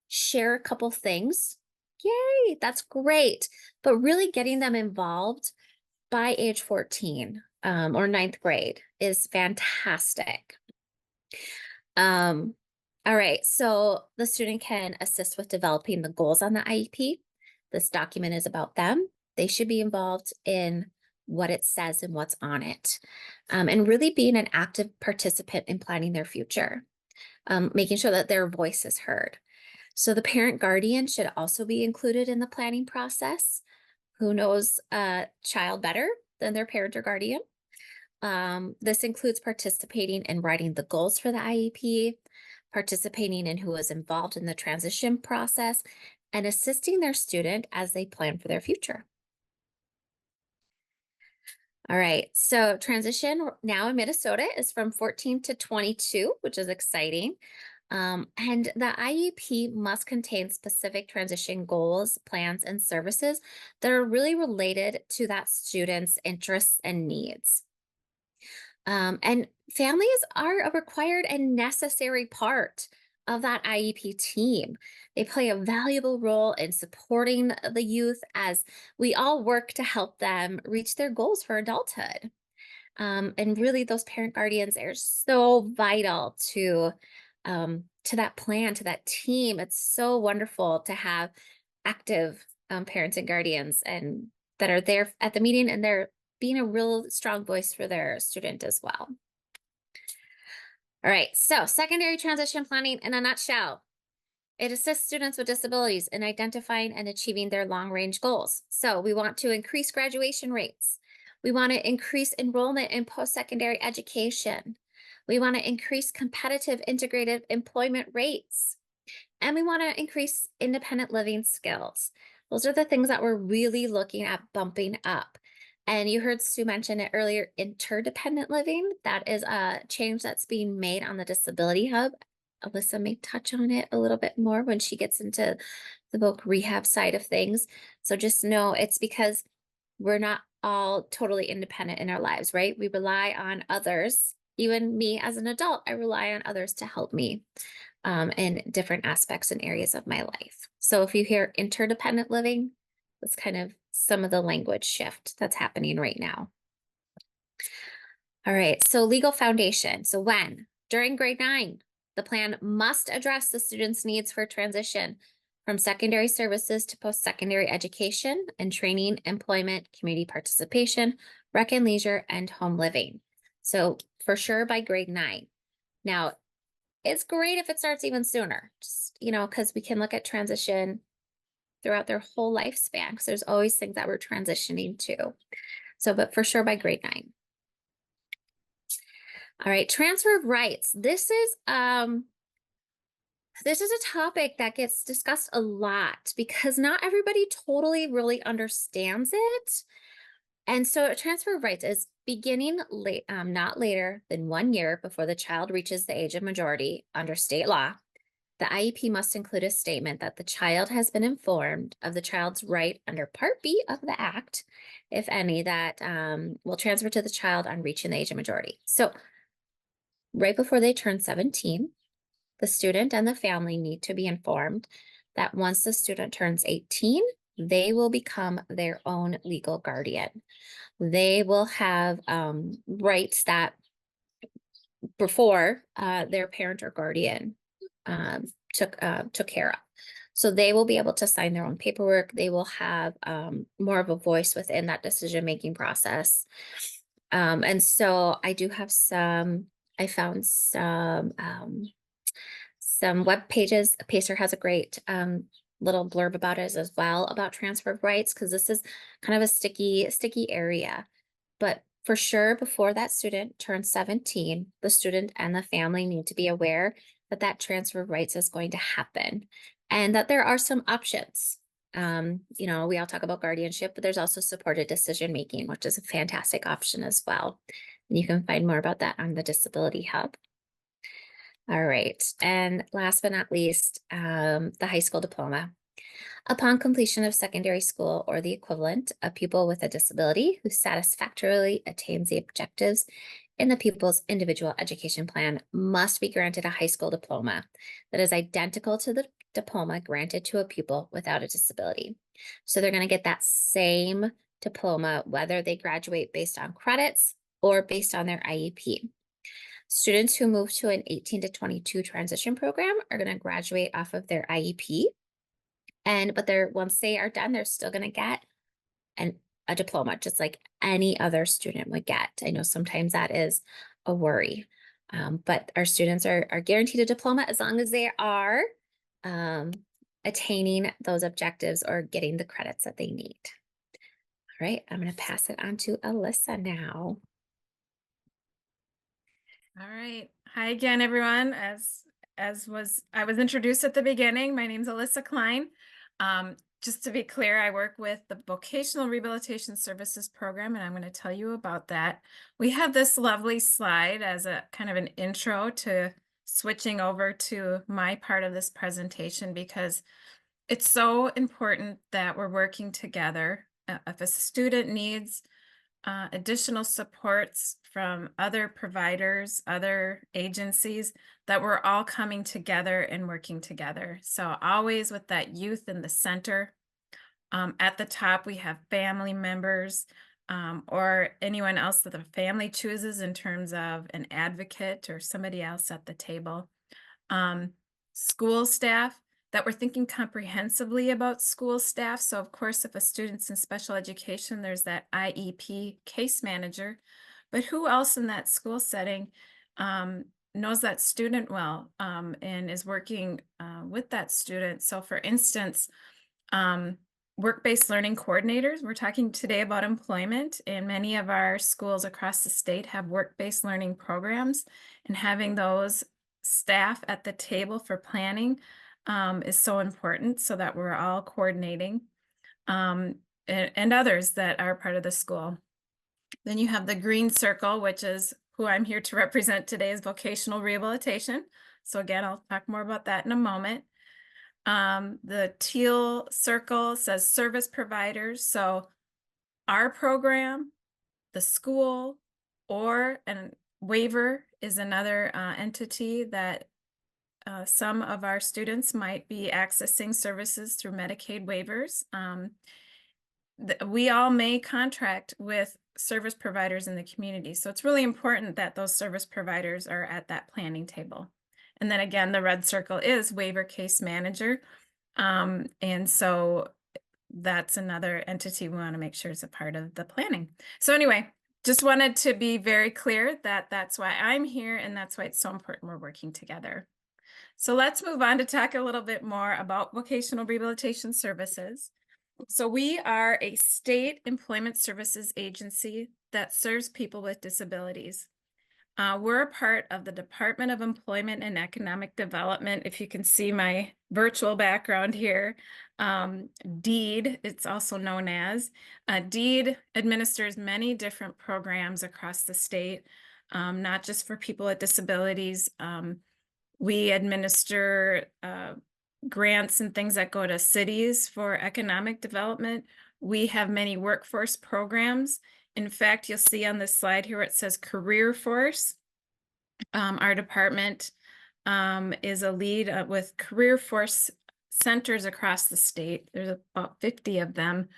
share a couple things, yay, that's great. But really getting them involved by age 14 or ninth grade is fantastic. All right, so the student can assist with developing the goals on the IEP. This document is about them. They should be involved in what it says and what's on it, and really being an active participant in planning their future, making sure that their voice is heard. So the parent guardian should also be included in the planning process. Who knows a child better than their parent or guardian? This includes participating in writing the goals for the IEP, participating in who is involved in the transition process, and assisting their student as they plan for their future. All right, so transition now in Minnesota is from 14 to 22, which is exciting. And the IEP must contain specific transition goals, plans, and services that are really related to that student's interests and needs. And families are a required and necessary part of that IEP team. They play a valuable role in supporting the youth as we all work to help them reach their goals for adulthood. And really, those parent guardians are so vital to that plan, to that team. It's so wonderful to have active parents and guardians and that are there at the meeting, and they're being a real strong voice for their student as well. All right, so secondary transition planning in a nutshell. It assists students with disabilities in identifying and achieving their long-range goals. So we want to increase graduation rates. We want to increase enrollment in post-secondary education. We want to increase competitive integrated employment rates. And we want to increase independent living skills. Those are the things that we're really looking at bumping up. And you heard Sue mention it earlier, interdependent living. That is a change that's being made on the Disability Hub. Alyssa may touch on it a little bit more when she gets into the voc rehab side of things. So just know it's because we're not all totally independent in our lives, right? We rely on others. Even me as an adult, I rely on others to help me in different aspects and areas of my life. So if you hear interdependent living, that's kind of some of the language shift that's happening right now. All right, so legal foundation. So when? During grade 9, the plan must address the student's needs for transition from secondary services to post-secondary education and training, employment, community participation, rec and leisure, and home living. So for sure by grade 9. Now, it's great if it starts even sooner, just, because we can look at transition throughout their whole lifespan, because there's always things that we're transitioning to. So, but for sure by grade 9. All right, transfer of rights. This is a topic that gets discussed a lot because not everybody totally really understands it. And so a transfer of rights is beginning late, not later than 1 year before the child reaches the age of majority under state law. The IEP must include a statement that the child has been informed of the child's right under Part B of the Act, if any, that will transfer to the child on reaching the age of majority. So right before they turn 17, the student and the family need to be informed that once the student turns 18, they will become their own legal guardian. They will have rights that before their parent or guardian took care of. So they will be able to sign their own paperwork. They will have more of a voice within that decision-making process. And so I do have I found some web pages. Pacer has a great little blurb about it as well, about transfer of rights, because this is kind of a sticky area. But for sure, before that student turns 17, the student and the family need to be aware that that transfer of rights is going to happen and that there are some options. We all talk about guardianship, but there's also supported decision-making, which is a fantastic option as well. And you can find more about that on the Disability Hub. All right, and last but not least, the high school diploma. Upon completion of secondary school or the equivalent, a pupil with a disability who satisfactorily attains the objectives in the pupil's individual education plan must be granted a high school diploma that is identical to the diploma granted to a pupil without a disability. So they're going to get that same diploma, whether they graduate based on credits or based on their IEP. Students who move to an 18 to 22 transition program are going to graduate off of their IEP. But once they are done, they're still going to get a diploma, just like any other student would get. I know sometimes that is a worry, but our students are guaranteed a diploma as long as they are attaining those objectives or getting the credits that they need. All right, I'm going to pass it on to Alyssa now. All right. Hi again, everyone. I was introduced at the beginning, my name's Alyssa Klein. Just to be clear, I work with the Vocational Rehabilitation Services Program, and I'm going to tell you about that. We have this lovely slide as a kind of an intro to switching over to my part of this presentation, because it's so important that we're working together. If a student needs additional supports from other providers, other agencies, that we're all coming together and working together. So always with that youth in the center. At the top, we have family members or anyone else that the family chooses in terms of an advocate or somebody else at the table. School staff, that we're thinking comprehensively about school staff. So of course, if a student's in special education, there's that IEP case manager, but who else in that school setting knows that student well and is working with that student? So for instance, work-based learning coordinators, we're talking today about employment, and many of our schools across the state have work-based learning programs, and having those staff at the table for planning is so important, so that we're all coordinating, and others that are part of the school. Then you have the green circle, which is who I'm here to represent today, is vocational rehabilitation. So again, I'll talk more about that in a moment. The teal circle says service providers. So our program, the school, or a waiver is another entity that some of our students might be accessing services through Medicaid waivers. We all may contract with service providers in the community. So it's really important that those service providers are at that planning table. And then again, the red circle is waiver case manager. And so that's another entity we want to make sure is a part of the planning. So anyway, just wanted to be very clear that that's why I'm here, and that's why it's so important we're working together. So let's move on to talk a little bit more about vocational rehabilitation services. So we are a state employment services agency that serves people with disabilities. We're a part of the Department of Employment and Economic Development. If you can see my virtual background here, DEED, it's also known as. DEED administers many different programs across the state, not just for people with disabilities. We administer grants and things that go to cities for economic development. We have many workforce programs. In fact, you'll see on this slide here, it says Career Force. Our department is a lead with Career Force centers across the state. There's about 50 of them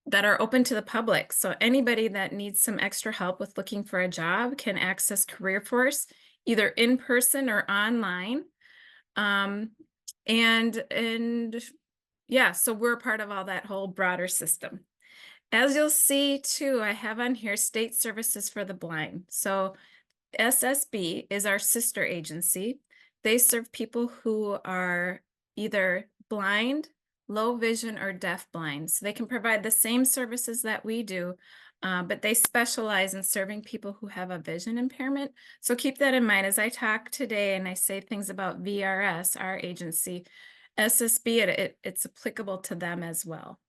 that are open to the public. So anybody that needs some extra help with looking for a job can access Career Force either in person or online. Yeah, so we're part of all that whole broader system. As you'll see too, I have on here State Services for the Blind. So SSB is our sister agency. They serve people who are either blind, low vision, or deaf blind. So they can provide the same services that we do, but they specialize in serving people who have a vision impairment. So keep that in mind as I talk today and I say things about VRS, our agency. SSB, it's applicable to them as well.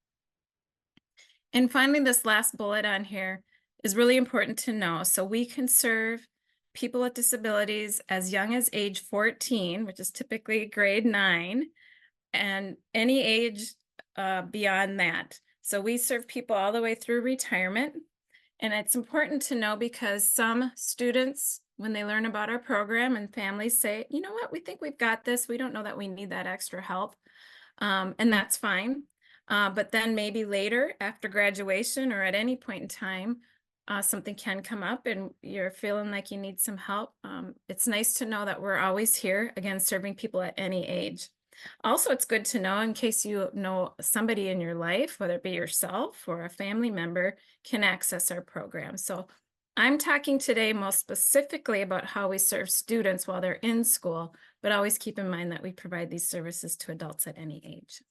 And finally, this last bullet on here is really important to know. So we can serve people with disabilities as young as age 14, which is typically grade 9, and any age beyond that. So we serve people all the way through retirement. And it's important to know because some students, when they learn about our program and families say, you know what, we think we've got this. We don't know that we need that extra help. And that's fine. But then maybe later after graduation or at any point in time, something can come up and you're feeling like you need some help. It's nice to know that we're always here, again, serving people at any age. Also, it's good to know in case you know somebody in your life, whether it be yourself or a family member, can access our program. So I'm talking today most specifically about how we serve students while they're in school, but always keep in mind that we provide these services to adults at any age.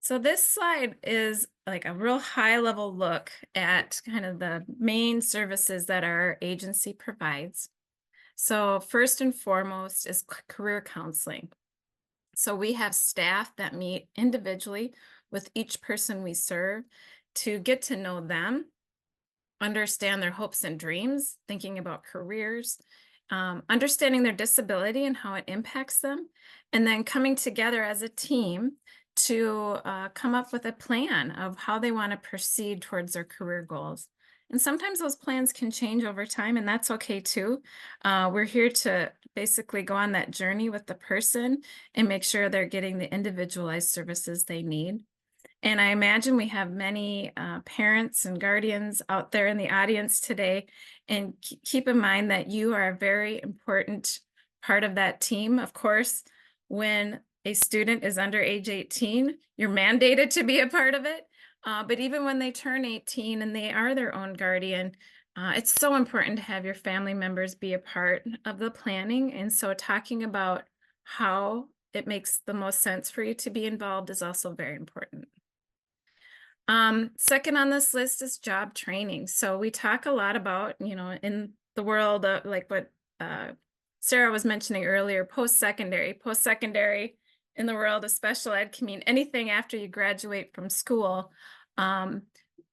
So this slide is like a real high level look at kind of the main services that our agency provides. So first and foremost is career counseling. So we have staff that meet individually with each person we serve to get to know them, understand their hopes and dreams, thinking about careers, understanding their disability and how it impacts them, and then coming together as a team to come up with a plan of how they want to proceed towards their career goals. And sometimes those plans can change over time, and that's okay too. We're here to basically go on that journey with the person and make sure they're getting the individualized services they need. And I imagine we have many parents and guardians out there in the audience today. And keep in mind that you are a very important part of that team. Of course, when a student is under age 18, you're mandated to be a part of it. But even when they turn 18 and they are their own guardian, it's so important to have your family members be a part of the planning. And so talking about how it makes the most sense for you to be involved is also very important. Second on this list is job training. So we talk a lot about, you know, in the world of like what Sarah was mentioning earlier, post-secondary. Post-secondary in the world of special ed can mean anything after you graduate from school.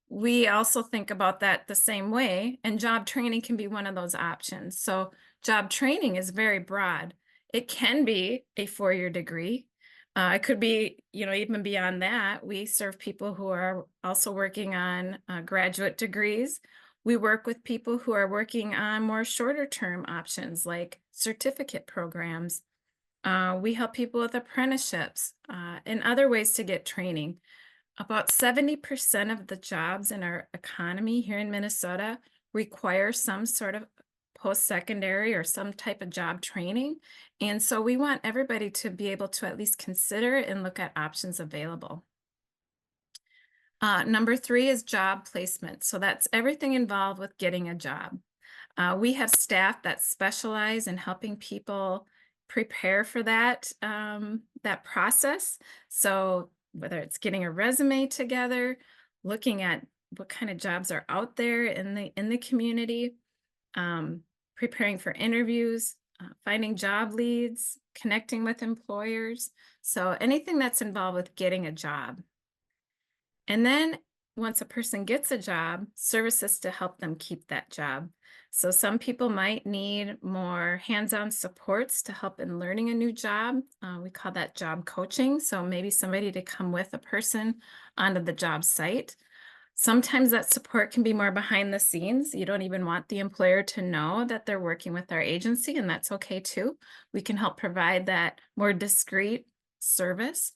We also think about that the same way, and job training can be one of those options. So job training is very broad. It can be a 4-year degree. It could be, you know, even beyond that. We serve people who are also working on graduate degrees. We work with people who are working on more shorter term options like certificate programs. We help people with apprenticeships and other ways to get training. About 70% of the jobs in our economy here in Minnesota require some sort of post-secondary or some type of job training. And so we want everybody to be able to at least consider and look at options available. Number 3 is job placement. So that's everything involved with getting a job. We have staff that specialize in helping people prepare for that, that process. So whether it's getting a resume together, looking at what kind of jobs are out there in the community, preparing for interviews, finding job leads, connecting with employers. So anything that's involved with getting a job. And then once a person gets a job, services to help them keep that job. So some people might need more hands-on supports to help in learning a new job. We call that job coaching. So maybe somebody to come with a person onto the job site. Sometimes that support can be more behind the scenes. You don't even want the employer to know that they're working with our agency, and that's okay too. We can help provide that more discreet service.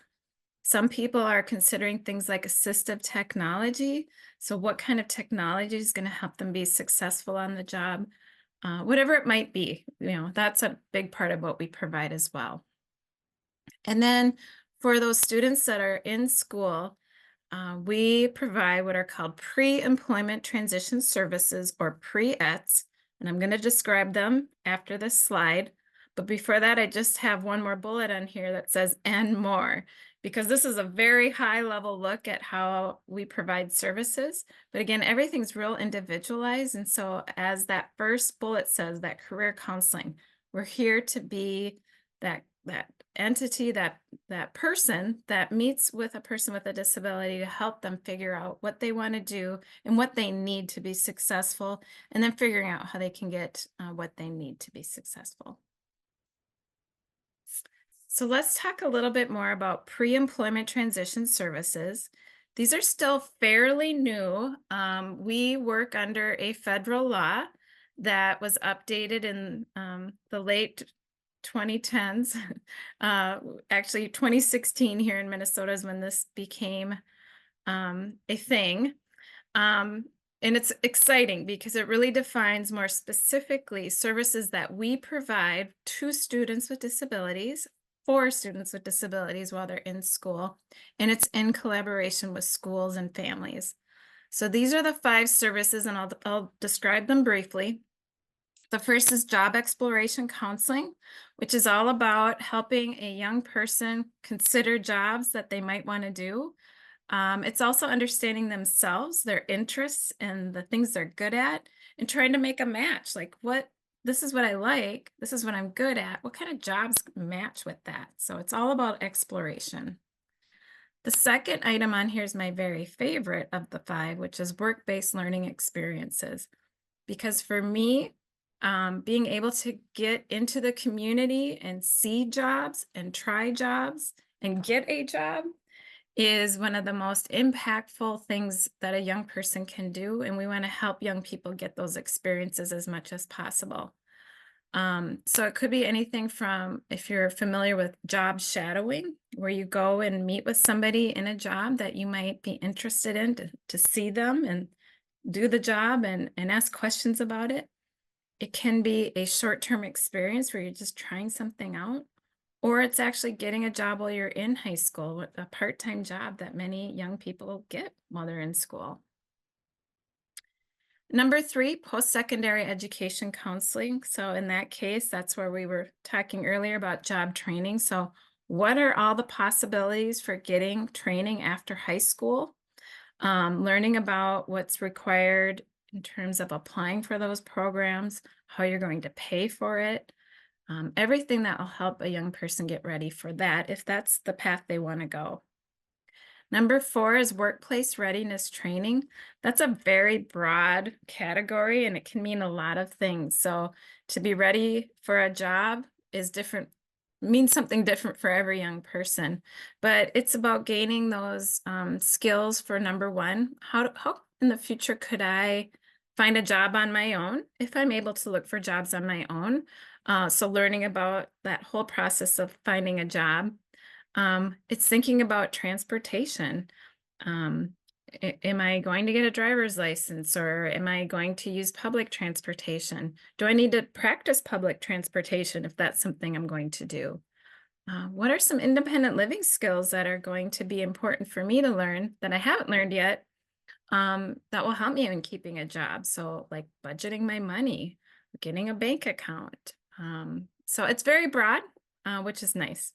Some people are considering things like assistive technology. So what kind of technology is going to help them be successful on the job? Whatever it might be, you know, that's a big part of what we provide as well. And then for those students that are in school, we provide what are called pre-employment transition services, or pre-ETS, and I'm going to describe them after this slide. But before that, I just have one more bullet on here that says "and more," because this is a very high level look at how we provide services. But again, everything's real individualized. And so as that first bullet says, that career counseling, we're here to be that entity, that person that meets with a person with a disability to help them figure out what they want to do and what they need to be successful, and then figuring out how they can get what they need to be successful. So let's talk a little bit more about pre-employment transition services. These are still fairly new. We work under a federal law that was updated in the late 2010s. Actually, 2016 here in Minnesota is when this became a thing. And it's exciting because it really defines more specifically services that we provide to students with disabilities, for students with disabilities while they're in school. And it's in collaboration with schools and families. So these are the 5 services, and I'll describe them briefly. The first is job exploration counseling, which is all about helping a young person consider jobs that they might want to do. It's also understanding themselves, their interests, and the things they're good at, and trying to make a match. Like, this is what I like, this is what I'm good at. What kind of jobs match with that? So it's all about exploration. The second item on here is my very favorite of the 5, which is work-based learning experiences. Because for me, being able to get into the community and see jobs and try jobs and get a job is one of the most impactful things that a young person can do. And we want to help young people get those experiences as much as possible. So it could be anything from, if you're familiar with job shadowing, where you go and meet with somebody in a job that you might be interested in to see them and do the job and ask questions about it. It can be a short-term experience where you're just trying something out, or it's actually getting a job while you're in high school, a part-time job that many young people get while they're in school. Number 3, post-secondary education counseling. So in that case, that's where we were talking earlier about job training. So what are all the possibilities for getting training after high school? Learning about what's required in terms of applying for those programs, how you're going to pay for it, everything that will help a young person get ready for that if that's the path they want to go. Number 4 is workplace readiness training. That's a very broad category and it can mean a lot of things. So to be ready for a job is different, means something different for every young person, but it's about gaining those skills for number 1. How in the future could I find a job on my own if I'm able to look for jobs on my own? So learning about that whole process of finding a job. It's thinking about transportation. Am I going to get a driver's license, or am I going to use public transportation? Do I need to practice public transportation if that's something I'm going to do? What are some independent living skills that are going to be important for me to learn that I haven't learned yet, that will help me in keeping a job? So like budgeting my money, getting a bank account. So it's very broad, which is nice.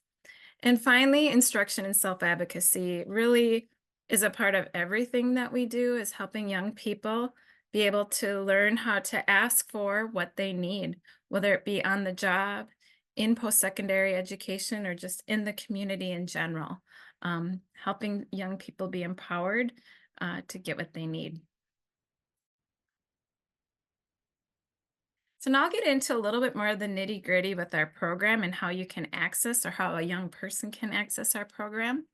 And finally, instruction and self-advocacy really is a part of everything that we do, is helping young people be able to learn how to ask for what they need, whether it be on the job, in post-secondary education, or just in the community in general, helping young people be empowered to get what they need. So now I'll get into a little bit more of the nitty-gritty with our program and how you can access, or how a young person can access our program.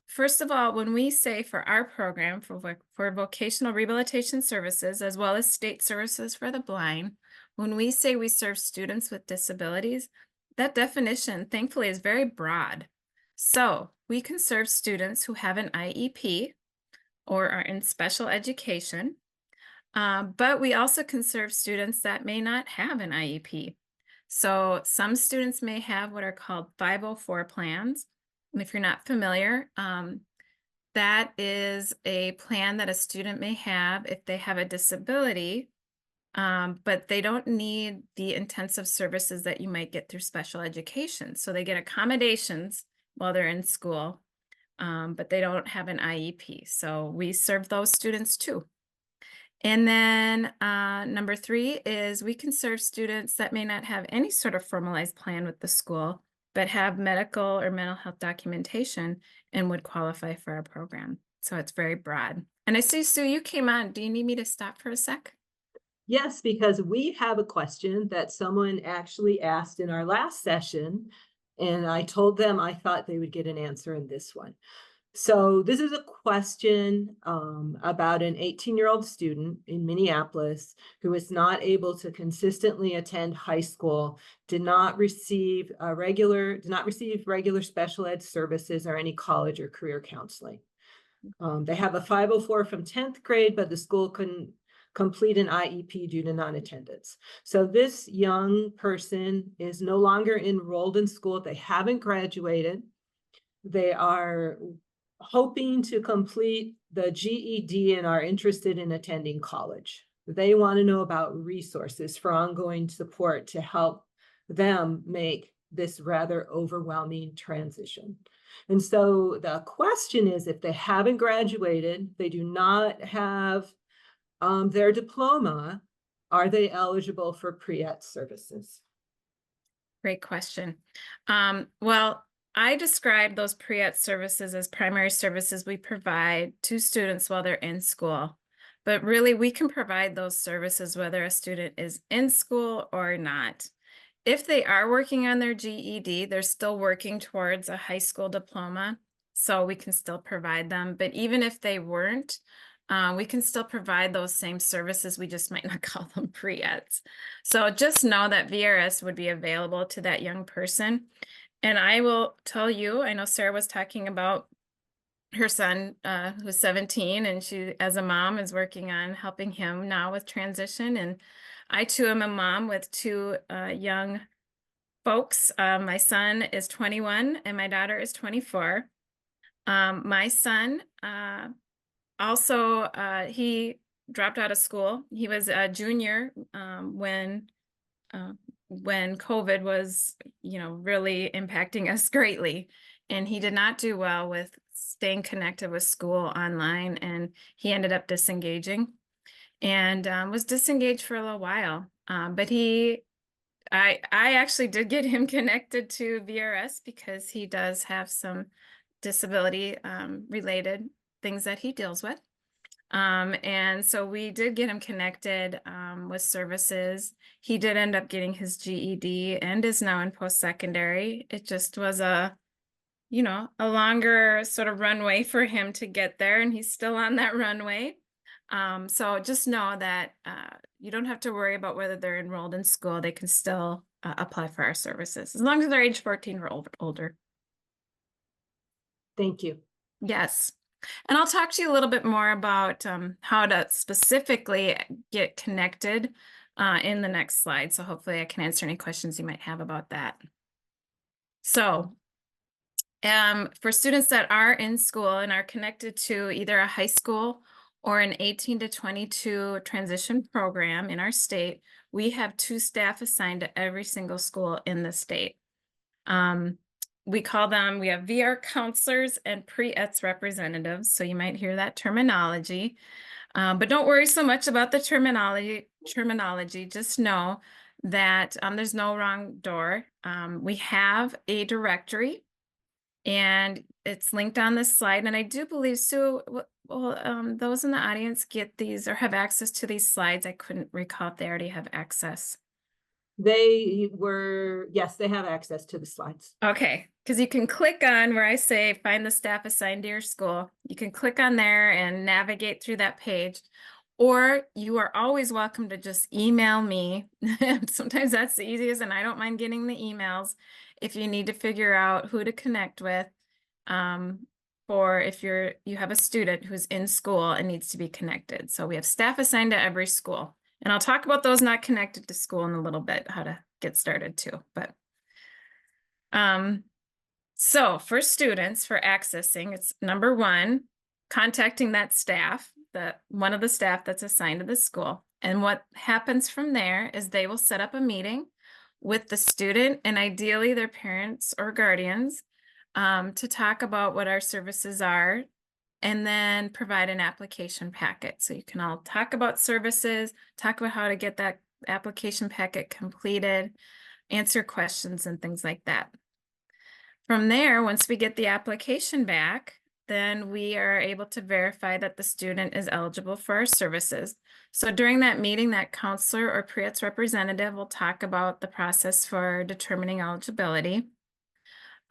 First of all, when we say for our program, for vocational rehabilitation services, as well as state services for the blind, when we say we serve students with disabilities, that definition, thankfully, is very broad. So we can serve students who have an IEP or are in special education, but we also can serve students that may not have an IEP. So some students may have what are called 504 plans. And if you're not familiar, that is a plan that a student may have if they have a disability, but they don't need the intensive services that you might get through special education. So they get accommodations while they're in school, but they don't have an IEP. So we serve those students too. And then number 3 is we can serve students that may not have any sort of formalized plan with the school, but have medical or mental health documentation and would qualify for our program. So it's very broad. And I see, Sue, you came on. Do you need me to stop for a sec? Yes, because we have a question that someone actually asked in our last session, and I told them I thought they would get an answer in this one. So this is a question about an 18-year-old student in Minneapolis who is not able to consistently attend high school, did not receive regular special ed services or any college or career counseling. They have a 504 from 10th grade, but the school couldn't complete an IEP due to non-attendance. So this young person is no longer enrolled in school. They haven't graduated. They are hoping to complete the GED and are interested in attending college. They want to know about resources for ongoing support to help them make this rather overwhelming transition. And so the question is, if they haven't graduated, they do not have their diploma, are they eligible for pre-ed services? Great question. Well, I describe those pre-ed services as primary services we provide to students while they're in school. But really, we can provide those services whether a student is in school or not. If they are working on their GED, they're still working towards a high school diploma, so we can still provide them. But even if they weren't, we can still provide those same services. We just might not call them pre-eds. So just know that VRS would be available to that young person. And I will tell you, I know Sarah was talking about her son who's 17, and she, as a mom, is working on helping him now with transition. And I too am a mom with two young folks. My son is 21 and my daughter is 24. My son also, he dropped out of school. He was a junior when COVID was, really impacting us greatly. And he did not do well with staying connected with school online, and he ended up disengaging and was disengaged for a little while. But I actually did get him connected to VRS because he does have some disability related things that he deals with. And so we did get him connected with services. He did end up getting his GED and is now in post-secondary. It just was a longer sort of runway for him to get there, and he's still on that runway. So just know that you don't have to worry about whether they're enrolled in school. They can still apply for our services as long as they're age 14 or older. Thank you. Yes. And I'll talk to you a little bit more about how to specifically get connected in the next slide. So hopefully I can answer any questions you might have about that. So for students that are in school and are connected to either a high school or an 18 to 22 transition program in our state, we have 2 staff assigned to every single school in the state. We have VR counselors and pre-ETS representatives, so you might hear that terminology. But don't worry so much about the terminology. Just know that there's no wrong door. We have a directory, and it's linked on this slide. And I do believe, Sue, those in the audience get these or have access to these slides. I couldn't recall if they already have access. Yes, they have access to the slides. Okay, because you can click on where I say find the staff assigned to your school. You can click on there and navigate through that page, or you are always welcome to just email me. Sometimes that's the easiest, and I don't mind getting the emails if you need to figure out who to connect with, or if you have a student who's in school and needs to be connected. So we have staff assigned to every school. And I'll talk about those not connected to school in a little bit, how to get started too. But so for students, for accessing, it's number 1, contacting that staff, one of the staff that's assigned to the school. And what happens from there is they will set up a meeting with the student and ideally their parents or guardians to talk about what our services are, and then provide an application packet. So you can all talk about services, talk about how to get that application packet completed, answer questions and things like that. From there, once we get the application back, then we are able to verify that the student is eligible for our services. So during that meeting, that counselor or pre-ETS representative will talk about the process for determining eligibility.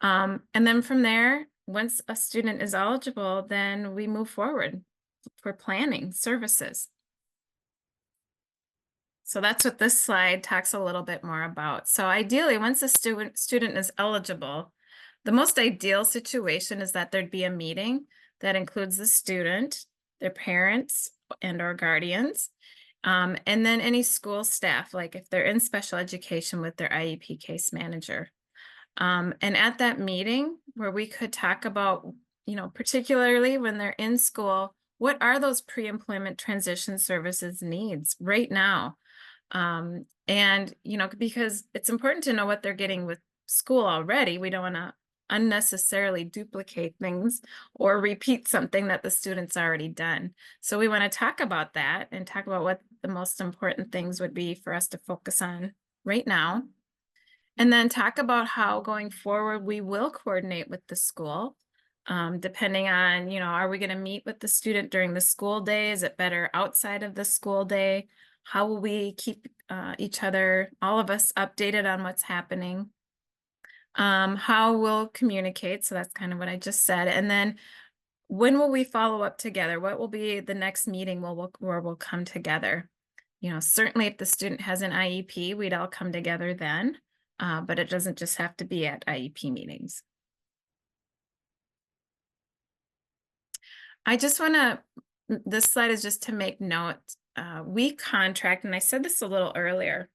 And then from there, once a student is eligible, then we move forward for planning services. So that's what this slide talks a little bit more about. So ideally, once a student is eligible, the most ideal situation is that there'd be a meeting that includes the student, their parents and or guardians, and then any school staff, like if they're in special education with their IEP case manager. And at that meeting where we could talk about, you know, particularly when they're in school, what are those pre-employment transition services needs right now? And, you know, because it's important to know what they're getting with school already. We don't want to unnecessarily duplicate things or repeat something that the student's already done. So we want to talk about that and talk about what the most important things would be for us to focus on right now. And then talk about how going forward we will coordinate with the school, depending on, you know, are we going to meet with the student during the school day? Is it better outside of the school day? How will we keep each other, all of us, updated on what's happening? How we'll communicate. So that's kind of what I just said. And then when will we follow up together? What will be the next meeting where we'll come together? You know, certainly if the student has an IEP, we'd all come together then. But it doesn't just have to be at IEP meetings. I just want to, this slide is just to make note, we contract, and I said this a little earlier,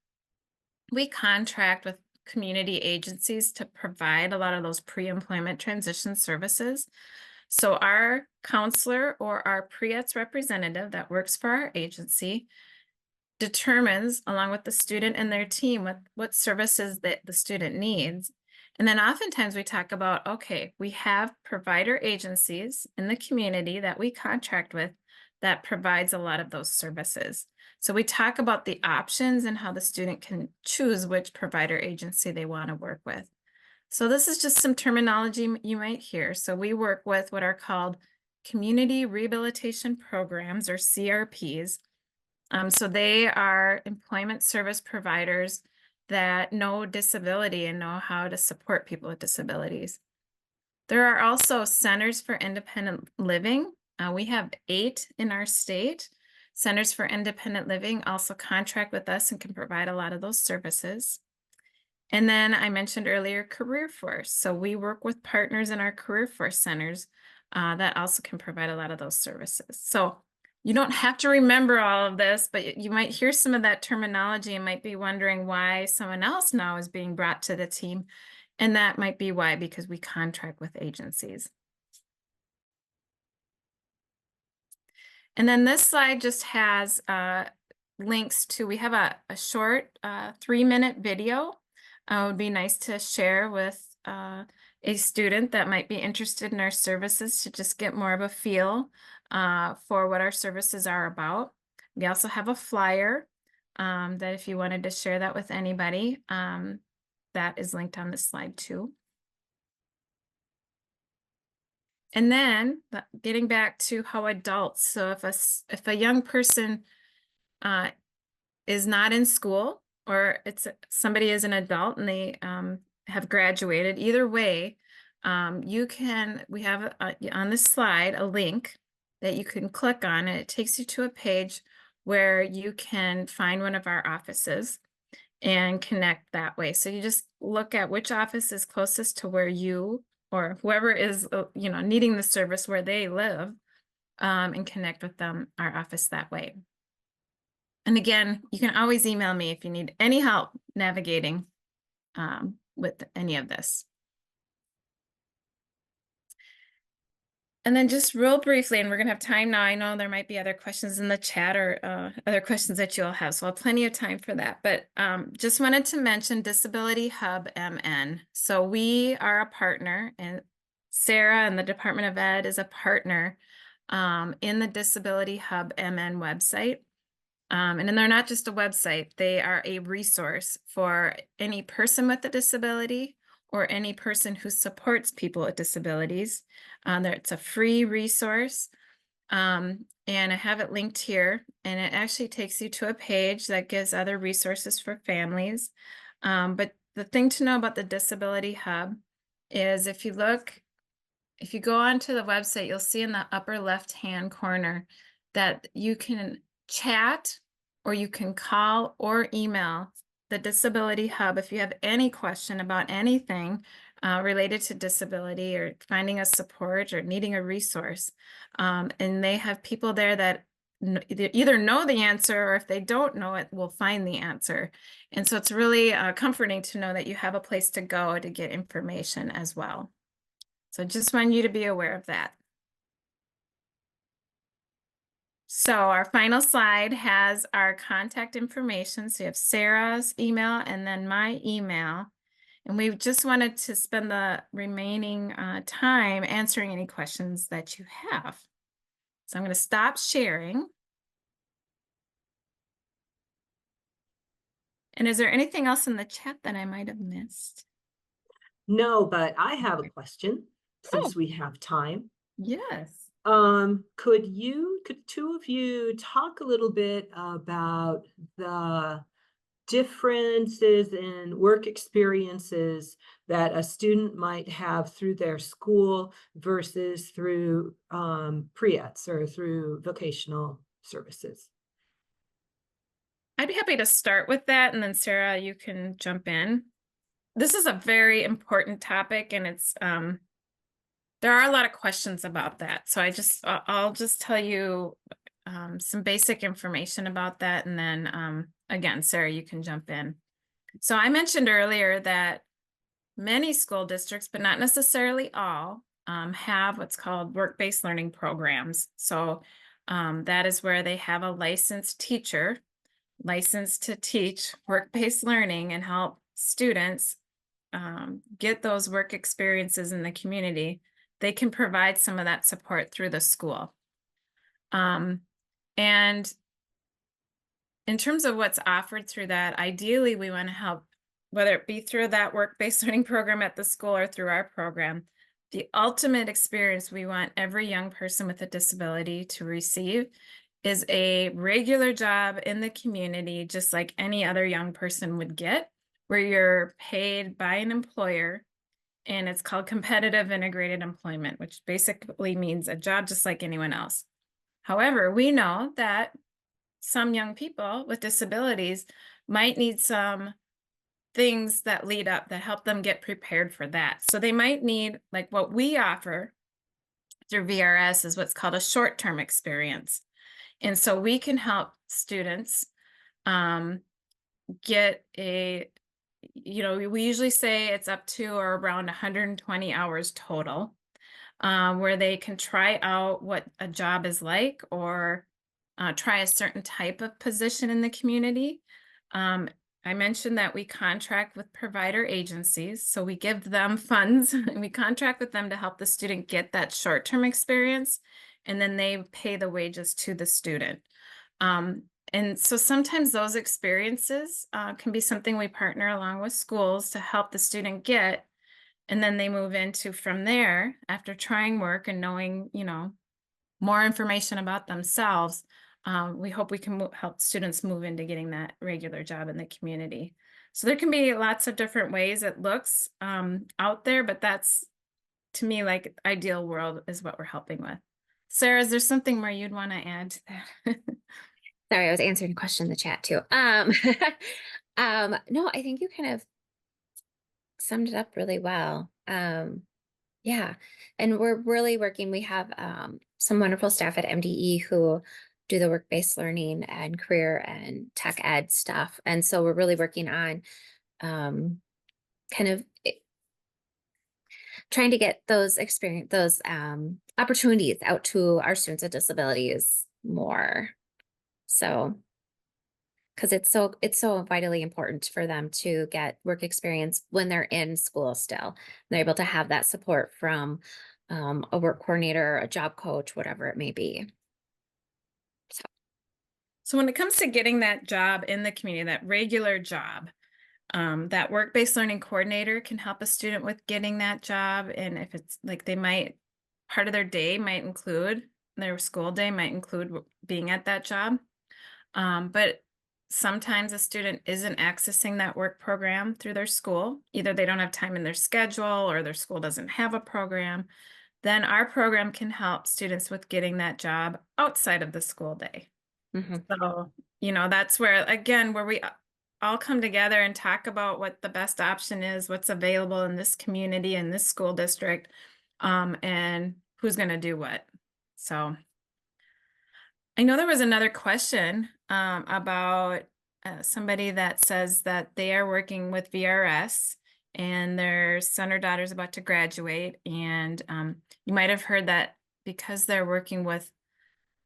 we contract with community agencies to provide a lot of those pre-employment transition services. So our counselor or our pre-ETS representative that works for our agency determines, along with the student and their team, what services that the student needs. And then oftentimes we talk about, okay, we have provider agencies in the community that we contract with that provides a lot of those services. So we talk about the options and how the student can choose which provider agency they want to work with. So this is just some terminology you might hear. So we work with what are called community rehabilitation programs, or CRPs. So they are employment service providers that know disability and know how to support people with disabilities. There are also centers for independent living. We have 8 in our state. Centers for Independent Living also contract with us and can provide a lot of those services. And then I mentioned earlier Career Force. So we work with partners in our Career Force centers that also can provide a lot of those services. So you don't have to remember all of this, but you might hear some of that terminology and might be wondering why someone else now is being brought to the team. And that might be why, because we contract with agencies. And then this slide just has links to, we have a short 3-minute video. It would be nice to share with a student that might be interested in our services to just get more of a feel for what our services are about. We also have a flyer that if you wanted to share that with anybody, that is linked on this slide too. And then getting back to how adults, so if a young person is not in school, or somebody is an adult and they have graduated, either way, we have on this slide a link that you can click on, and it takes you to a page where you can find one of our offices and connect that way. So you just look at which office is closest to where you or whoever is needing the service where they live, and connect with our office that way. And again, you can always email me if you need any help navigating with any of this. And then just real briefly, and we're gonna have time now. I know there might be other questions in the chat or other questions that you all have, so I'll have plenty of time for that. But just wanted to mention Disability Hub MN. So we are a partner, and Sarah and the Department of Ed is a partner in the Disability Hub MN website. And then they're not just a website, they are a resource for any person with a disability or any person who supports people with disabilities. It's a free resource, and I have it linked here, and it actually takes you to a page that gives other resources for families. But the thing to know about the Disability Hub is if you look if you go onto the website, you'll see in the upper left-hand corner that you can chat or you can call or email the Disability Hub if you have any question about anything related to disability or finding a support or needing a resource. And they have people there that either know the answer, or if they don't know it, will find the answer. And so it's really comforting to know that you have a place to go to get information as well. So just want you to be aware of that. So our final slide has our contact information. So you have Sarah's email and then my email. And we just wanted to spend the remaining time answering any questions that you have. So I'm going to stop sharing. And is there anything else in the chat that I might have missed? No, but I have a question since we have time. Yes. Could two of you talk a little bit about the differences in work experiences that a student might have through their school versus through pre-eds or through vocational services? I'd be happy to start with that, and then Sarah, you can jump in. This is a very important topic, and it's there are a lot of questions about that. So I'll just tell you some basic information about that, and then again, Sarah, you can jump in. So I mentioned earlier that many school districts, but not necessarily all, have what's called work-based learning programs. So that is where they have a licensed teacher licensed to teach work-based learning and help students get those work experiences in the community. They can provide some of that support through the school. And in terms of what's offered through that, ideally we want to help, whether it be through that work-based learning program at the school or through our program, the ultimate experience we want every young person with a disability to receive is a regular job in the community, just like any other young person would get, where you're paid by an employer, and it's called competitive integrated employment, which basically means a job just like anyone else. However, we know that some young people with disabilities might need some things that lead up that help them get prepared for that. So they might need, like what we offer through VRS is what's called a short-term experience. And so we can help students get a, we usually say it's up to or around 120 hours total, where they can try out what a job is like or try a certain type of position in the community. I mentioned that we contract with provider agencies, so we give them funds and we contract with them to help the student get that short-term experience, and then they pay the wages to the student. And so sometimes those experiences can be something we partner along with schools to help the student get, and then they move into from there after trying work and knowing, more information about themselves. We hope we can help students move into getting that regular job in the community. So there can be lots of different ways it looks out there, but that's, to me, like ideal world is what we're helping with. Sarah, is there something more you'd want to add to that? Sorry, I was answering a question in the chat too. No, I think you kind of summed it up really well. Yeah, and we're really working. We have some wonderful staff at MDE who do the work-based learning and career and tech ed stuff. And so we're really working on kind of trying to get those opportunities out to our students with disabilities more. So, because it's so vitally important for them to get work experience when they're in school still. They're able to have that support from a work coordinator, a job coach, whatever it may be. So when it comes to getting that job in the community, that regular job, that work-based learning coordinator can help a student with getting that job. And if it's like part of their day might include, their school day might include being at that job. But sometimes a student isn't accessing that work program through their school. Either they don't have time in their schedule or their school doesn't have a program. then our program can help students with getting that job outside of the school day. So, you know, that's where, again, where we all come together and talk about what the best option is, what's available in this community, in this school district, and who's going to do what. So I know there was another question about somebody that says that they are working with VRS and their son or daughter is about to graduate. And you might have heard that because they're working with,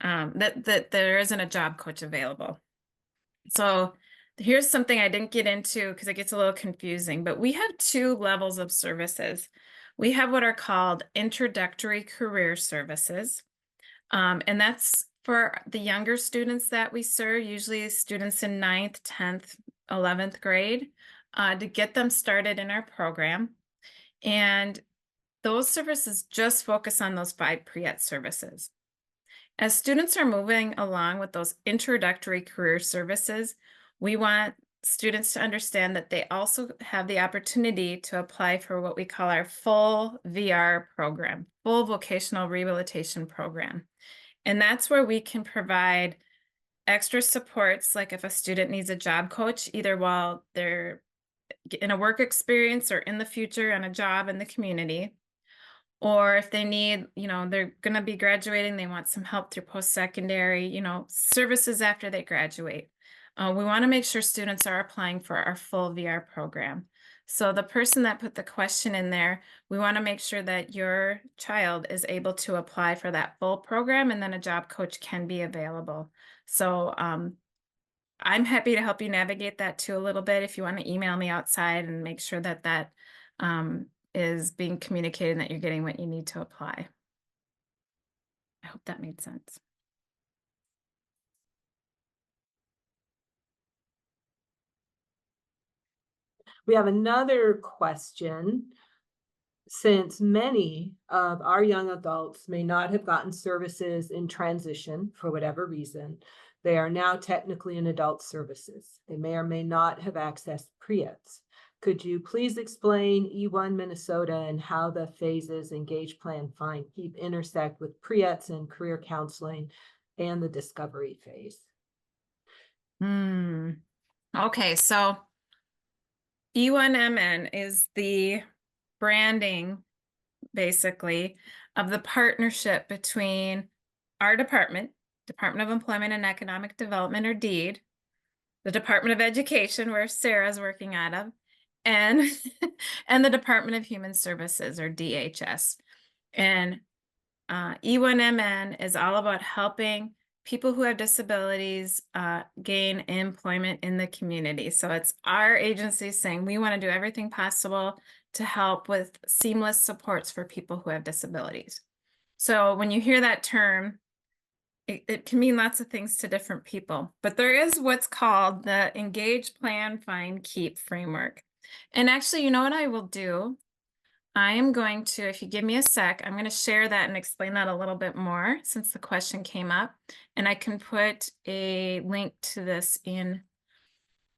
that there isn't a job coach available. So here's something I didn't get into because it gets a little confusing, but we have 2 levels of services. We have what are called introductory career services. And that's for the younger students that we serve, usually students in 9th, 10th, 11th grade, to get them started in our program. And those services just focus on those 5 pre-ed services. As students are moving along with those introductory career services, we want students to understand that they also have the opportunity to apply for what we call our full VR program, full vocational rehabilitation program. And that's where we can provide extra supports, like if a student needs a job coach, either while they're in a work experience or in the future on a job in the community, or if they need, you know, they're going to be graduating, they want some help through post-secondary, you know, services after they graduate. We want to make sure students are applying for our full VR program. So the person that put the question in there, we want to make sure that your child is able to apply for that full program, and then a job coach can be available. So I'm happy to help you navigate that too a little bit. If you want to email me outside and make sure that that is being communicated and that you're getting what you need to apply. I hope that made sense. We have another question. Since many of our young adults may not have gotten services in transition for whatever reason, they are now technically in adult services. They may or may not have accessed pre-eds. Could you please explain E1 Minnesota and how the phases engage, plan, find, keep intersect with pre-eds and career counseling and the discovery phase? Okay, so E1MN is the branding, basically, of the partnership between our department, Department of Employment and Economic Development, or DEED, the Department of Education, where Sarah's working out of, and the Department of Human Services, or DHS. And E1MN is all about helping people who have disabilities gain employment in the community. So it's our agency saying we want to do everything possible to help with seamless supports for people who have disabilities. So when you hear that term, it can mean lots of things to different people, but there is what's called the Engage, Plan, Find, Keep framework. And actually, you know what I will do? I am going to, if you give me a sec, I'm going to share that and explain that a little bit more since the question came up. And I can put a link to this in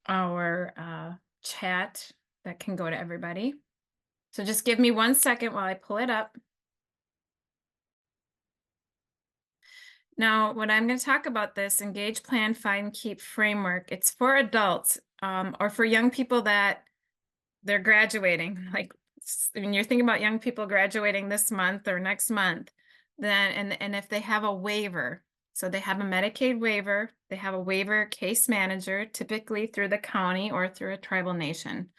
our chat that can go to everybody. So just give me 1 second while I pull it up. Now, when I'm going to talk about this Engage, Plan, Find, Keep framework, it's for adults or for young people that they're graduating. Like when you're thinking about young people graduating this month or next month, then and if they have a waiver, so they have a Medicaid waiver, they have a waiver case manager, typically through the county or through a tribal nation.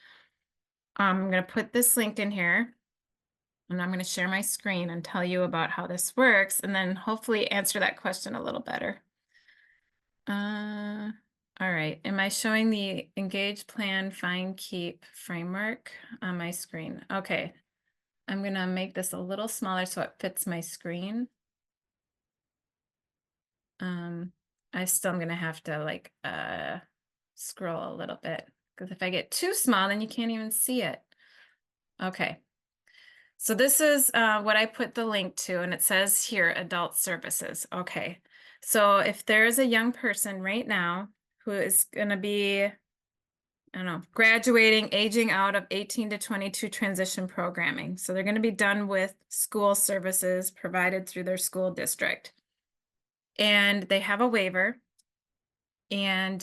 I'm going to put this link in here. And I'm going to share my screen and tell you about how this works, and then hopefully answer that question a little better. All right. Am I showing the Engage, Plan, Find, Keep framework on my screen? Okay. I'm going to make this a little smaller so it fits my screen. I still am going to have to like scroll a little bit, because if I get too small, then you can't even see it. Okay. So this is what I put the link to, and it says here, adult services. Okay, so if there is a young person right now who is going to be, I don't know, graduating, aging out of 18 to 22 transition programming. So they're going to be done with school services provided through their school district. And they have a waiver. And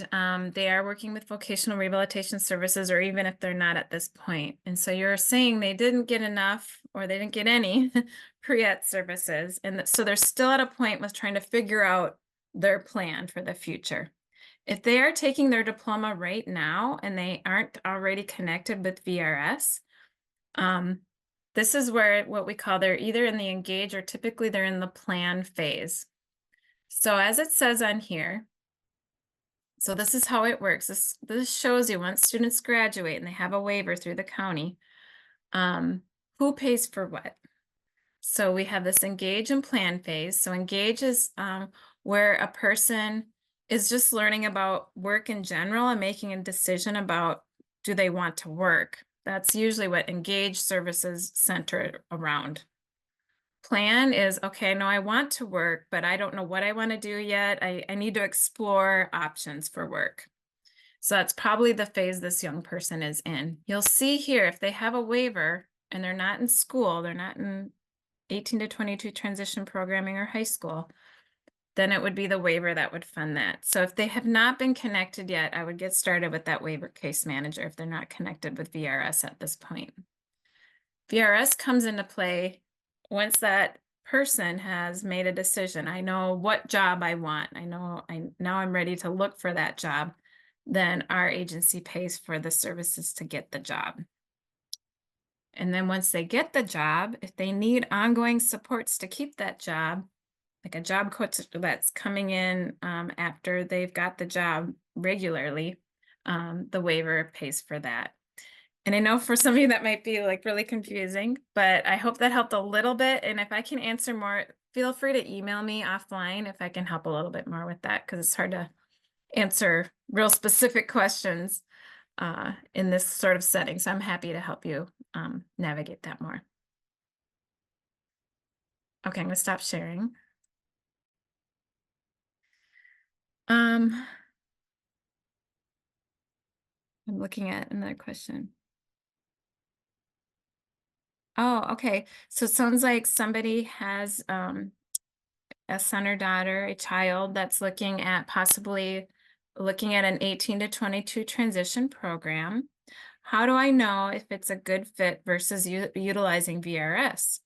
they are working with vocational rehabilitation services, or even if they're not at this point. And so you're saying they didn't get enough or they didn't get any pre-ed services. And so they're still at a point with trying to figure out their plan for the future. If they are taking their diploma right now and they aren't already connected with VRS, this is where what we call they're either in the engage or typically they're in the plan phase. So as it says on here, so this is how it works. This shows you once students graduate and they have a waiver through the county, who pays for what. So we have this engage and plan phase. So engage is where a person is just learning about work in general and making a decision about, do they want to work? That's usually what engage services center around. Plan is, okay, no, I want to work, but I don't know what I want to do yet. I need to explore options for work. So that's probably the phase this young person is in. You'll see here, if they have a waiver and they're not in school, they're not in 18 to 22 transition programming or high school, then it would be the waiver that would fund that. So if they have not been connected yet, I would get started with that waiver case manager if they're not connected with VRS at this point. VRS comes into play once that person has made a decision. I know what job I want. Now I'm ready to look for that job. Then our agency pays for the services to get the job. And then once they get the job, if they need ongoing supports to keep that job, like a job coach that's coming in after they've got the job regularly, the waiver pays for that. And I know for some of you that might be like really confusing, but I hope that helped a little bit. And if I can answer more, feel free to email me offline if I can help a little bit more with that, because it's hard to answer real specific questions in this sort of setting. So I'm happy to help you navigate that more. Okay, I'm going to stop sharing. I'm looking at another question. Oh, okay. So it sounds like somebody has a son or daughter, a child that's looking at possibly looking at an 18 to 22 transition program. How do I know if it's a good fit versus utilizing VRS?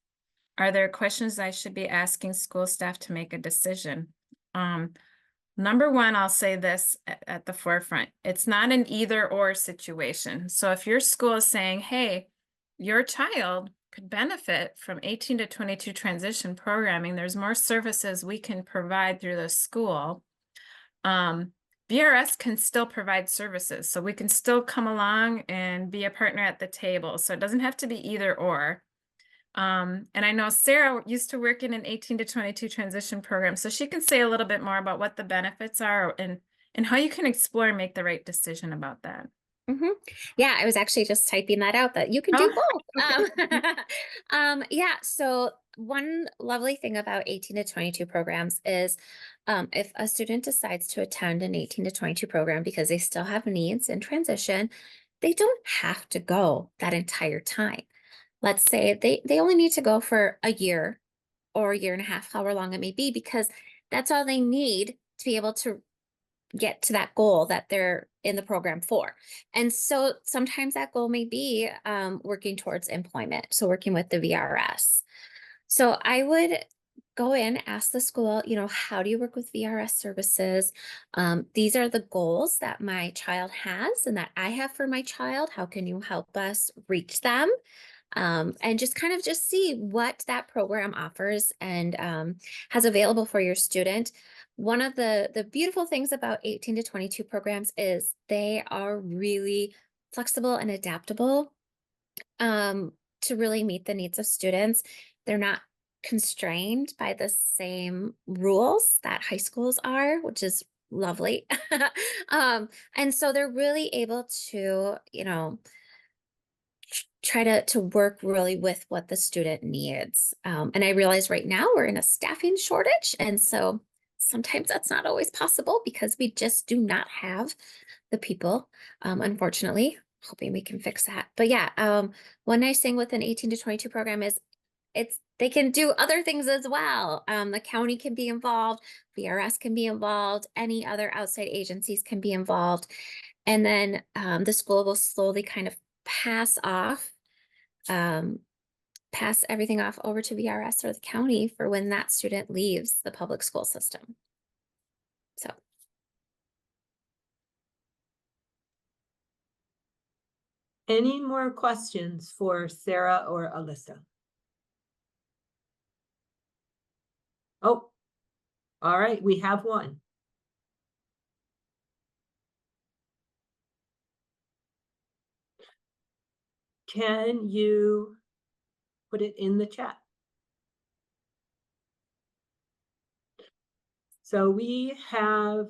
Are there questions I should be asking school staff to make a decision? Number one, I'll say this at the forefront. It's not an either or situation. So if your school is saying, hey, your child could benefit from 18 to 22 transition programming, there's more services we can provide through the school. VRS can still provide services. So we can still come along and be a partner at the table. So it doesn't have to be either or. And I know Sarah used to work in an 18 to 22 transition program, so she can say a little bit more about what the benefits are and how you can explore and make the right decision about that. Yeah, I was actually just typing that out, that you can do both. Yeah, so one lovely thing about 18 to 22 programs is if a student decides to attend an 18 to 22 program because they still have needs in transition, they don't have to go that entire time. Let's say they only need to go for a year or a year and a half, however long it may be, because that's all they need to be able to get to that goal that they're in the program for. And so sometimes that goal may be working towards employment. So working with the VRS. So I would go in, ask the school, how do you work with VRS services? These are the goals that my child has and that I have for my child. How can you help us reach them? And just kind of see what that program offers and has available for your student. One of the beautiful things about 18 to 22 programs is they are really flexible and adaptable to really meet the needs of students. They're not constrained by the same rules that high schools are, which is lovely. And so they're really able to, try to work really with what the student needs. And I realize right now we're in a staffing shortage. And so sometimes that's not always possible because we just do not have the people, unfortunately. Hoping we can fix that. But yeah, one nice thing with an 18 to 22 program is they can do other things as well. The county can be involved, VRS can be involved, any other outside agencies can be involved. And then the school will slowly kind of pass everything off over to VRS or the county for when that student leaves the public school system. So. Any more questions for Sarah or Alyssa? Oh, all right, we have one. Can you put it in the chat? So we have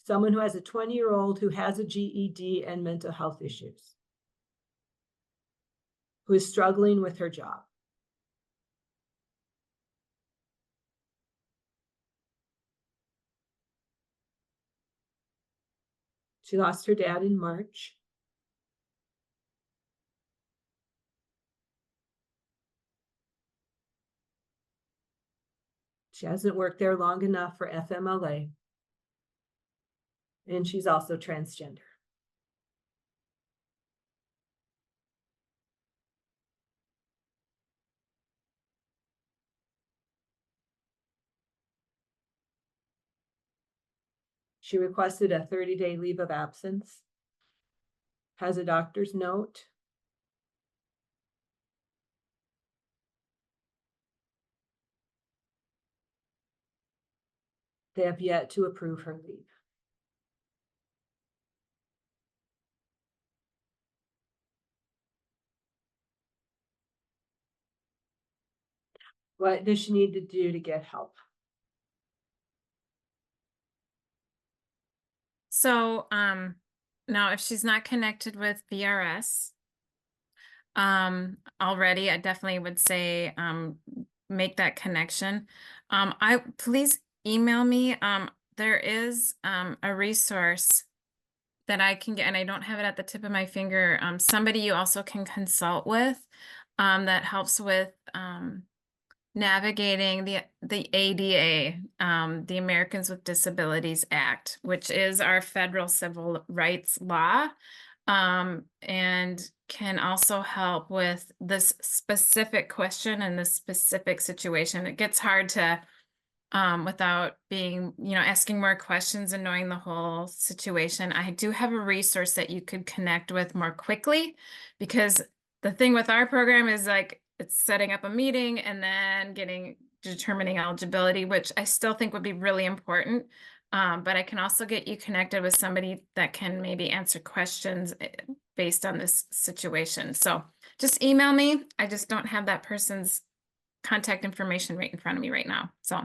someone who has a 20-year-old who has a GED and mental health issues, who is struggling with her job. She lost her dad in March. She hasn't worked there long enough for FMLA. And she's also transgender. She requested a 30-day leave of absence, has a doctor's note. They have yet to approve her leave. What does she need to do to get help? So, now if she's not connected with VRS, already, I definitely would say, make that connection. Please email me. There is, a resource that I can get, and I don't have it at the tip of my finger. Somebody you also can consult with, that helps with, navigating the ADA, the Americans with Disabilities Act, which is our federal civil rights law, and can also help with this specific question and this specific situation. It gets hard to, without being, asking more questions and knowing the whole situation. I do have a resource that you could connect with more quickly, because the thing with our program is like, it's setting up a meeting and then determining eligibility, which I still think would be really important. But I can also get you connected with somebody that can maybe answer questions based on this situation. So just email me. I just don't have that person's contact information right in front of me right now. So.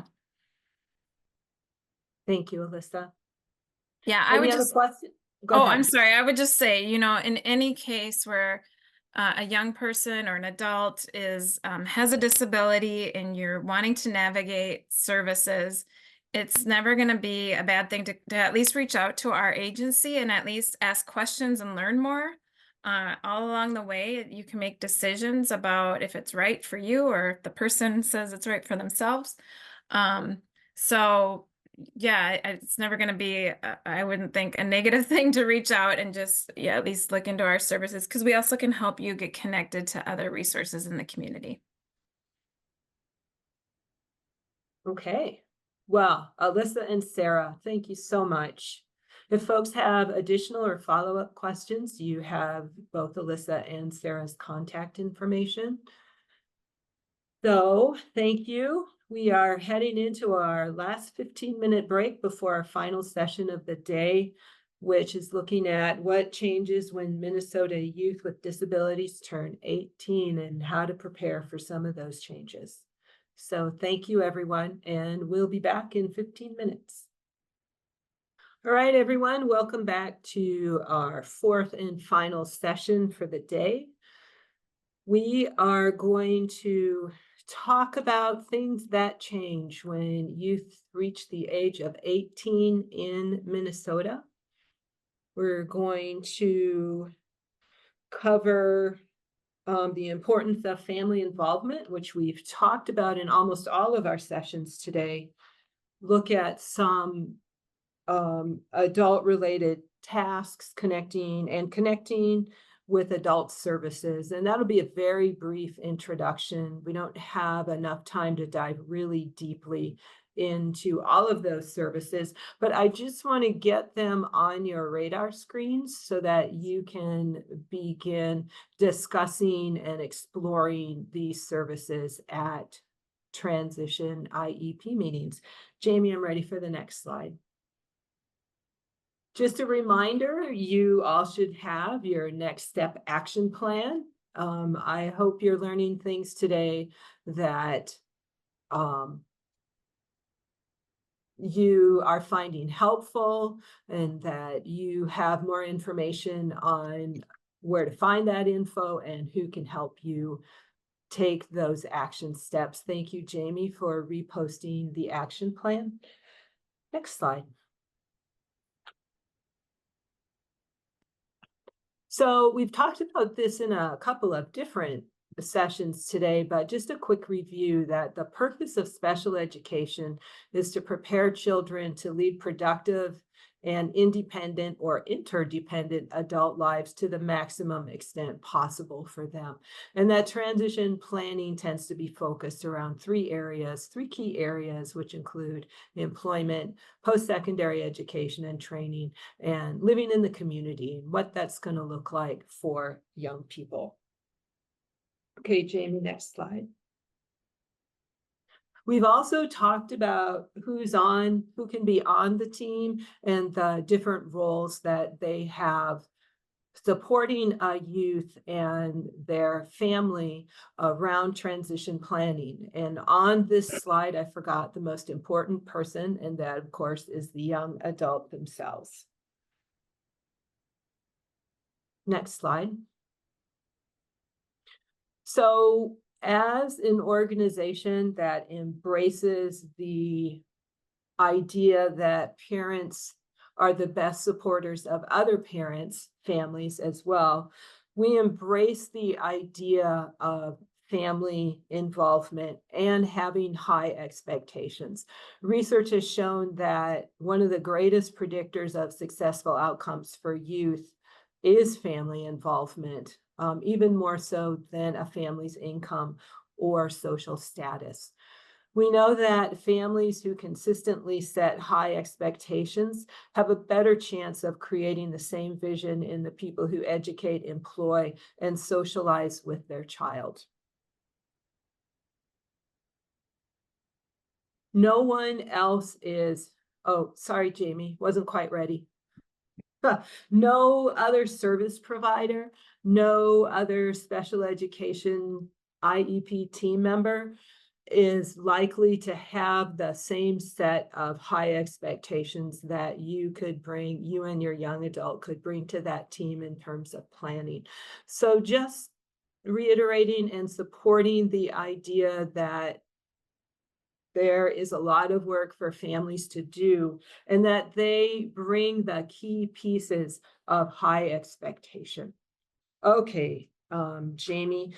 Thank you, Alyssa. Yeah, I would just. Question? Oh, I'm sorry. I would just say, in any case where a young person or an adult has a disability and you're wanting to navigate services, it's never going to be a bad thing to at least reach out to our agency and at least ask questions and learn more. All along the way, you can make decisions about if it's right for you or if the person says it's right for themselves. So yeah, it's never going to be, I wouldn't think, a negative thing to reach out and just, at least look into our services, because we also can help you get connected to other resources in the community. Okay. Well, Alyssa and Sarah, thank you so much. If folks have additional or follow-up questions, you have both Alyssa and Sarah's contact information. So thank you. We are heading into our last 15-minute break before our final session of the day, which is looking at what changes when Minnesota youth with disabilities turn 18 and how to prepare for some of those changes. So thank you, everyone, and we'll be back in 15 minutes. All right, everyone, welcome back to our fourth and final session for the day. We are going to talk about things that change when youth reach the age of 18 in Minnesota. We're going to cover the importance of family involvement, which we've talked about in almost all of our sessions today. Look at some adult-related tasks, connecting with adult services. And that'll be a very brief introduction. We don't have enough time to dive really deeply into all of those services, but I just want to get them on your radar screens so that you can begin discussing and exploring these services at transition IEP meetings. Jamie, I'm ready for the next slide. Just a reminder, you all should have your next step action plan. I hope you're learning things today that you are finding helpful, and that you have more information on where to find that info and who can help you take those action steps. Thank you, Jamie, for reposting the action plan. Next slide. So we've talked about this in a couple of different sessions today, but just a quick review that the purpose of special education is to prepare children to lead productive and independent or interdependent adult lives to the maximum extent possible for them. And that transition planning tends to be focused around three key areas, which include employment, post-secondary education and training, and living in the community, and what that's going to look like for young people. Okay, Jamie, next slide. We've also talked about who can be on the team and the different roles that they have supporting a youth and their family around transition planning. And on this slide, I forgot the most important person, and that, of course, is the young adult themselves. Next slide. So as an organization that embraces the idea that parents are the best supporters of other parents, families as well, we embrace the idea of family involvement and having high expectations. Research has shown that one of the greatest predictors of successful outcomes for youth is family involvement, even more so than a family's income or social status. We know that families who consistently set high expectations have a better chance of creating the same vision in the people who educate, employ, and socialize with their child. No one else is, oh, sorry, Jamie, wasn't quite ready. No other service provider, no other special education IEP team member is likely to have the same set of high expectations that you and your young adult could bring to that team in terms of planning. So just reiterating and supporting the idea that there is a lot of work for families to do, and that they bring the key pieces of high expectation. Okay, Jamie,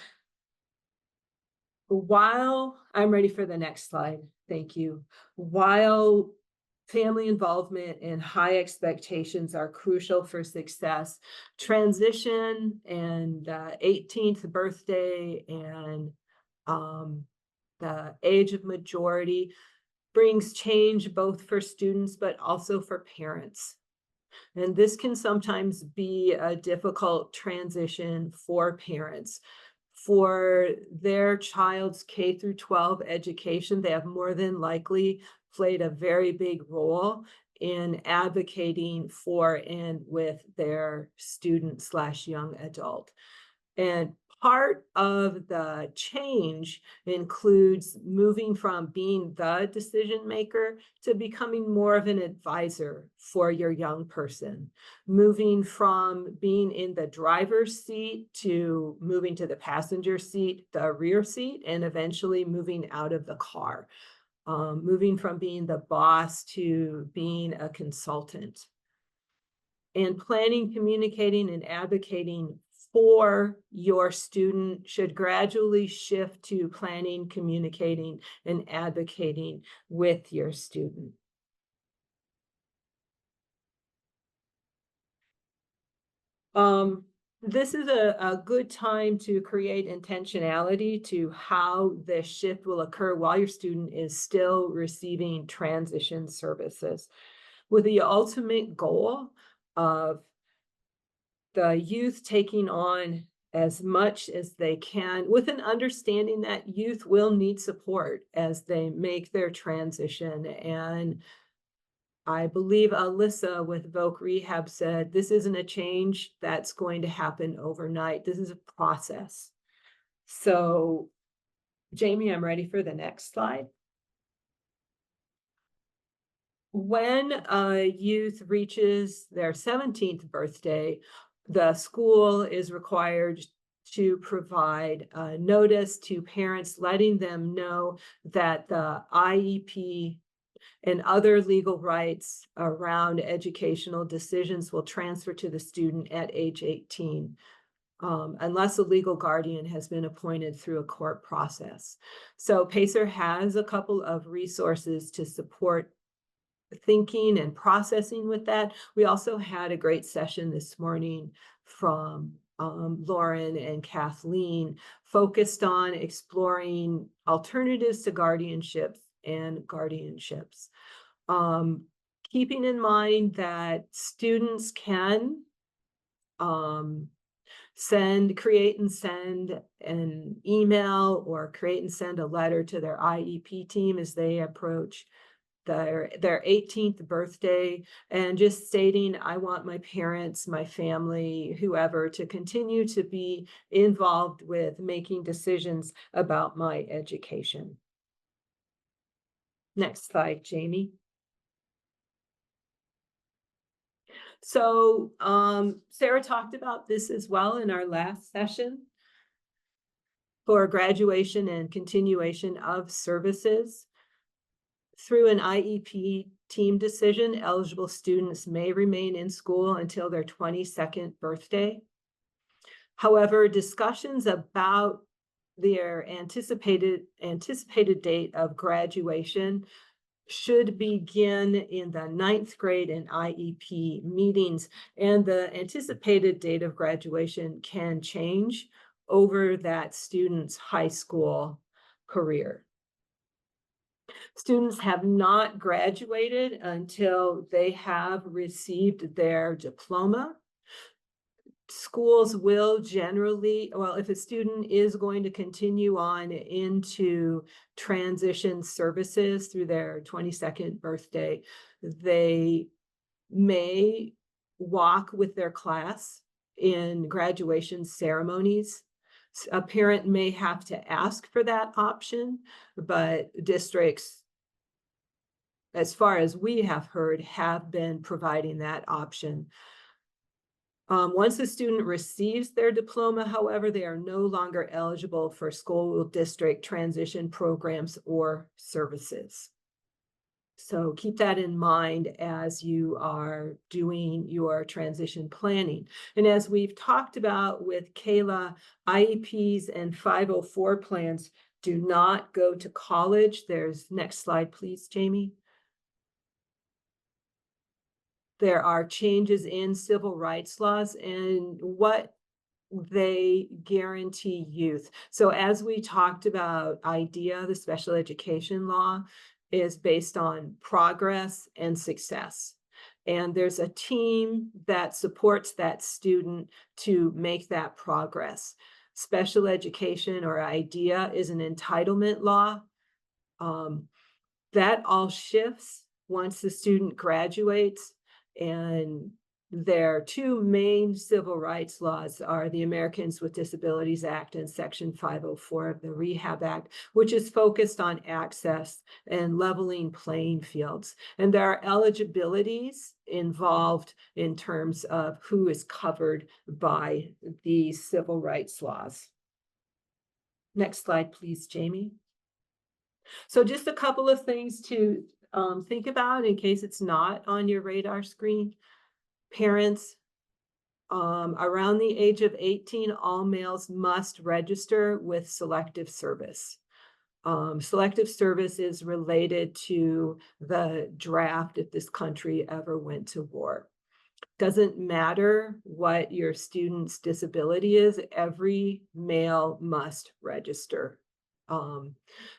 while I'm ready for the next slide, thank you. While family involvement and high expectations are crucial for success, transition and 18th birthday and the age of majority brings change both for students but also for parents. And this can sometimes be a difficult transition for parents. For their child's K through 12 education, they have more than likely played a very big role in advocating for and with their student/young adult. And part of the change includes moving from being the decision maker to becoming more of an advisor for your young person, moving from being in the driver's seat to moving to the passenger seat, the rear seat, and eventually moving out of the car, moving from being the boss to being a consultant. And planning, communicating, and advocating for your student should gradually shift to planning, communicating, and advocating with your student. This is a good time to create intentionality to how the shift will occur while your student is still receiving transition services, with the ultimate goal of the youth taking on as much as they can, with an understanding that youth will need support as they make their transition. And I believe Alyssa with Voc Rehab said, this isn't a change that's going to happen overnight. This is a process. So, Jamie, I'm ready for the next slide. When a youth reaches their 17th birthday, the school is required to provide a notice to parents letting them know that the IEP and other legal rights around educational decisions will transfer to the student at age 18, unless a legal guardian has been appointed through a court process. So PACER has a couple of resources to support thinking and processing with that. We also had a great session this morning from Lauren and Kathleen, focused on exploring alternatives to guardianships and guardianships. Keeping in mind that students can create and send an email or create and send a letter to their IEP team as they approach their 18th birthday, and just stating, I want my parents, my family, whoever, to continue to be involved with making decisions about my education. Next slide, Jamie. So Sarah talked about this as well in our last session for graduation and continuation of services. Through an IEP team decision, eligible students may remain in school until their 22nd birthday. However, discussions about their anticipated date of graduation should begin in the 9th grade and IEP meetings, and the anticipated date of graduation can change over that student's high school career. Students have not graduated until they have received their diploma. Schools will generally, well, if a student is going to continue on into transition services through their 22nd birthday, they may walk with their class in graduation ceremonies. A parent may have to ask for that option, but districts, as far as we have heard, have been providing that option. Once a student receives their diploma, however, they are no longer eligible for school district transition programs or services. So keep that in mind as you are doing your transition planning. And as we've talked about with Kayla, IEPs and 504 plans do not go to college. Next slide, please, Jamie. There are changes in civil rights laws and what they guarantee youth. So as we talked about, IDEA, the special education law, is based on progress and success. And there's a team that supports that student to make that progress. Special education, or IDEA, is an entitlement law. That all shifts once the student graduates, and their two main civil rights laws are the Americans with Disabilities Act and Section 504 of the Rehab Act, which is focused on access and leveling playing fields. And there are eligibilities involved in terms of who is covered by these civil rights laws. Next slide, please, Jamie. So just a couple of things to think about in case it's not on your radar screen. Parents, around the age of 18, all males must register with selective service. Selective service is related to the draft if this country ever went to war. Doesn't matter what your student's disability is, every male must register.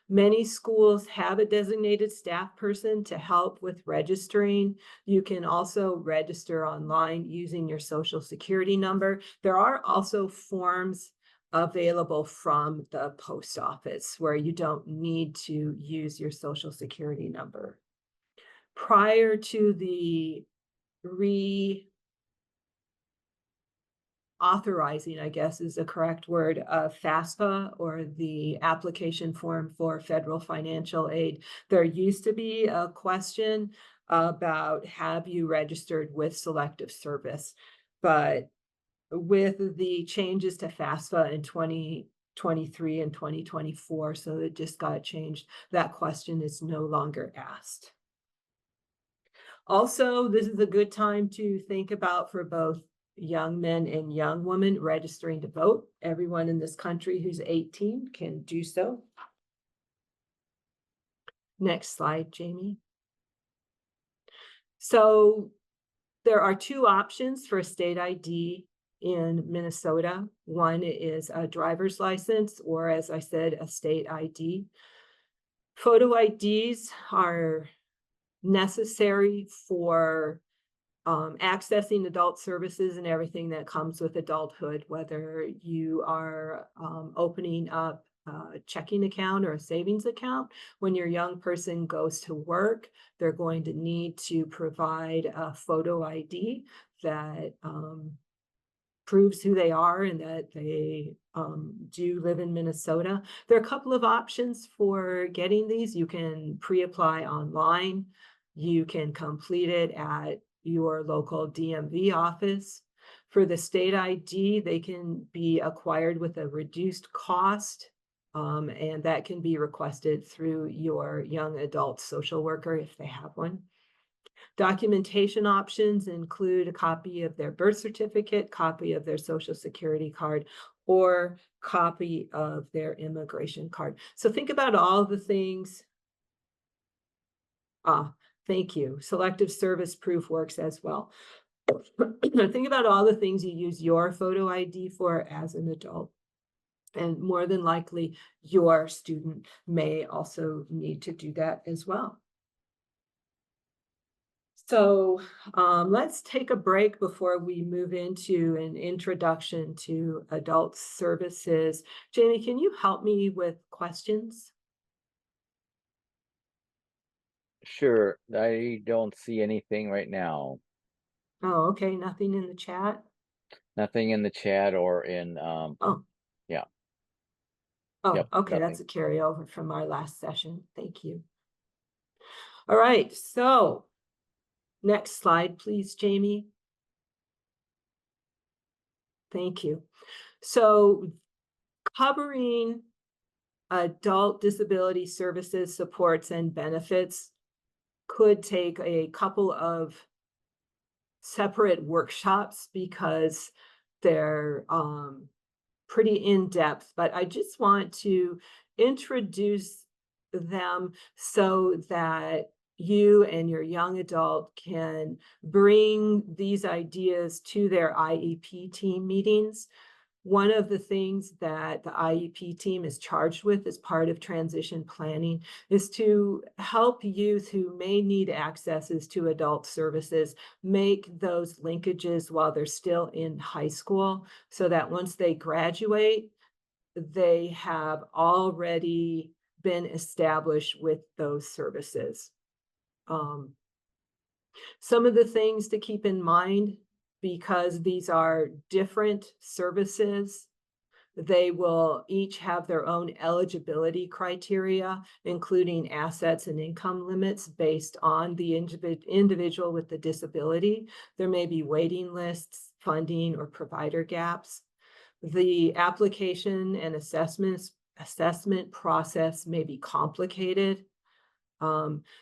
Many schools have a designated staff person to help with registering. You can also register online using your social security number. There are also forms available from the post office where you don't need to use your social security number. Prior to the authorizing, I guess is the correct word, of FAFSA, or the application form for federal financial aid, there used to be a question about, have you registered with selective service? But with the changes to FAFSA in 2023 and 2024, so it just got changed, that question is no longer asked. Also, this is a good time to think about, for both young men and young women, registering to vote. Everyone in this country who's 18 can do so. Next slide, Jamie. So there are two options for a state ID in Minnesota. One is a driver's license, or as I said, a state ID. Photo IDs are necessary for accessing adult services and everything that comes with adulthood, whether you are opening up a checking account or a savings account. When your young person goes to work, they're going to need to provide a photo ID that proves who they are and that they do live in Minnesota. There are a couple of options for getting these. You can pre-apply online. You can complete it at your local DMV office. For the state ID, they can be acquired with a reduced cost, and that can be requested through your young adult social worker if they have one. Documentation options include a copy of their birth certificate, copy of their social security card, or copy of their immigration card. So think about all the things. Thank you. Selective service proof works as well. Think about all the things you use your photo ID for as an adult. And more than likely, your student may also need to do that as well. So let's take a break before we move into an introduction to adult services. Jamie, can you help me with questions? Sure. I don't see anything right now. Oh, okay. Nothing in the chat? Nothing in the chat or in, yeah. Oh, Yep, okay. nothing. That's a carryover from our last session. Thank you. All right. So next slide, please, Jamie. Thank you. So covering adult disability services, supports, and benefits could take a couple of separate workshops because they're pretty in-depth, but I just want to introduce them so that you and your young adult can bring these ideas to their IEP team meetings. One of the things that the IEP team is charged with as part of transition planning is to help youth who may need accesses to adult services make those linkages while they're still in high school, so that once they graduate, they have already been established with those services. Some of the things to keep in mind because these are different services, they will each have their own eligibility criteria, including assets and income limits based on the individual with the disability. There may be waiting lists, funding, or provider gaps. The application and assessment process may be complicated.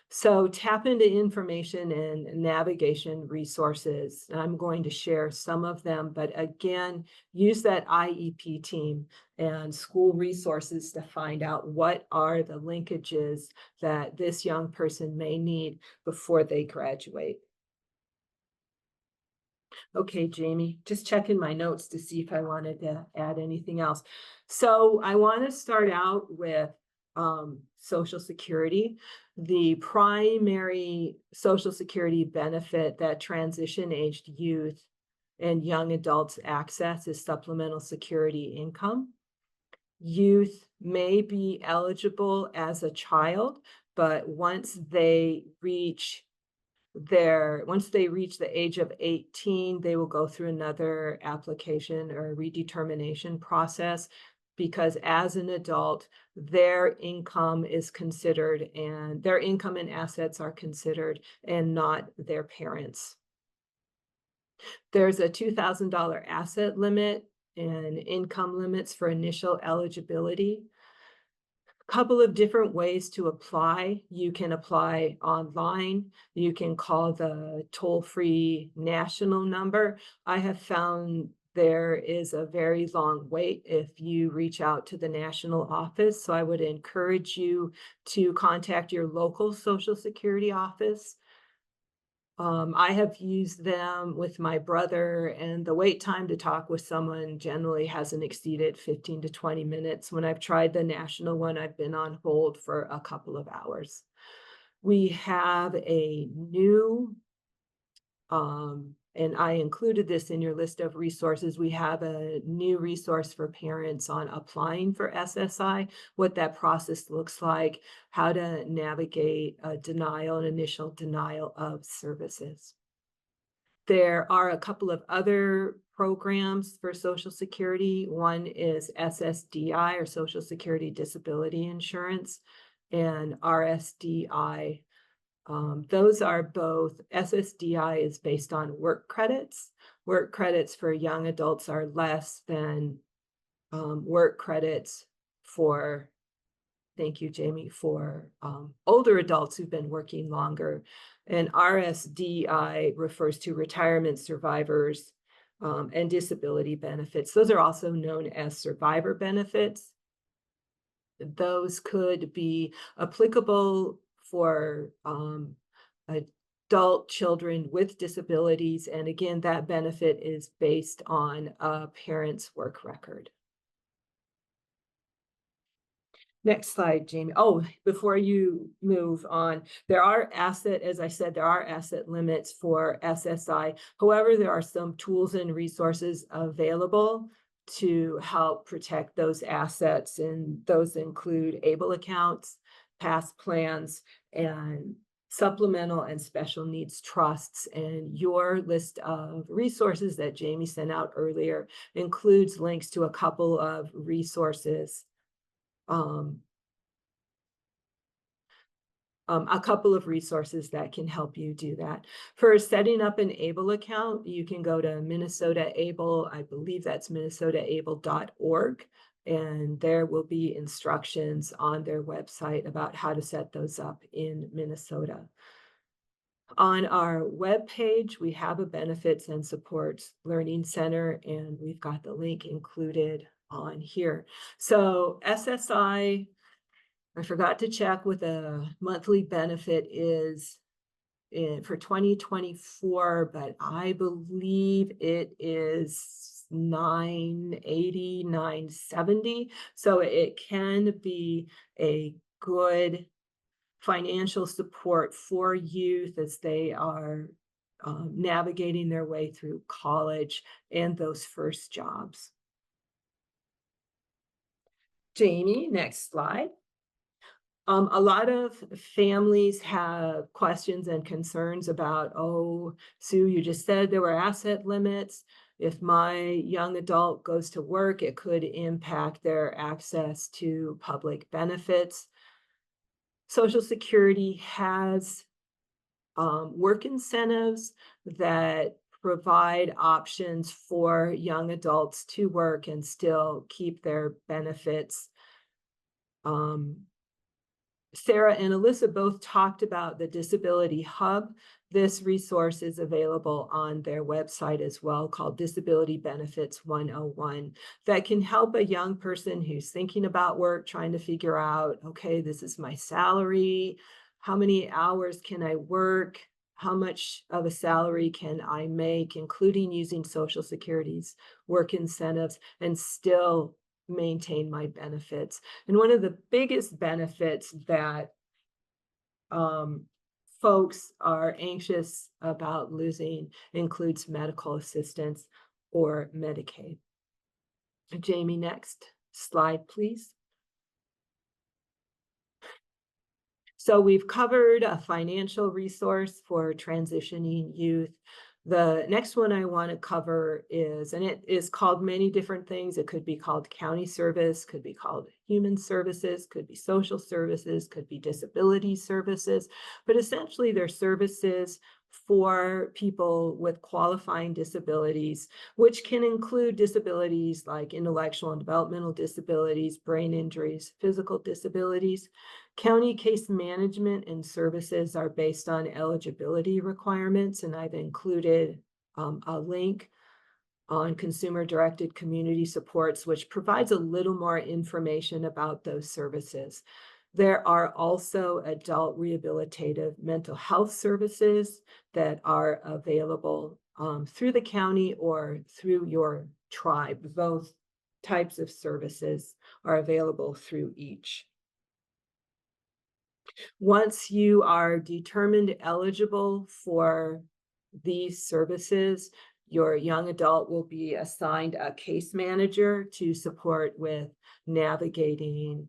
So tap into information and navigation resources. And I'm going to share some of them, but again, use that IEP team and school resources to find out what are the linkages that this young person may need before they graduate. Okay, Jamie, just checking my notes to see if I wanted to add anything else. So I want to start out with Social Security. The primary Social Security benefit that transition-aged youth and young adults access is supplemental security income. Youth may be eligible as a child, but once they reach the age of 18, they will go through another application or redetermination process, because as an adult, their income is considered and their income and assets are considered and not their parents. There's a $2,000 asset limit and income limits for initial eligibility. Couple of different ways to apply. You can apply online. You can call the toll-free national number. I have found there is a very long wait if you reach out to the national office. So I would encourage you to contact your local Social Security office. I have used them with my brother, and the wait time to talk with someone generally hasn't exceeded 15 to 20 minutes. When I've tried the national one, I've been on hold for a couple of hours. We have a new, and I included this in your list of resources. We have a new resource for parents on applying for SSI, what that process looks like, how to navigate a denial, an initial denial of services. There are a couple of other programs for Social Security. One is SSDI, or Social Security Disability Insurance, and RSDI. Those are both. SSDI is based on work credits. Work credits for young adults are less than work credits for, thank you, Jamie, for older adults who've been working longer. And RSDI refers to retirement survivors and disability benefits. Those are also known as survivor benefits. Those could be applicable for adult children with disabilities. And again, that benefit is based on a parent's work record. Next slide, Jamie. Oh, before you move on, as I said, there are asset limits for SSI. However, there are some tools and resources available to help protect those assets, and those include ABLE accounts, past plans, and supplemental and special needs trusts. And your list of resources that Jamie sent out earlier includes links to a couple of resources, that can help you do that. For setting up an ABLE account, you can go to Minnesota ABLE. I believe that's minnesotaable.org. And there will be instructions on their website about how to set those up in Minnesota. On our webpage, we have a Benefits and Supports Learning Center, and we've got the link included on here. So SSI, I forgot to check what the monthly benefit is for 2024, but I believe it is $980, $970. So it can be a good financial support for youth as they are navigating their way through college and those first jobs. Jamie, next slide. A lot of families have questions and concerns about, oh, Sue, you just said there were asset limits. If my young adult goes to work, it could impact their access to public benefits. Social Security has work incentives that provide options for young adults to work and still keep their benefits. Sarah and Alyssa both talked about the Disability Hub. This resource is available on their website as well, called Disability Benefits 101, that can help a young person who's thinking about work, trying to figure out, okay, this is my salary. How many hours can I work? How much of a salary can I make, including using Social Security's work incentives, and still maintain my benefits? And one of the biggest benefits that folks are anxious about losing includes medical assistance or Medicaid. Jamie, next slide, please. So we've covered a financial resource for transitioning youth. The next one I want to cover is, and it is called many different things. It could be called county service, could be called human services, could be social services, could be disability services, but essentially they're services for people with qualifying disabilities, which can include disabilities like intellectual and developmental disabilities, brain injuries, physical disabilities. County case management and services are based on eligibility requirements, and I've included a link on consumer-directed community supports, which provides a little more information about those services. There are also adult rehabilitative mental health services that are available through the county or through your tribe. Both types of services are available through each. Once you are determined eligible for these services, your young adult will be assigned a case manager to support with navigating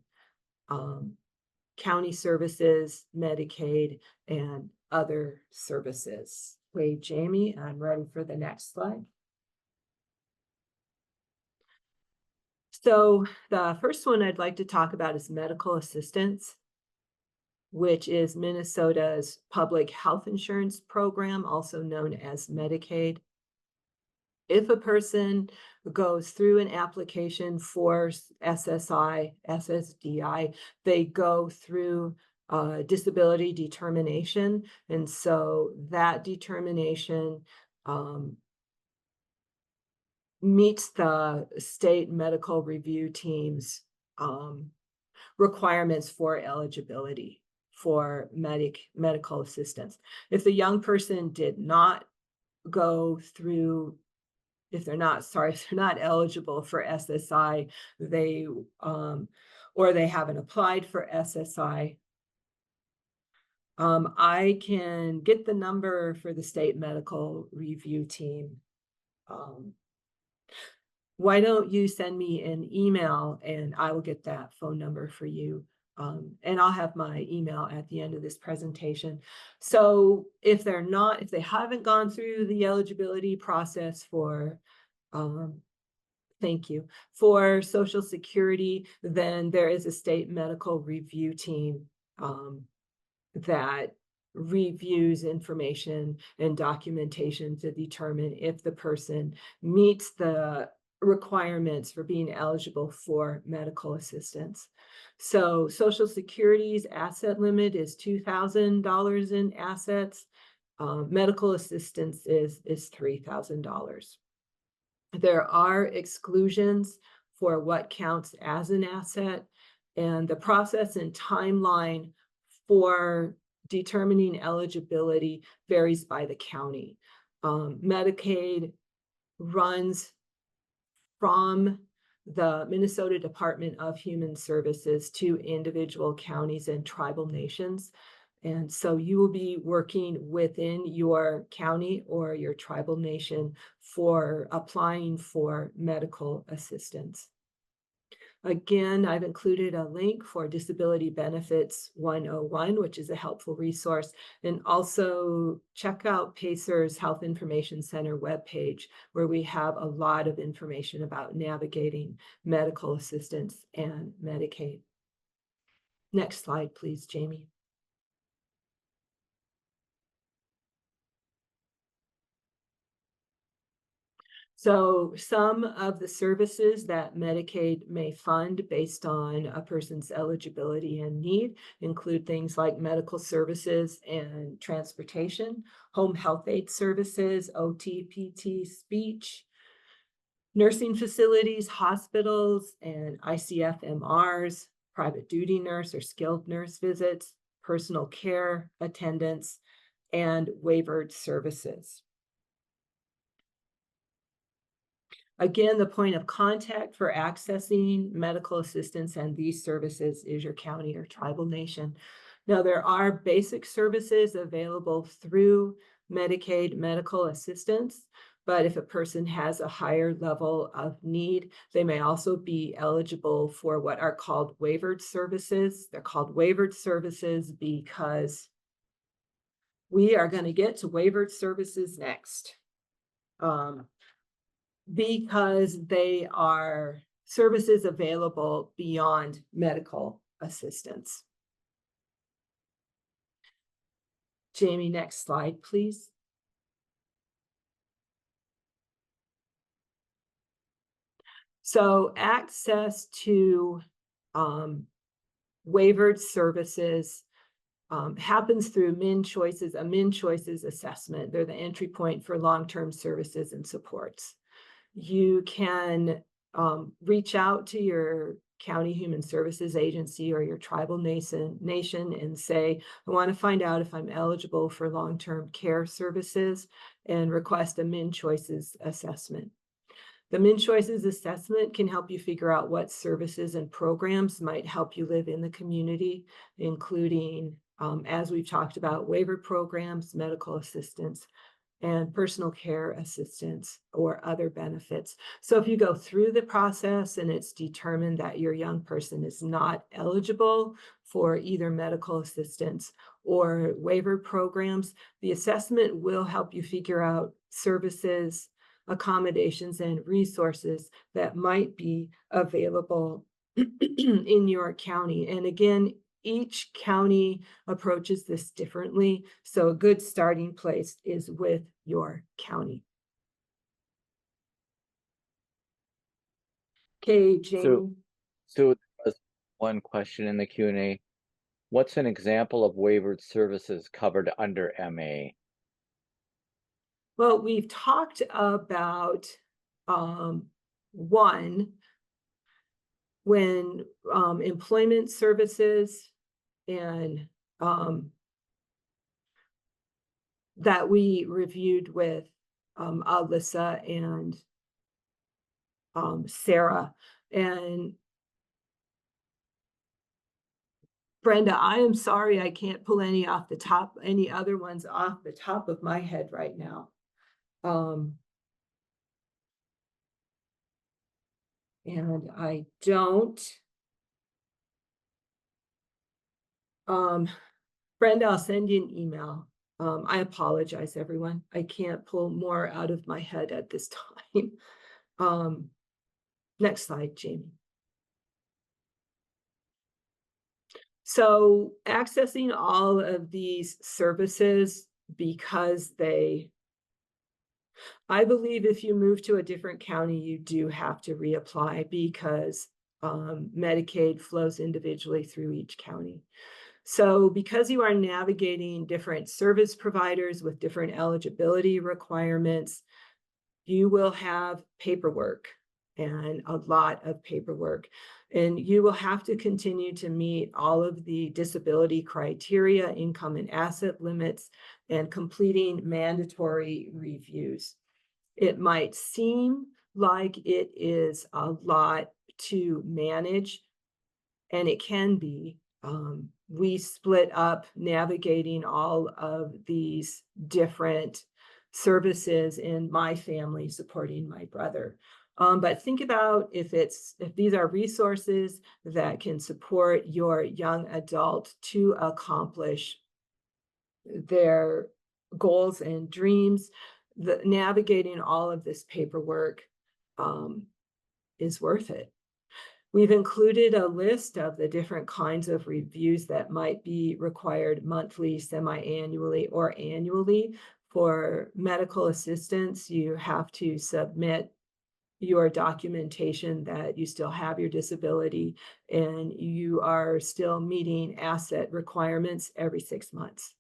county services, Medicaid, and other services. Wait, Jamie, I'm ready for the next slide. So the first one I'd like to talk about is medical assistance, which is Minnesota's public health insurance program, also known as Medicaid. If a person goes through an application for SSI, SSDI, they go through disability determination. And so that determination meets the state medical review team's requirements for eligibility for medical assistance. If the young person did not go through, if they're not eligible for SSI, they or they haven't applied for SSI, I can get the number for the state medical review team. Why don't you send me an email and I will get that phone number for you. And I'll have my email at the end of this presentation. So if they haven't gone through the eligibility process for, thank you, for Social Security, then there is a state medical review team that reviews information and documentation to determine if the person meets the requirements for being eligible for medical assistance. So Social Security's asset limit is $2,000 in assets. Medical assistance is $3,000. There are exclusions for what counts as an asset, and the process and timeline for determining eligibility varies by the county. Medicaid runs from the Minnesota Department of Human Services to individual counties and tribal nations. And so you will be working within your county or your tribal nation for applying for medical assistance. Again, I've included a link for Disability Benefits 101, which is a helpful resource. And also check out Pacer's Health Information Center webpage, where we have a lot of information about navigating medical assistance and Medicaid. Next slide, please, Jamie. So some of the services that Medicaid may fund based on a person's eligibility and need include things like medical services and transportation, home health aid services, OT, PT, speech, nursing facilities, hospitals, and ICF MRs, private duty nurse or skilled nurse visits, personal care attendance, and waivered services. Again, the point of contact for accessing medical assistance and these services is your county or tribal nation. Now, there are basic services available through Medicaid medical assistance, but if a person has a higher level of need, they may also be eligible for what are called waivered services. They're called waivered services because we are going to get to waivered services next. Because they are services available beyond medical assistance. Jamie, next slide, please. So access to waivered services happens through a Min Choices assessment. They're the entry point for long-term services and supports. You can reach out to your county human services agency or your tribal nation and say, I want to find out if I'm eligible for long-term care services, and request a Min Choices assessment. The Min Choices assessment can help you figure out what services and programs might help you live in the community, including, as we've talked about, waiver programs, medical assistance, and personal care assistance or other benefits. So if you go through the process and it's determined that your young person is not eligible for either medical assistance or waiver programs, the assessment will help you figure out services, accommodations, and resources that might be available in your county. And again, each county approaches this differently, so a good starting place is with your county. Okay, Jamie. So there's one question in the Q&A. What's an example of waivered services covered under MA? Well, we've talked about one, when employment services and that we reviewed with Alyssa and Sarah. And Brenda, I am sorry I can't pull any other ones off the top of my head right now. And I don't. Brenda, I'll send you an email. I apologize, everyone. I can't pull more out of my head at this time. Next slide, Jamie. So accessing all of these services, because I believe if you move to a different county, you do have to reapply because Medicaid flows individually through each county. So because you are navigating different service providers with different eligibility requirements, you will have paperwork, and a lot of paperwork. And you will have to continue to meet all of the disability criteria, income and asset limits, and completing mandatory reviews. It might seem like it is a lot to manage, and it can be. We split up navigating all of these different services in my family supporting my brother. But think about if these are resources that can support your young adult to accomplish their goals and dreams. Navigating all of this paperwork is worth it. We've included a list of the different kinds of reviews that might be required monthly, semi-annually, or annually. For medical assistance, you have to submit your documentation that you still have your disability and you are still meeting asset requirements every 6 months.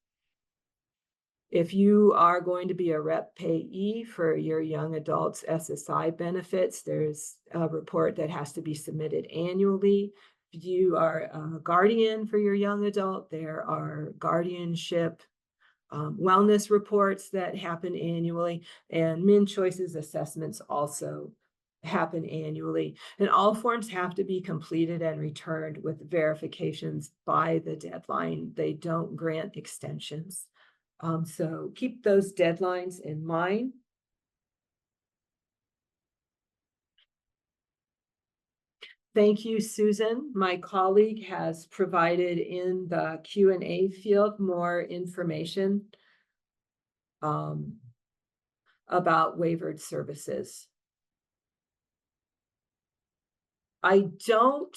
If you are going to be a rep payee for your young adults SSI benefits, there's a report that has to be submitted annually. If you are a guardian for your young adult, there are guardianship wellness reports that happen annually, and Min Choices assessments also happen annually. And all forms have to be completed and returned with verifications by the deadline. They don't grant extensions. So keep those deadlines in mind. Thank you, Susan. My colleague has provided in the Q&A field more information about waivered services. I don't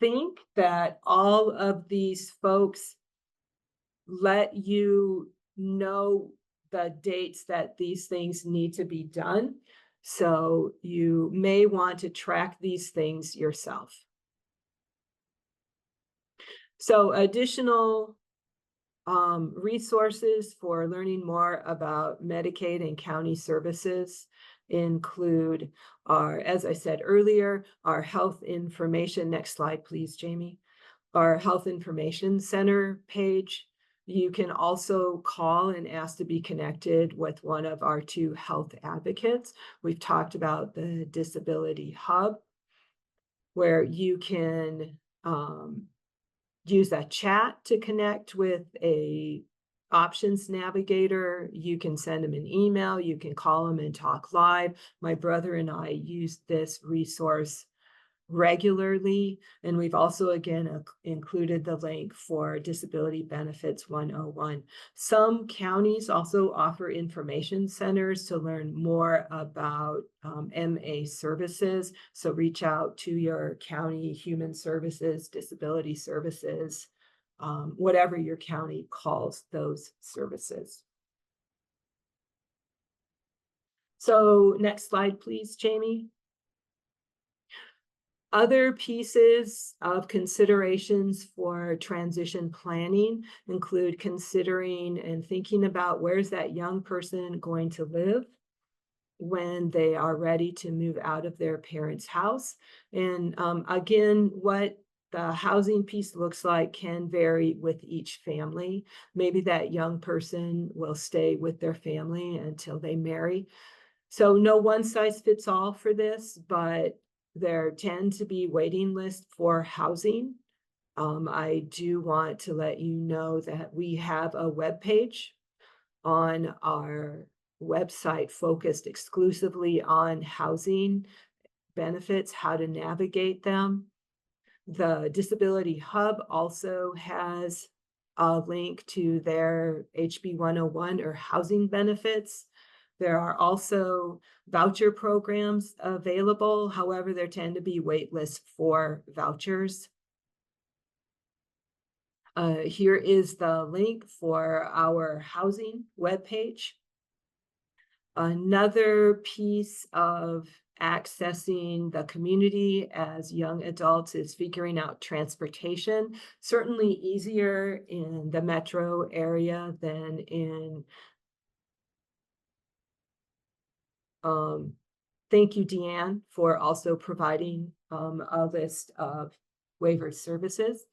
think that all of these folks let you know the dates that these things need to be done. So you may want to track these things yourself. So additional resources for learning more about Medicaid and county services include our, as I said earlier, our health information. Next slide, please, Jamie. Our health information center page. You can also call and ask to be connected with one of our 2 health advocates. We've talked about the Disability Hub, where you can use a chat to connect with a options navigator. You can send them an email, you can call them and talk live. My brother and I use this resource regularly, and we've also again included the link for Disability Benefits 101. Some counties also offer information centers to learn more about MA services, so reach out to your county human services, disability services, whatever your county calls those services. So next slide, please, Jamie. Other pieces of considerations for transition planning include considering and thinking about where's that young person going to live when they are ready to move out of their parents' house. And again, what the housing piece looks like can vary with each family. Maybe that young person will stay with their family until they marry. So no one size fits all for this, but there tend to be waiting lists for housing. I do want to let you know that we have a webpage on our website focused exclusively on housing benefits, how to navigate them. The Disability Hub also has a link to their HB 101 or housing benefits. There are also voucher programs available. However, there tend to be wait lists for vouchers. Here is the link for our housing webpage. Another piece of accessing the community as young adults is figuring out transportation. Certainly easier in the metro area than in thank you, Deanne, for also providing a list of waiver services.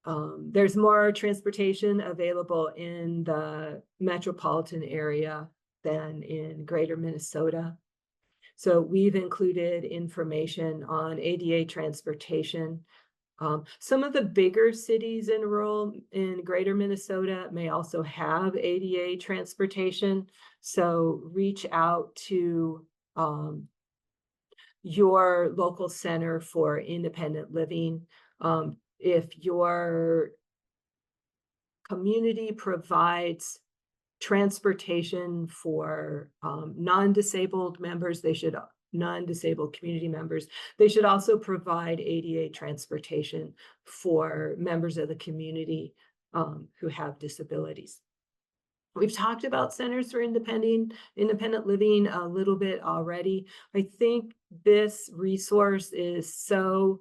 There's more transportation available in the metropolitan area than in greater Minnesota. So we've included information on ADA transportation. Some of the bigger cities in greater Minnesota may also have ADA transportation. So reach out to your local center for independent living. If your community provides transportation for non-disabled members, non-disabled community members, they should also provide ADA transportation for members of the community who have disabilities. We've talked about centers for independent living a little bit already. I think this resource is so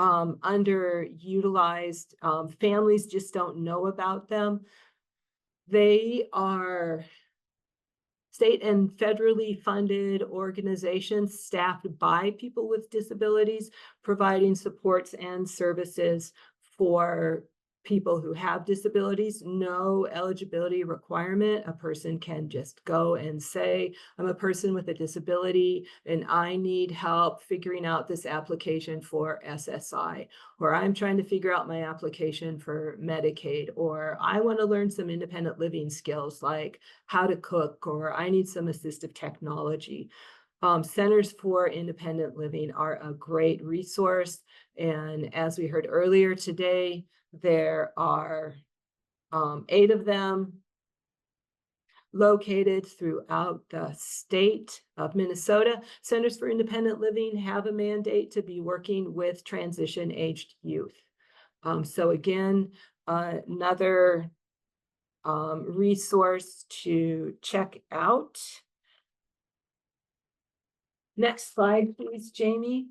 underutilized. Families just don't know about them. They are state and federally funded organizations staffed by people with disabilities, providing supports and services for people who have disabilities. No eligibility requirement. A person can just go and say, I'm a person with a disability and I need help figuring out this application for SSI, or I'm trying to figure out my application for Medicaid, or I want to learn some independent living skills like how to cook, or I need some assistive technology. Centers for independent living are a great resource. And as we heard earlier today, there are 8 of them located throughout the state of Minnesota. Centers for Independent Living have a mandate to be working with transition-aged youth. So again, another resource to check out. Next slide, please, Jamie.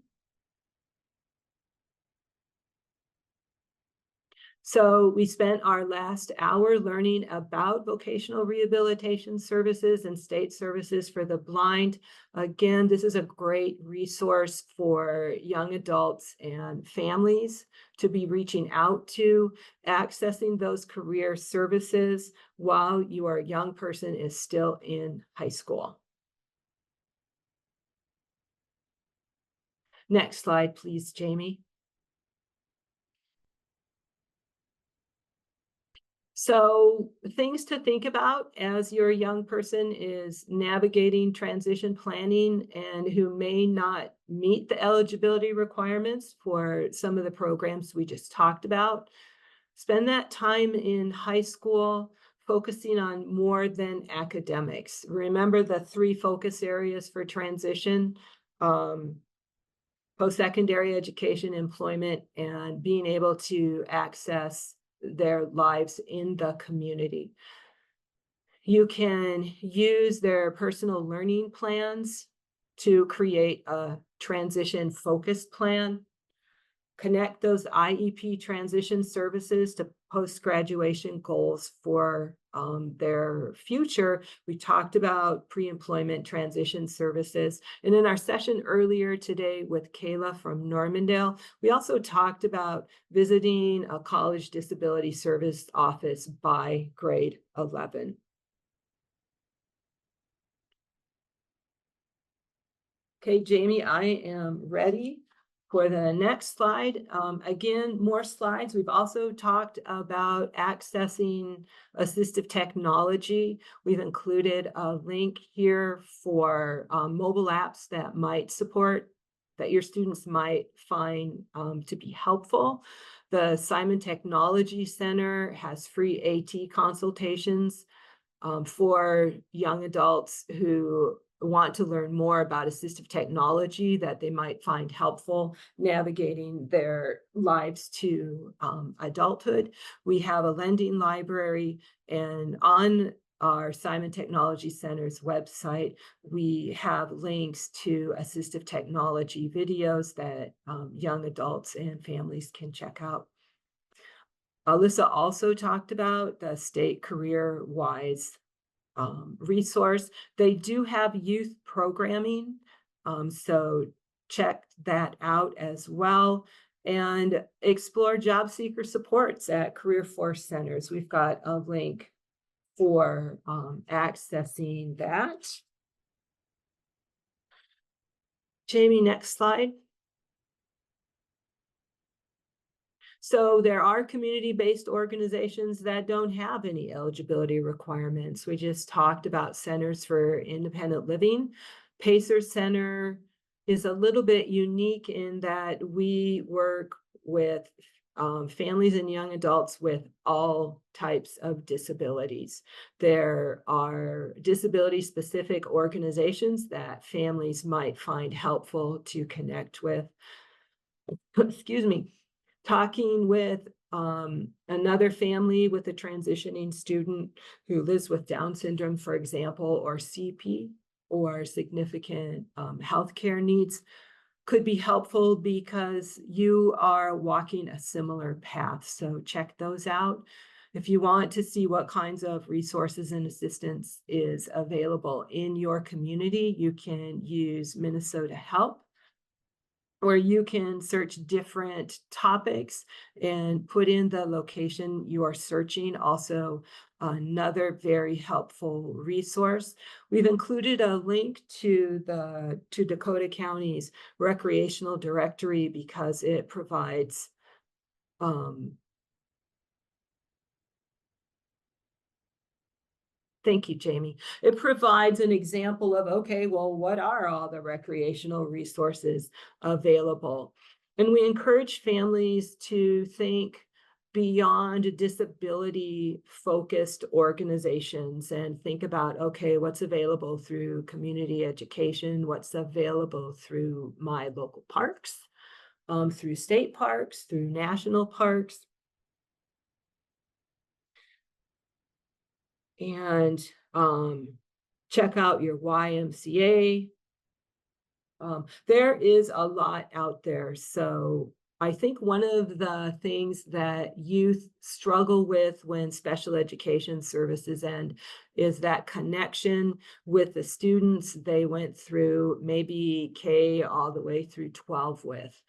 So we spent our last hour learning about vocational rehabilitation services and state services for the blind. Again, this is a great resource for young adults and families to be reaching out to, accessing those career services while your young person is still in high school. Next slide, please, Jamie. So things to think about as your young person is navigating transition planning and who may not meet the eligibility requirements for some of the programs we just talked about. Spend that time in high school focusing on more than academics. Remember the 3 focus areas for transition: postsecondary education, employment, and being able to access their lives in the community. You can use their personal learning plans to create a transition focused plan. Connect those IEP transition services to post-graduation goals for their future. We talked about pre-employment transition services. And in our session earlier today with Kayla from Normandale, we also talked about visiting a college disability service office by grade 11. Okay, Jamie, I am ready for the next slide. Again, more slides. We've also talked about accessing assistive technology. We've included a link here for mobile apps that might support, that your students might find to be helpful. The Simon Technology Center has free AT consultations for young adults who want to learn more about assistive technology that they might find helpful navigating their lives to adulthood. We have a lending library, and on our Simon Technology Center's website, we have links to assistive technology videos that young adults and families can check out. Alyssa also talked about the State CareerWise resource. They do have youth programming, so check that out as well. And explore job seeker supports at Career Force Centers. We've got a link for accessing that. Jamie, next slide. So there are community-based organizations that don't have any eligibility requirements. We just talked about Centers for Independent Living, Pacer Center, is a little bit unique in that we work with families and young adults with all types of disabilities. There are disability-specific organizations that families might find helpful to connect with. Excuse me. Talking with another family with a transitioning student who lives with Down syndrome, for example, or CP, or significant healthcare needs, could be helpful because you are walking a similar path. So check those out. If you want to see what kinds of resources and assistance is available in your community, you can use Minnesota Help, or you can search different topics and put in the location you are searching. Also, another very helpful resource. We've included a link to Dakota County's recreational directory because it provides thank you, Jamie. It provides an example of, okay, well, what are all the recreational resources available? And we encourage families to think beyond disability-focused organizations and think about, okay, what's available through community education, what's available through my local parks, through state parks, through national parks. And check out your YMCA. There is a lot out there. So I think one of the things that youth struggle with when special education services end is that connection with the students they went through maybe K all the way through 12 with.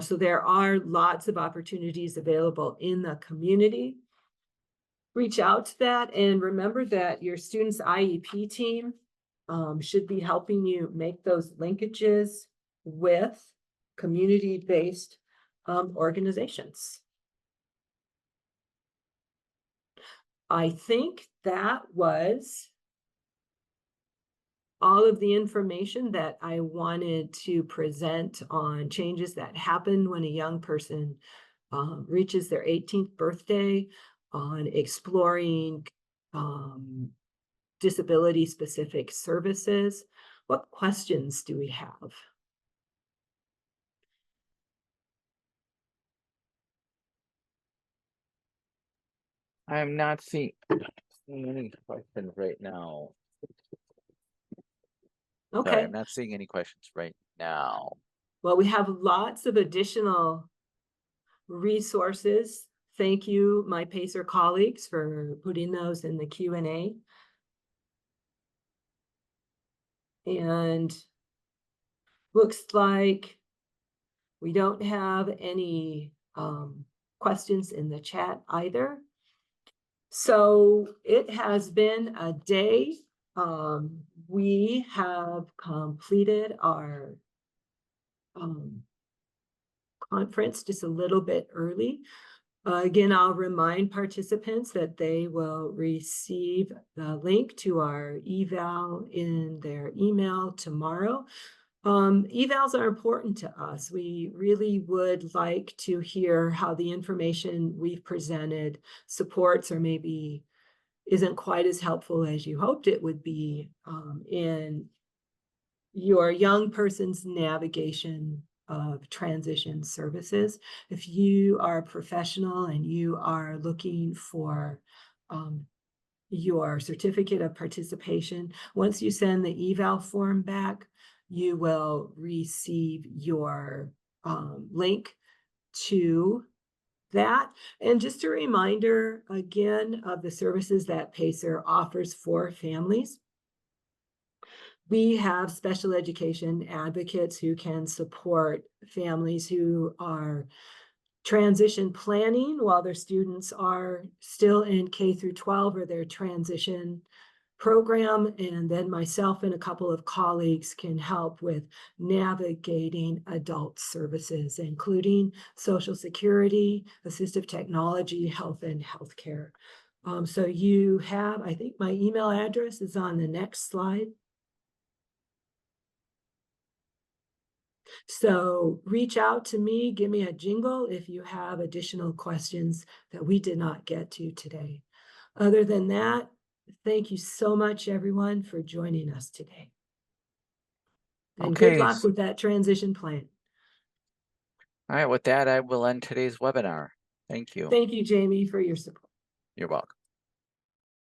So there are lots of opportunities available in the community. Reach out to that and remember that your student's IEP team should be helping you make those linkages with community-based organizations. I think that was all of the information that I wanted to present on changes that happen when a young person reaches their 18th birthday, on exploring disability-specific services. What questions do we have? I'm not seeing any questions right now. Okay. Sorry, I'm not seeing any questions right now. Well, we have lots of additional resources. Thank you, my PACER colleagues, for putting those in the Q&A. And looks like we don't have any questions in the chat either. So it has been a day. We have completed our conference just a little bit early. Again, I'll remind participants that they will receive the link to our eval in their email tomorrow. Evals are important to us. We really would like to hear how the information we've presented supports or maybe isn't quite as helpful as you hoped it would be in your young person's navigation of transition services. If you are a professional and you are looking for your certificate of participation, once you send the eval form back, you will receive your link to that. And just a reminder again of the services that PACER offers for families. We have special education advocates who can support families who are transition planning while their students are still in K through 12 or their transition program. And then myself and a couple of colleagues can help with navigating adult services, including Social Security, assistive technology, health, and healthcare. So you have, I think my email address is on the next slide. So reach out to me, give me a jingle if you have additional questions that we did not get to today. Other than that, thank you so much, everyone, for joining us today. And good Okay. luck with that transition plan. All right, with that, I will end today's webinar. Thank you. Thank you, Jamie, for your support. You're welcome.